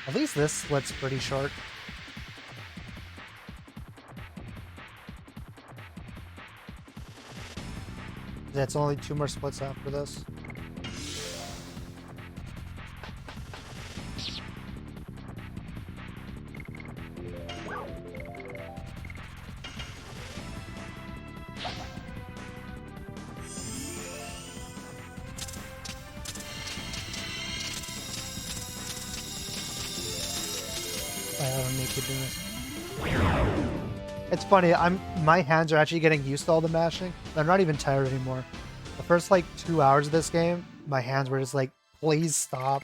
At least this split's pretty short. That's only 2 more splits after this. I haven't made it do this. It's funny, my hands are actually getting used to all the mashing. I'm not even tired anymore. The first like 2 hours of this game, my hands were just like, please stop.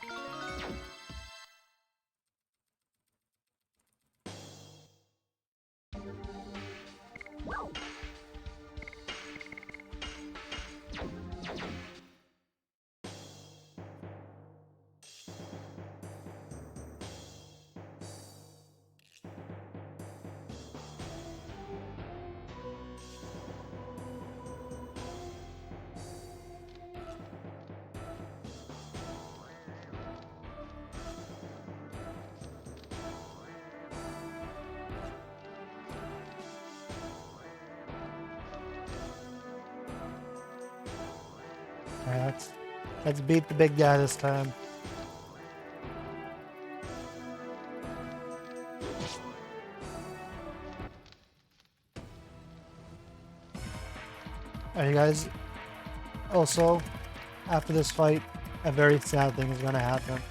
Alright, let's beat the big guy this time. Alright guys, also, after this fight, a very sad thing is gonna happen.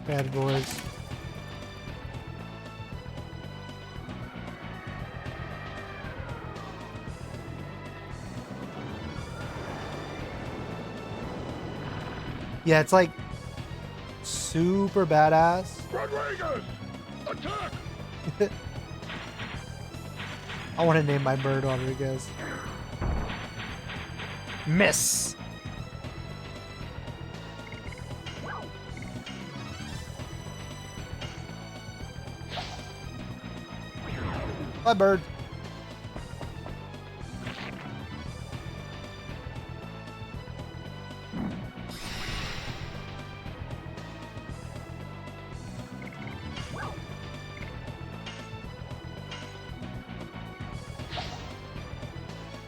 Bad boys. Yeah, it's like super badass. Rodriguez! Attack! I want to name my bird Rodriguez. Miss! Bye, bird.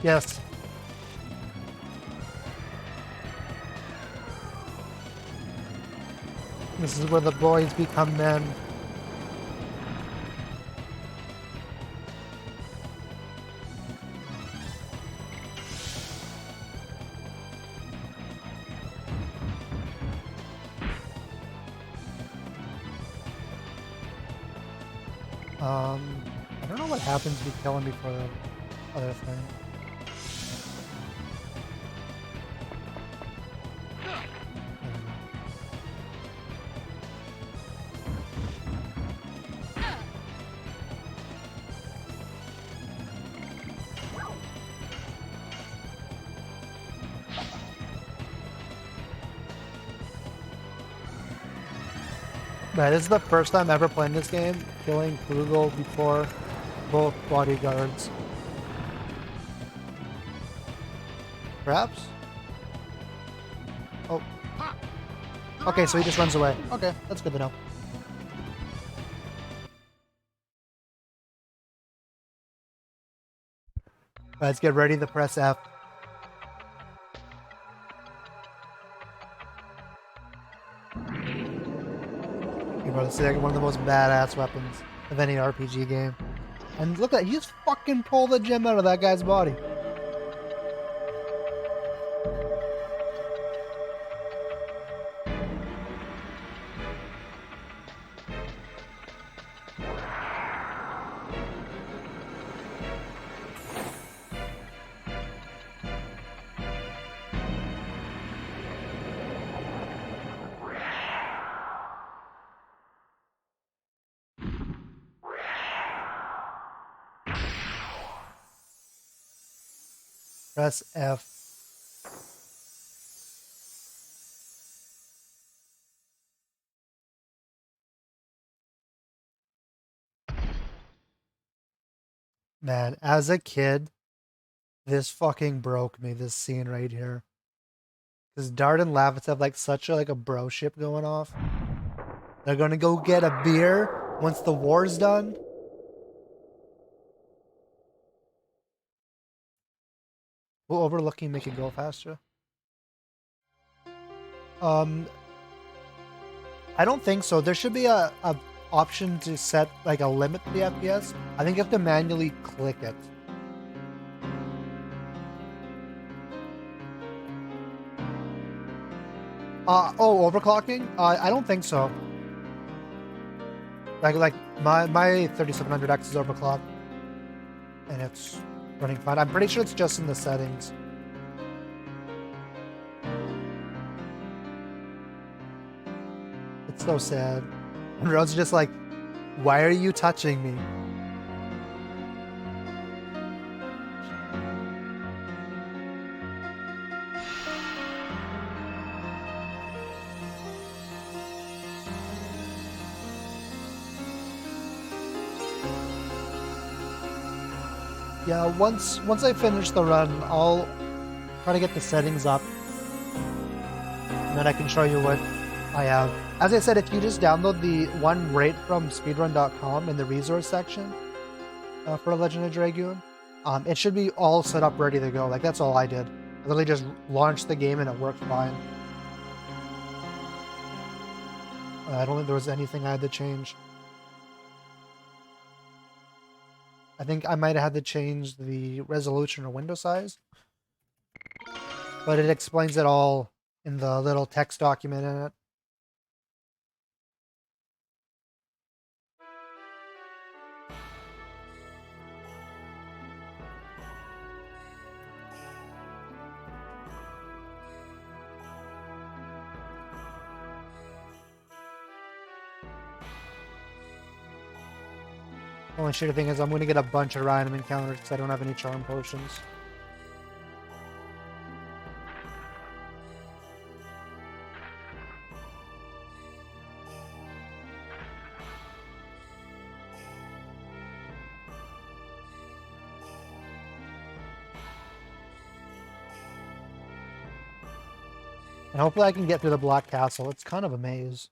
Yes. This is where the boys become men. I don't know what happens if you kill him before the other thing. Right, this is the first time ever playing this game, killing Frugal before both bodyguards. Perhaps? Oh. Okay, so he just runs away. Okay, that's good to know. Let's get ready to press F. You know, it's like one of the most badass weapons of any RPG game. And look at that, he just fucking pulled the gem out of that guy's body. Press F. Man, as a kid, this fucking broke me, this scene right here. Because Dart and Lavitz have like such a bro ship going off. They're gonna go get a beer once the war's done. Will overlooking make it go faster? I don't think so. There should be a option to set like a limit to the FPS. I think you have to manually click it. Oh, overclocking? I don't think so. Like my 3700X is overclocked, and it's running fine. I'm pretty sure it's just in the settings. It's so sad. And Rose just like, why are you touching me? Yeah, once I finish the run, I'll try to get the settings up, and then I can show you what I have. As I said, if you just download the one right from speedrun.com in the resource section for Legend of Dragoon, it should be all set up ready to go. Like, that's all I did. I literally just launched the game and it worked fine. I don't think there was anything I had to change. I think I might have had to change the resolution or window size, but it explains it all in the little text document in it. Only shitty thing is I'm going to get a bunch of random encounters because I don't have any charm potions. And hopefully I can get through the Black Castle. It's kind of a maze.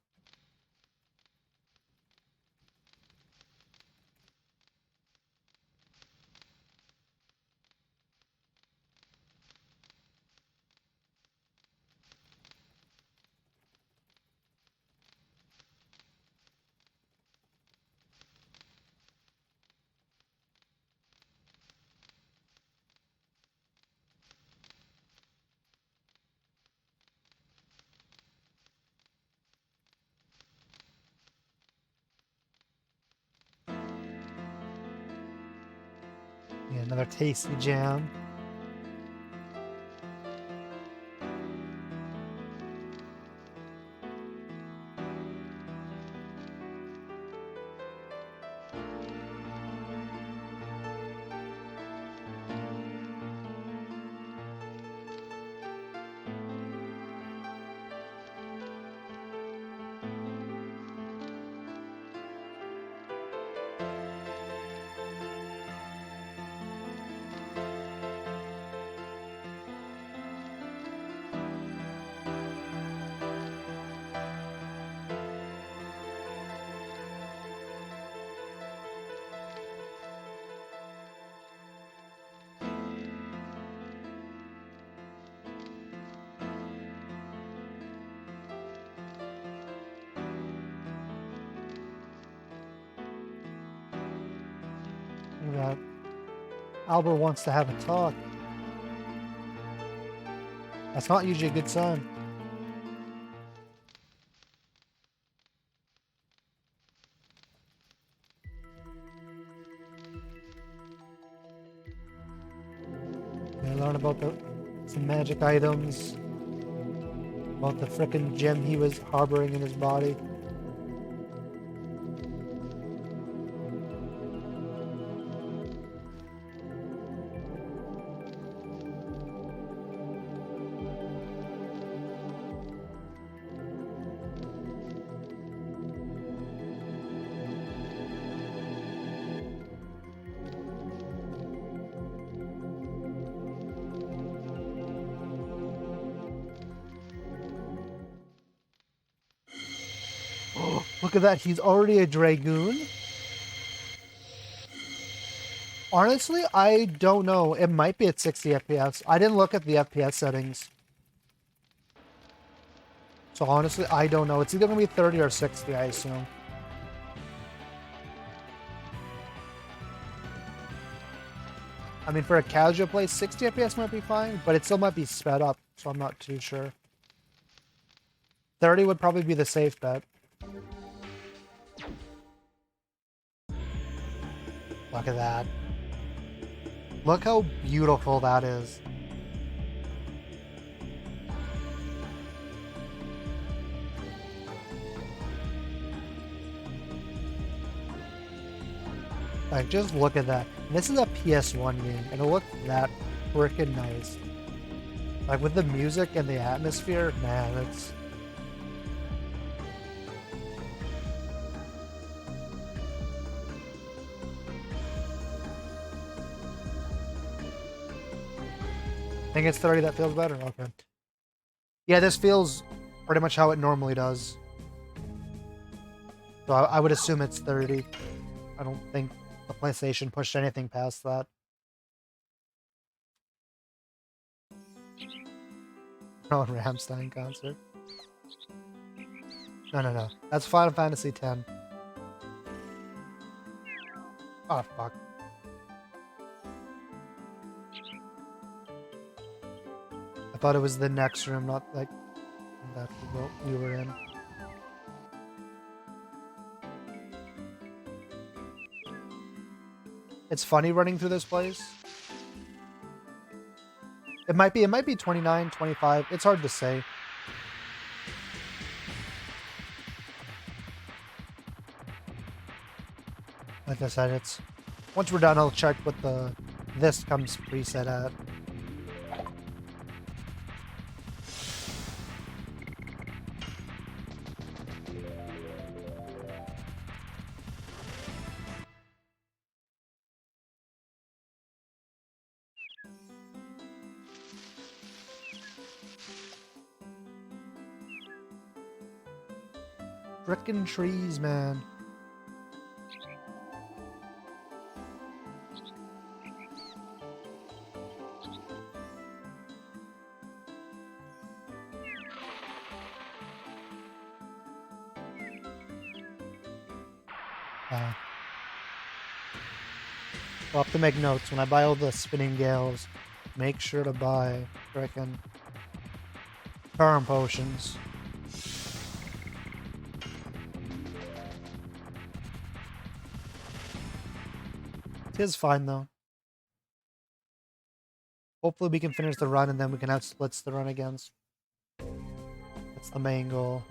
Yeah, another tasty jam. that. Albert wants to have a talk. That's not usually a good sign. We learn about some magic items, about the frickin' gem he was harboring in his body. Look at that, he's already a Dragoon? Honestly, I don't know. It might be at 60 FPS. I didn't look at the FPS settings. So honestly, I don't know. It's either going to be 30 or 60, I assume. I mean, for a casual play, 60 FPS might be fine, but it still might be sped up, so I'm not too sure. 30 would probably be the safe bet. Look at that. Look how beautiful that is. Like, just look at that. And this is a PS1 game, and it looks that freaking nice. Like, with the music and the atmosphere, man, it's... I think it's 30 that feels better? Okay. Yeah, this feels pretty much how it normally does. So I would assume it's 30. I don't think the PlayStation pushed anything past that. Oh, Rammstein concert. No. That's Final Fantasy X. Oh, fuck. I thought it was the next room, not like that we were in. It's funny running through this place. It might be 29, 25. It's hard to say. Like I said, it's once we're done, I'll check what this comes preset at. Frickin' trees, man. I'll have to make notes. When I buy all the spinning gales, make sure to buy frickin' charm potions. It is fine though. Hopefully we can finish the run and then we can have splits to run against. That's the main goal.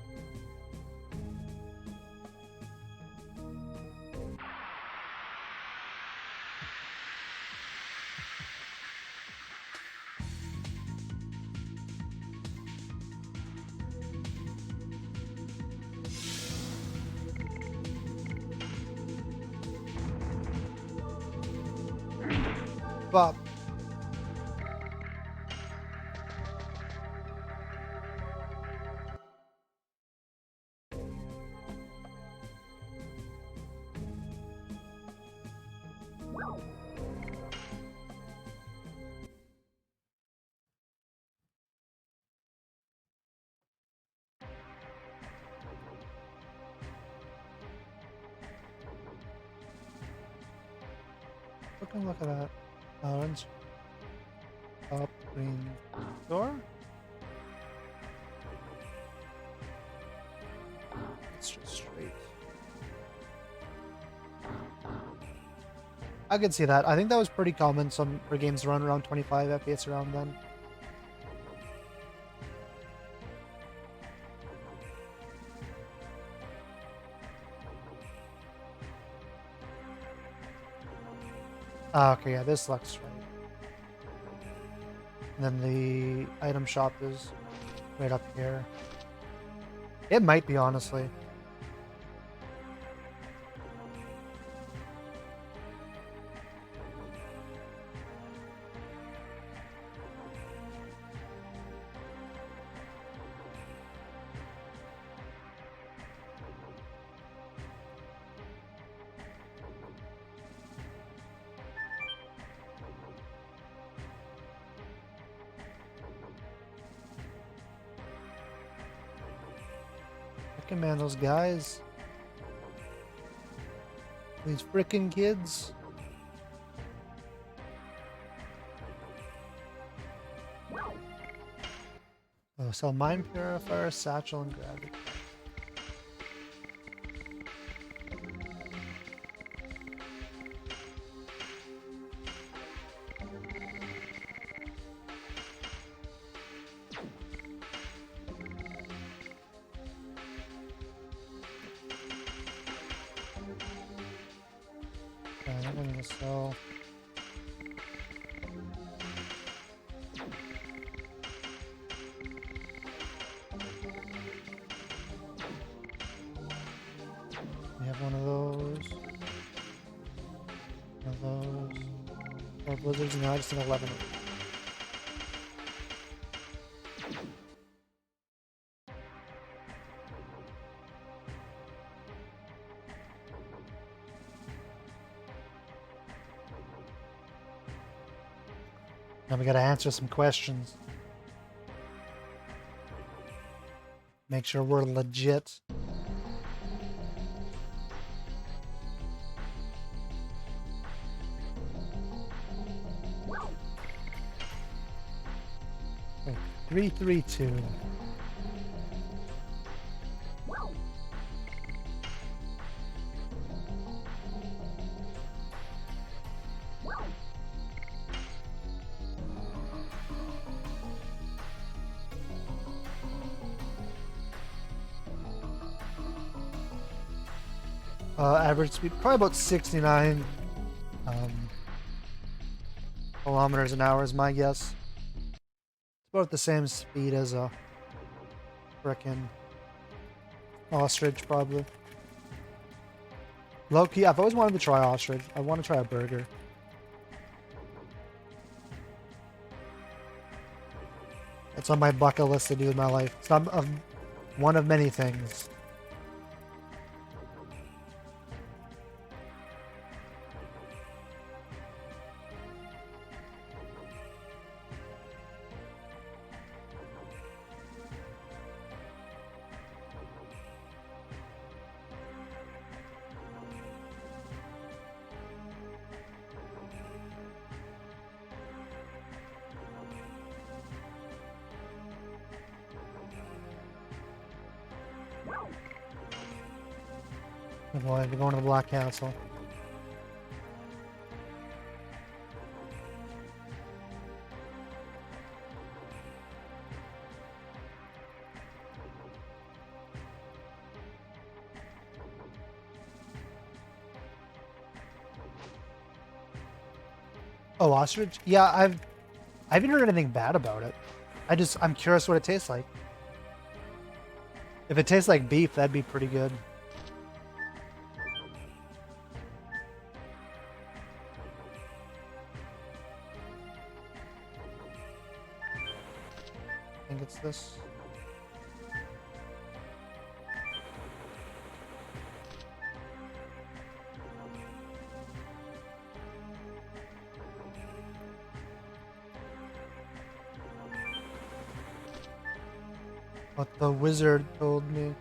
But Fucking look at that. Orange. Up, green door. It's just straight. I could see that. I think that was pretty common for games to run around 25 FPS around then. Okay, yeah, this looks right. And then the item shop is right up here. It might be, honestly. Man, those guys. These frickin' kids. Oh, so mine purifier, satchel, and gravity. I'm gonna sell. We have one of those. One of those. More blizzards, and now I just need 11 of them. Now we gotta answer some questions. Make sure we're legit. Wait, 332. Average speed, probably about 69 kilometers an hour is my guess. It's about the same speed as a frickin' ostrich, probably. Low-key, I've always wanted to try ostrich. I want to try a burger. It's on my bucket list to do in my life. It's not one of many things. Oh boy, we're going to the Black Castle. Oh, ostrich? Yeah, I haven't heard anything bad about it. I'm curious what it tastes like. If it tastes like beef, that'd be pretty good. I think it's this. What the wizard told me.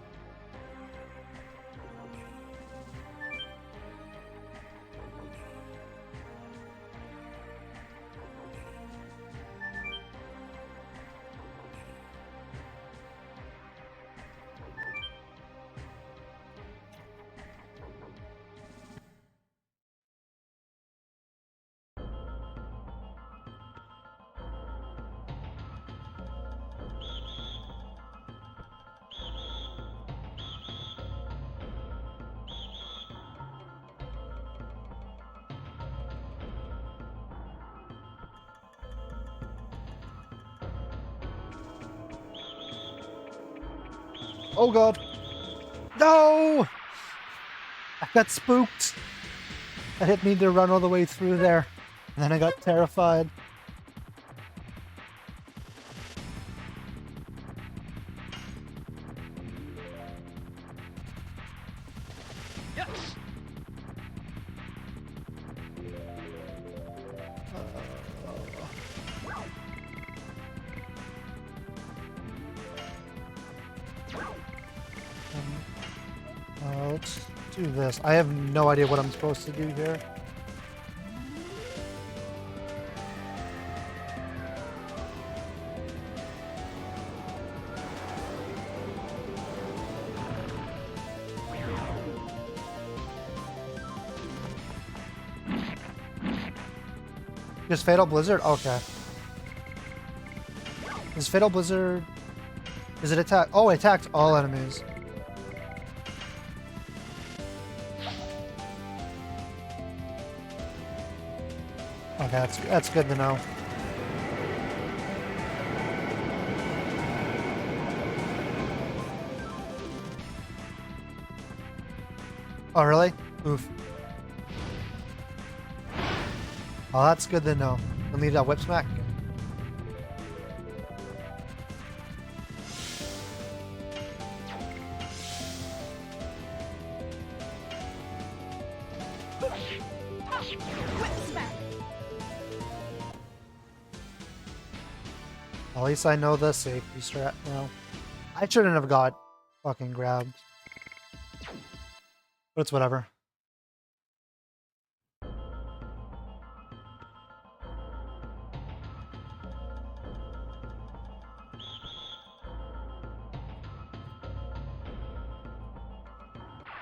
Oh god. No! I got spooked. I didn't mean to run all the way through there. And then I got terrified. Yes. Let's do this. I have no idea what I'm supposed to do here. Just Fatal Blizzard? Okay. Is Fatal Blizzard... Is it attack? Oh, it attacked all enemies. Okay, that's good to know. Oh, really? Oof. Oh, that's good to know. We'll need a whip smack. At least I know the safety strat now. I shouldn't have got fucking grabbed. But it's whatever.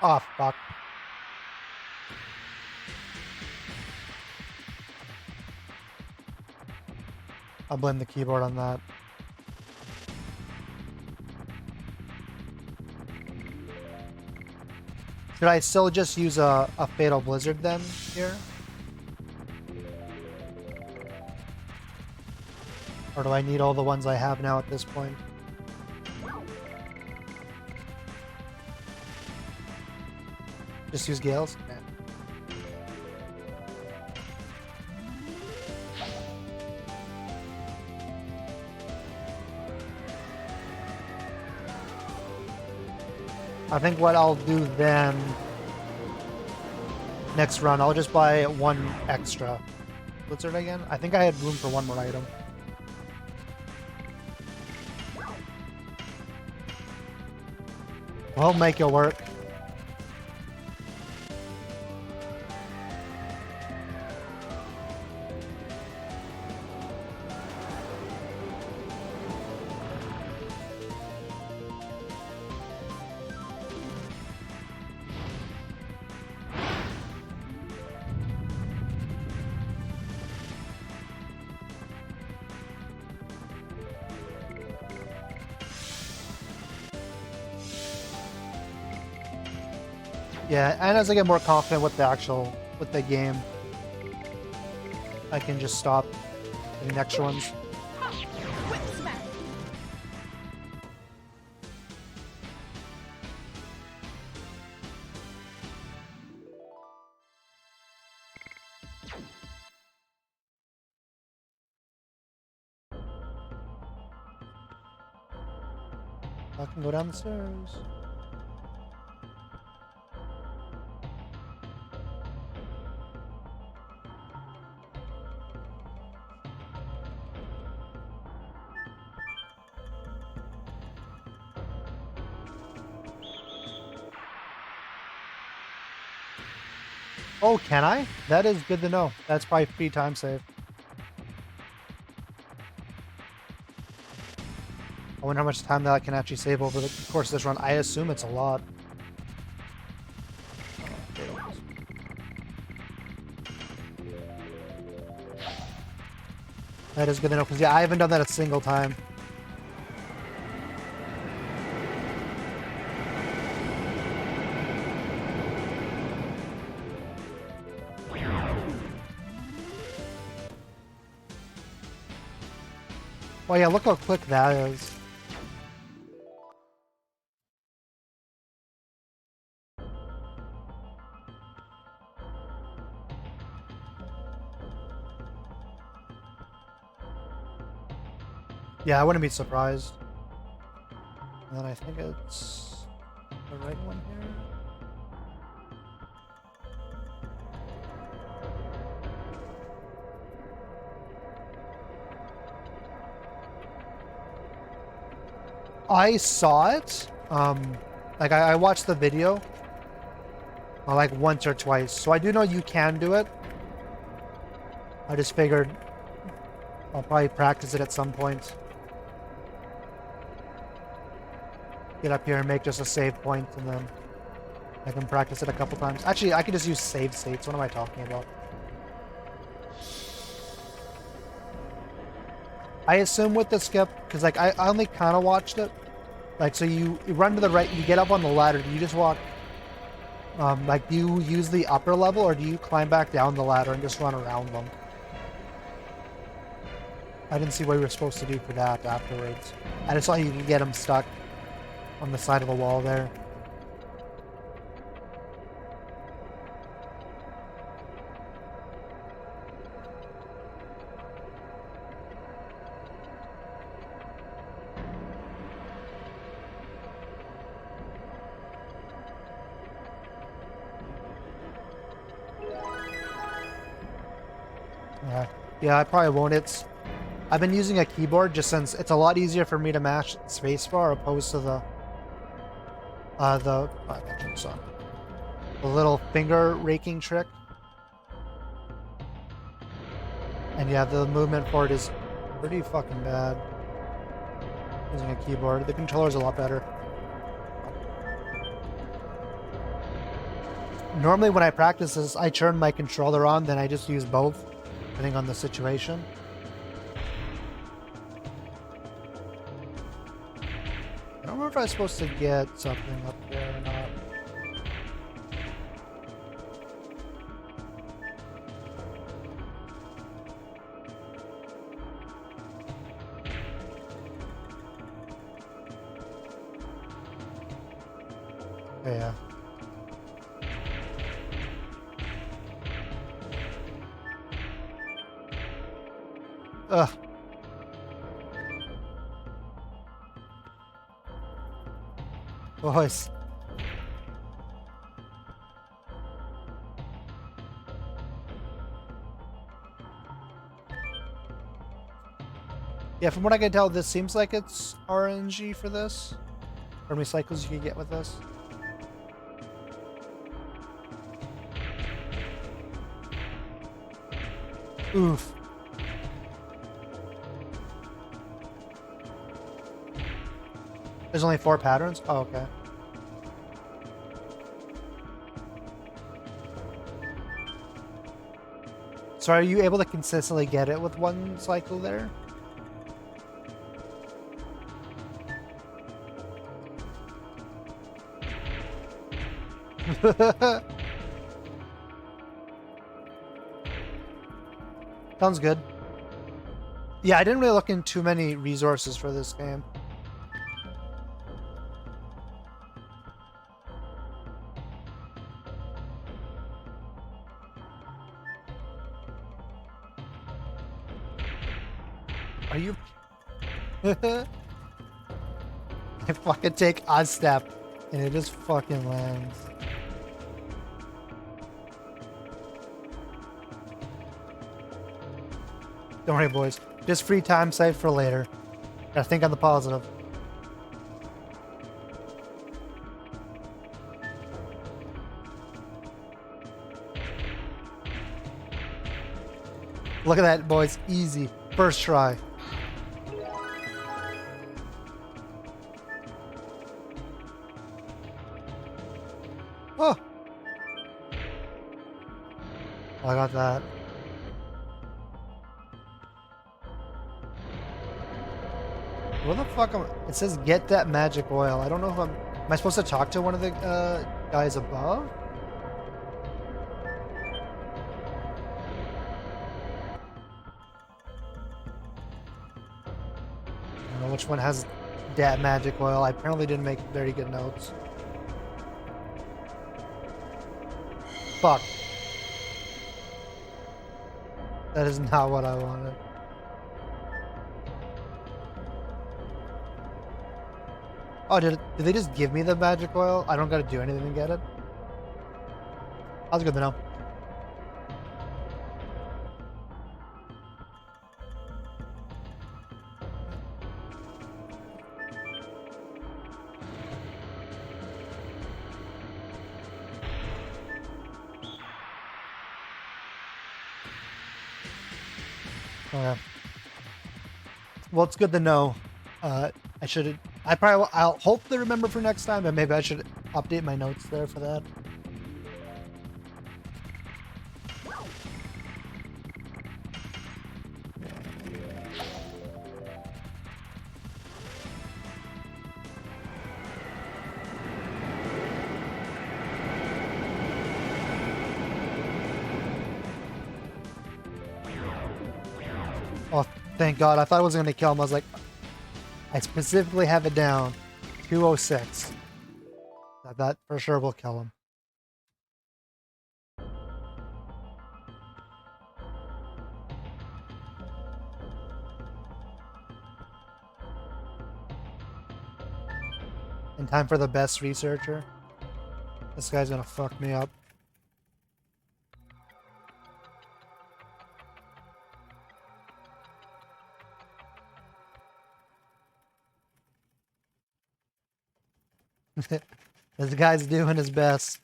Oh, fuck. I'll blame the keyboard on that. Should I still just use a Fatal Blizzard then here? Or do I need all the ones I have now at this point? Just use Gales? Okay. I think what I'll do then, next run, I'll just buy one extra Blizzard again. I think I had room for one more item. We'll make it work. Yeah, and as I get more confident with the game, I can just stop getting extra ones. I can go down the stairs. Oh, can I? That is good to know. That's probably free time save. I wonder how much time that I can actually save over the course of this run. I assume it's a lot. That is good to know, because yeah, I haven't done that a single time. Well, yeah, look how quick that is. Yeah, I wouldn't be surprised. And then I think it's the right one here. I saw it. Like I watched the video. Like once or twice. So I do know you can do it. I just figured I'll probably practice it at some point. Get up here and make just a save point, and then I can practice it a couple times. Actually, I could just use save states. What am I talking about? I assume with the skip, because like I only kind of watched it. Like, so you run to the right, you get up on the ladder, do you just walk? Like, do you use the upper level, or do you climb back down the ladder and just run around them? I didn't see what you were supposed to do for that afterwards. I just saw you could get them stuck on the side of the wall there. Yeah, I probably won't. I've been using a keyboard just since it's a lot easier for me to mash spacebar opposed to the little finger raking trick. And yeah, the movement for it is pretty fucking bad. Using a keyboard, the controller's a lot better. Normally when I practice this, I turn my controller on, then I just use both, depending on the situation. I don't remember if I was supposed to get something up there or not. Yeah. Ugh. Boys. Yeah, from what I can tell, this seems like it's RNG for this. How many cycles you can get with this. Oof. There's only 4 patterns? Oh, okay. So are you able to consistently get it with one cycle there? Sounds good. Yeah, I didn't really look in too many resources for this game. Are you... I fucking take a step and it just fucking lands. Don't worry, boys. Just free time saved for later. Gotta think on the positive. Look at that, boys. Easy. First try. Oh! I got that. Where the fuck am I? It says get that magic oil. I don't know if am I supposed to talk to one of the guys above? I don't know which one has that magic oil. I apparently didn't make very good notes. Fuck. That is not what I wanted. Oh, did they just give me the magic oil? I don't gotta do anything to get it? That's good to know. Okay. Well, it's good to know. I should. I'll hopefully remember for next time, but maybe I should update my notes there for that. Oh, thank God. I thought I wasn't going to kill him. I was like, I specifically have it down. 206. That for sure will kill him. In time for the best researcher. This guy's going to fuck me up. This guy's doing his best.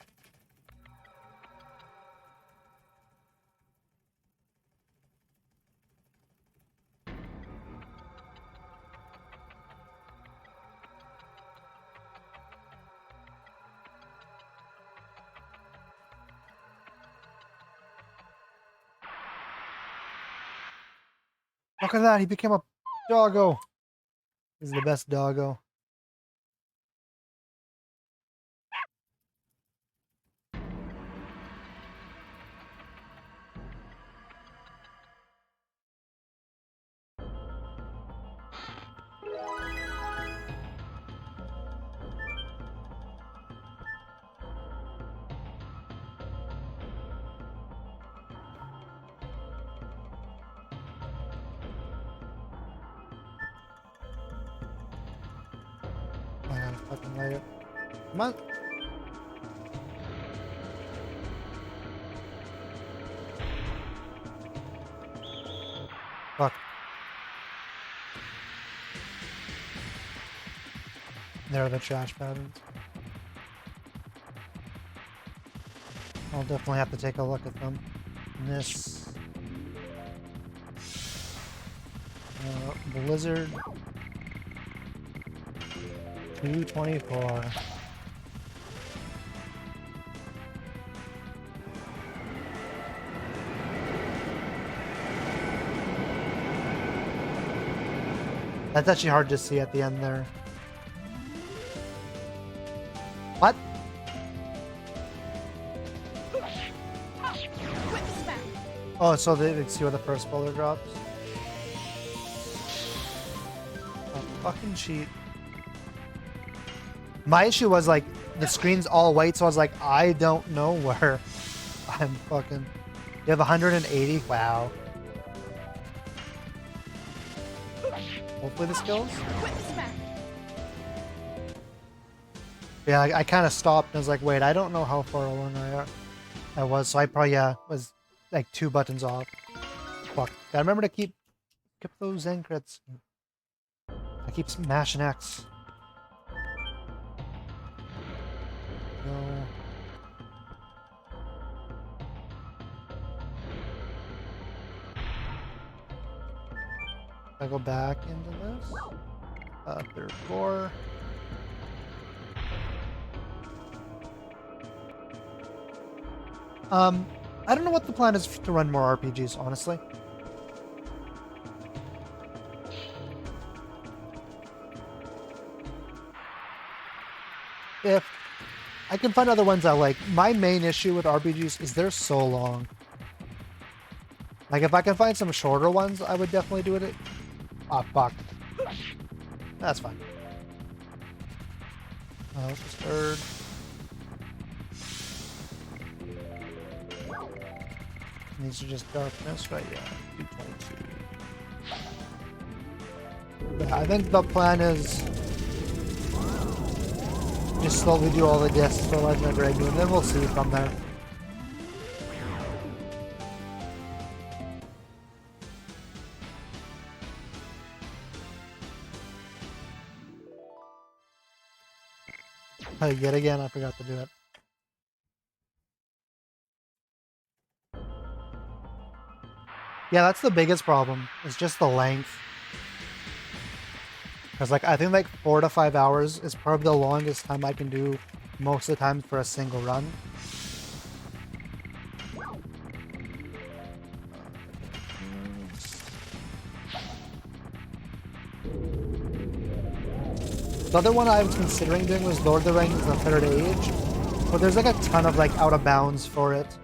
Look at that, he became a doggo. He's the best doggo. I gotta fucking light it. Come on. Fuck. There are the trash patterns. I'll definitely have to take a look at them. And this Blizzard 224. That's actually hard to see at the end there. What? Oh, so they see where the first boulder drops? Oh, fucking cheat. My issue was like, the screen's all white, so I was like, I don't know where I'm fucking... You have 180? Wow. Hopefully this kills. Yeah, I kind of stopped and I was like, wait, I don't know how far along I was, so I probably, was like 2 buttons off. Fuck. Gotta remember to keep those Zen crits. I keep smashing X. No. I go back into this. Third floor. I don't know what the plan is to run more RPGs, honestly. If I can find other ones I like. My main issue with RPGs is they're so long. Like, if I can find some shorter ones, I would definitely do it. Ah, fuck. That's fine. This is third. These are just darkness, right? Yeah, 222. Yeah, I think the plan is just slowly do all the discs for Legend of Dragoon, and then we'll see from there. Oh, yet again, I forgot to do it. Yeah, that's the biggest problem. It's just the length. Because, like, I think, like, 4 to 5 hours is probably the longest time I can do most of the time for a single run. The other one I was considering doing was Lord of the Rings: The Third Age, but there's like a ton of like out of bounds for it.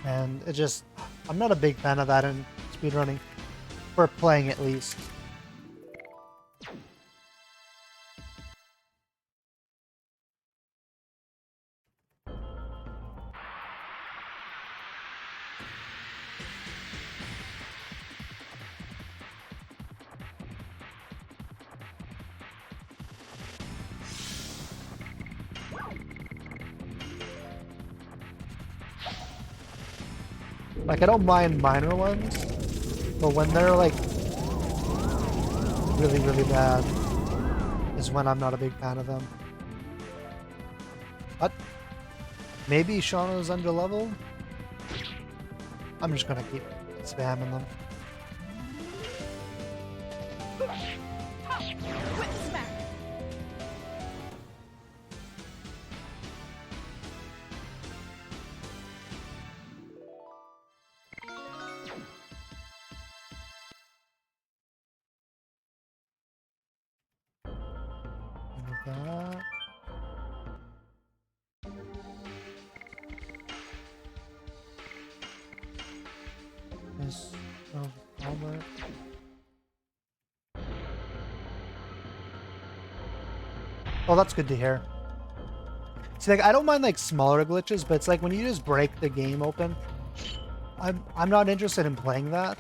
And it just, I'm not a big fan of that in speedrunning, for playing at least. Like, I don't mind minor ones, but when they're, like, really, really bad is when I'm not a big fan of them. What? Maybe Shauna's under level? I'm just gonna keep spamming them. That. This armor. Well, that's good to hear. See, like, I don't mind like smaller glitches, but it's like when you just break the game open, I'm not interested in playing that.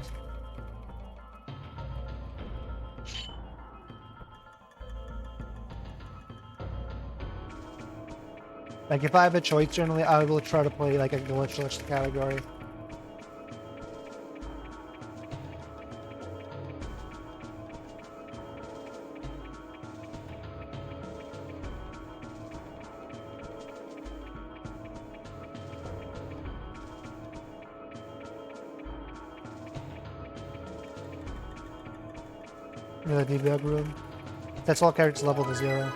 Like, if I have a choice, generally, I will try to play, like, a glitchless category. The debug room. That's all characters level to 0.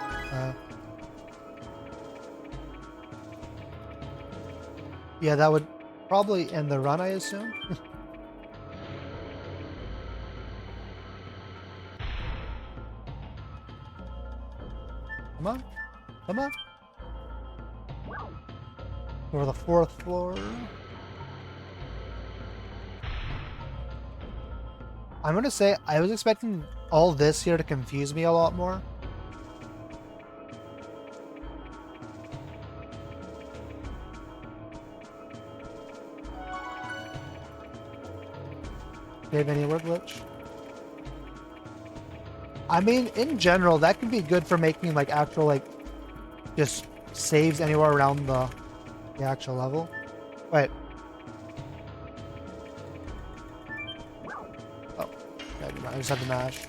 Yeah, that would probably end the run, I assume. Come on. Come on. Or the 4th floor. I'm gonna say, I was expecting all this here to confuse me a lot more. Do you have any word glitch? I mean, in general, that can be good for making like actual like just saves anywhere around the actual level. Wait. Oh, yeah, I just had to mash.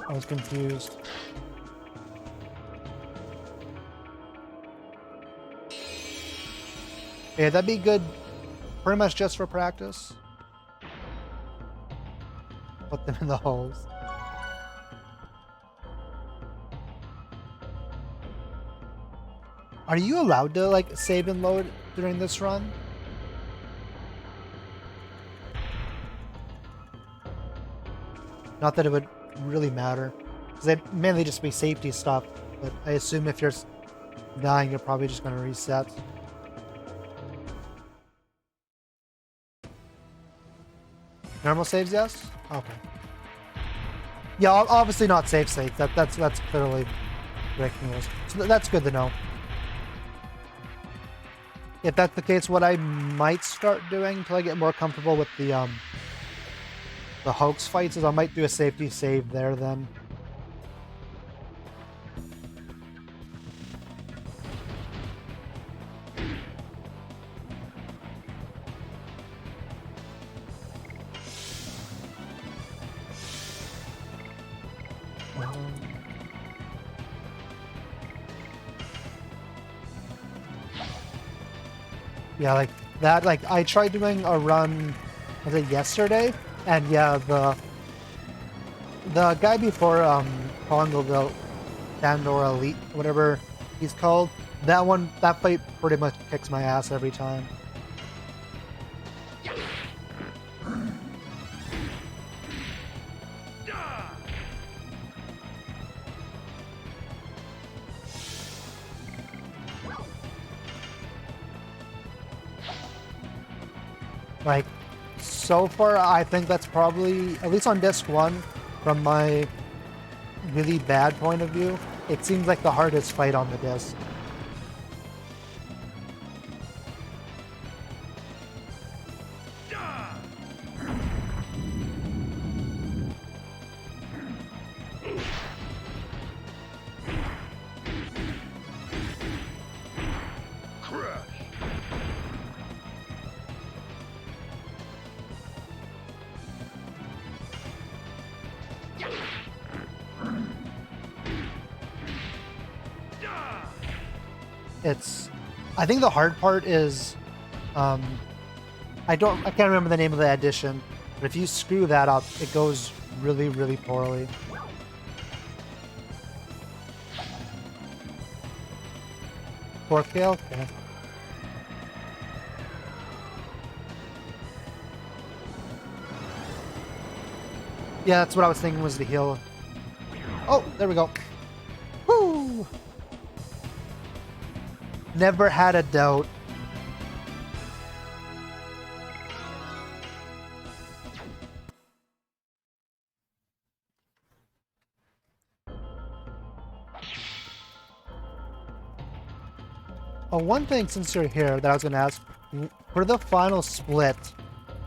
I was confused. Yeah, that'd be good pretty much just for practice. Put them in the holes. Are you allowed to like save and load during this run? Not that it would really matter, because it'd mainly just be safety stuff, but I assume if you're dying, you're probably just going to reset. Normal saves, yes? Okay. Yeah, obviously not safe saves. That's clearly breaking rules. So that's good to know. If that's the case, what I might start doing until I get more comfortable with the hoax fights is I might do a safety save there then. Yeah, like that. Like I tried doing a run, was it yesterday? And yeah, the guy before Congo the Pandora Elite, whatever he's called, that fight pretty much kicks my ass every time. Like, so far, I think that's probably, at least on disc 1, from my really bad point of view, it seems like the hardest fight on the disc. I think the hard part is, I can't remember the name of the addition, but if you screw that up, it goes really, really poorly. Fourth scale? Okay. Yeah, that's what I was thinking was the heal. Oh, there we go. Woo! Never had a doubt. Oh, one thing since you're here that I was going to ask, for the final split,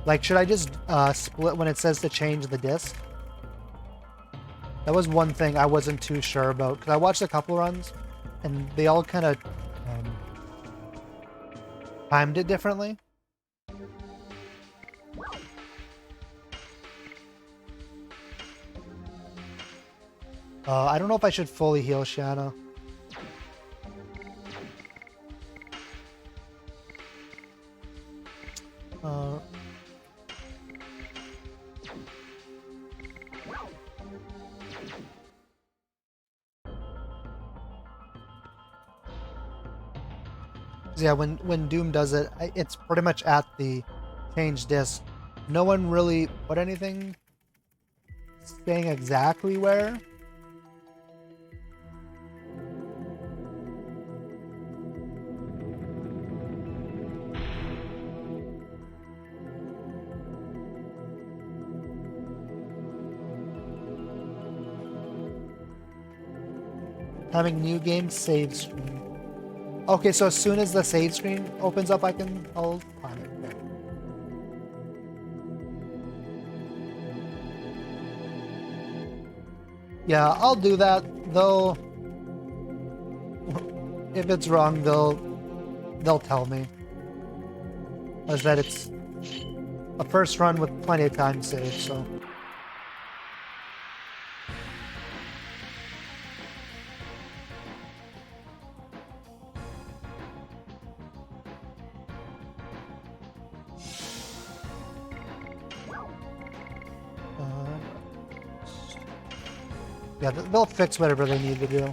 like should I just split when it says to change the disc? That was one thing I wasn't too sure about, because I watched a couple runs and they all kind of timed it differently. I don't know if I should fully heal Shanna. Yeah, when Doom does it, it's pretty much at the change disc. No one really put anything saying exactly where. Having new game save screen. Okay, so as soon as the save screen opens up, I'll find it. Okay. Yeah, I'll do that, though. If it's wrong, they'll tell me. As that it's a first run with plenty of time to save, so. Yeah, they'll fix whatever they need to do.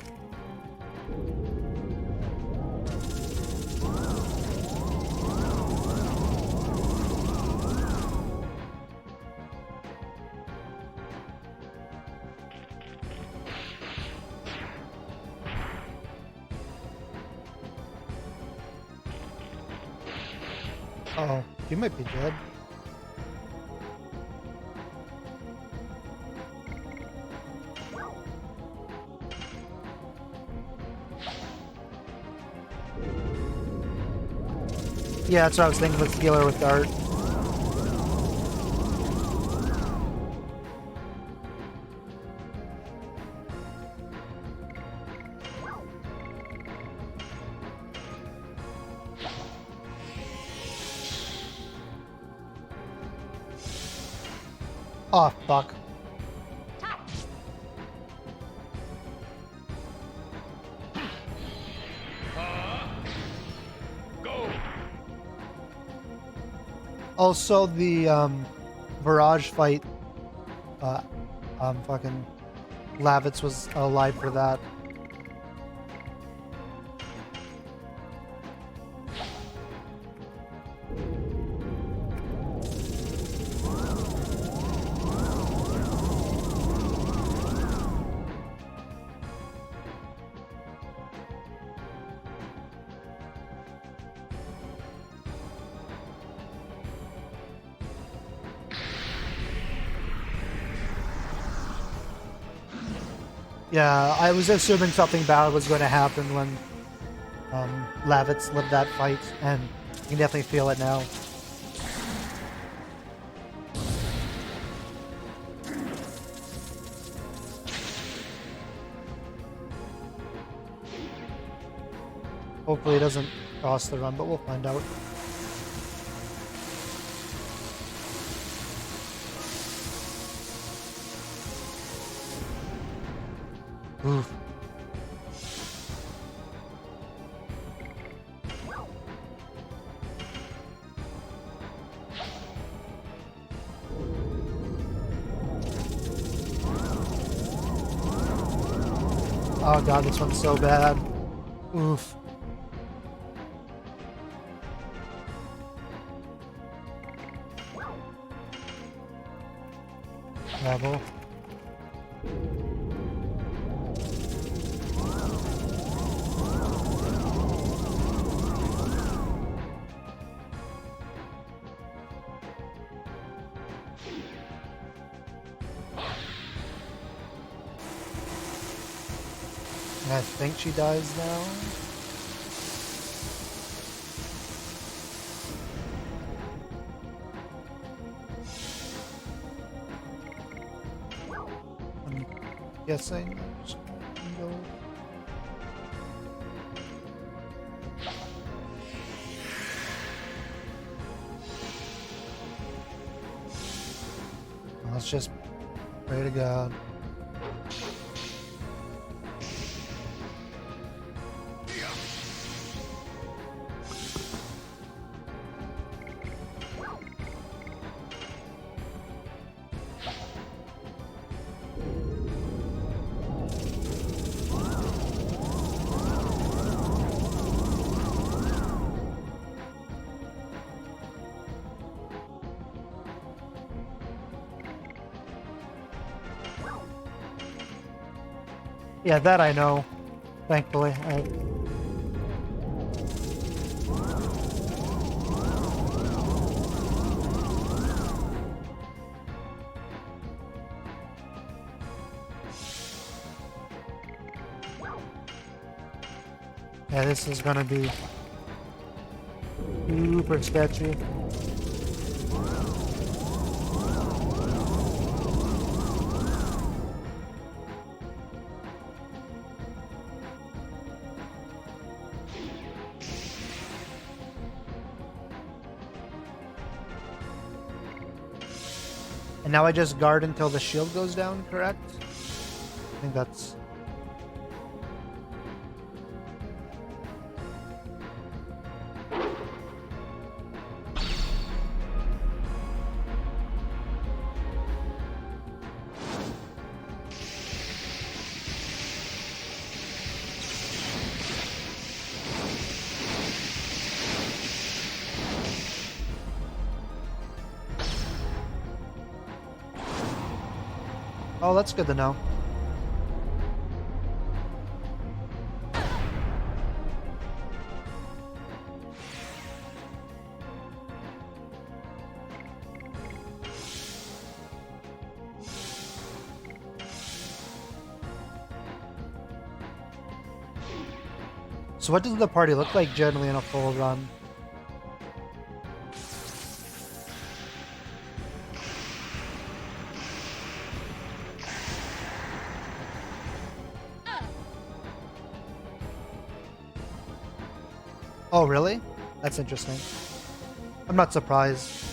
Uh-oh, you might be dead. Yeah, that's what I was thinking. Let's heal her with Dart. Oh, fuck. Go. Also, the barrage fight, fucking Lavitz was alive for that. Yeah, I was assuming something bad was going to happen when Lavitz lived that fight, and you can definitely feel it now. Hopefully it doesn't cost the run, but we'll find out. Oof. Oh god, this one's so bad. Oof. Level. I think she dies now. I'm guessing I'm just gonna go. Let's just pray to God. Yeah, that I know. Thankfully. Yeah, this is gonna be super sketchy. And now I just guard until the shield goes down, correct? I think that's... Oh, that's good to know. So what does the party look like generally in a full run? Oh, really? That's interesting. I'm not surprised.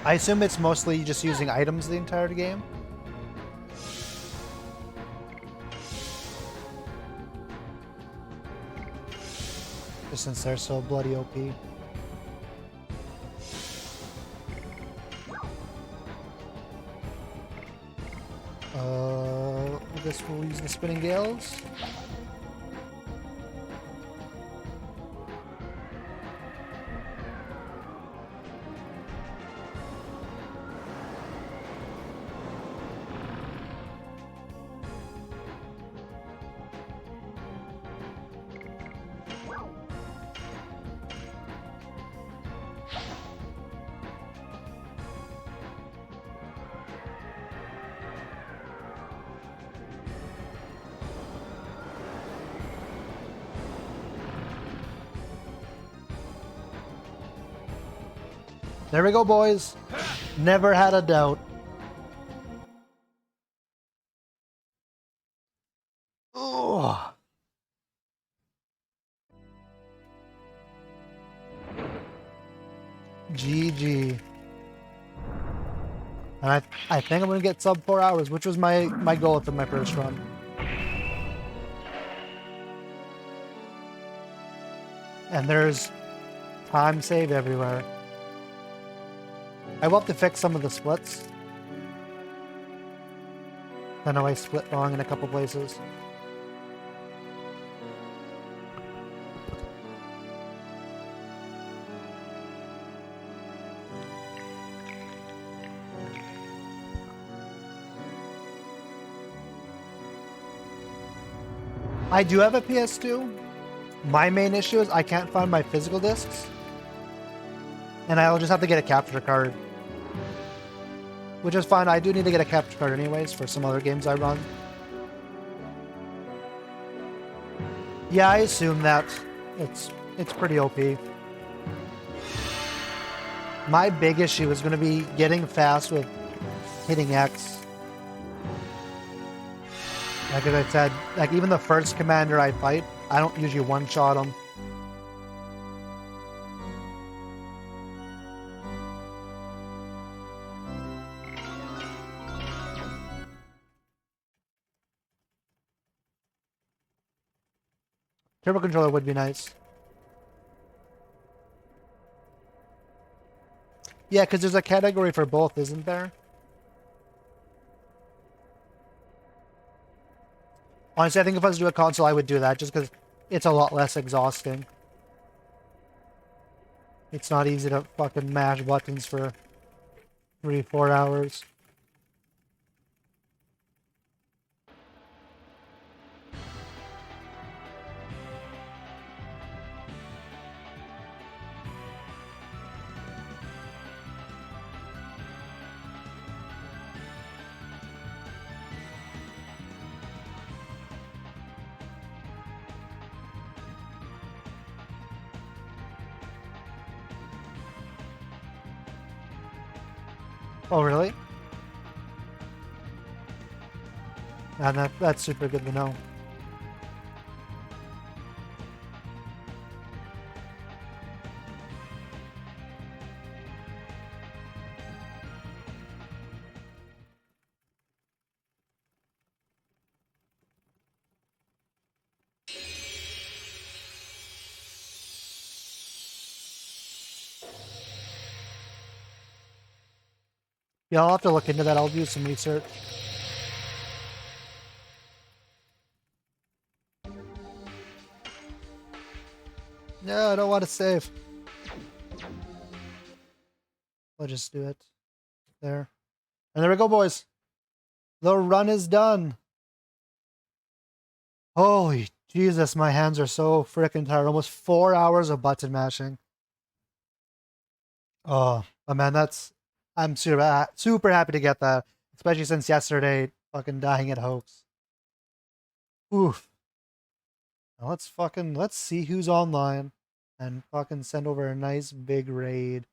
I assume it's mostly just using items the entire game. Just since they're so bloody OP. I guess we'll use the spinning gales. There we go, boys. Never had a doubt. Ugh. GG. And I think I'm gonna get sub 4 hours, which was my goal for my first run. And there's time save everywhere. I will have to fix some of the splits. I know I split wrong in a couple places. I do have a PS2. My main issue is I can't find my physical discs. And I'll just have to get a capture card. Which is fine. I do need to get a capture card anyways for some other games I run. Yeah, I assume that it's pretty OP. My big issue is going to be getting fast with hitting X. Like as I said, like even the first commander I fight, I don't usually one-shot him. Turbo controller would be nice. Yeah, because there's a category for both, isn't there? Honestly, I think if I was to do a console, I would do that, just because it's a lot less exhausting. It's not easy to fucking mash buttons for 3-4 hours. Oh, really? And that's super good to know. Yeah, I'll have to look into that. I'll do some research. No, I don't want to save. I'll just do it. There. And there we go, boys. The run is done. Holy Jesus, my hands are so freaking tired. Almost 4 hours of button mashing. Oh, man, I'm super happy to get that. Especially since yesterday, fucking dying at Hoax. Oof. Now let's see who's online and fucking send over a nice big raid.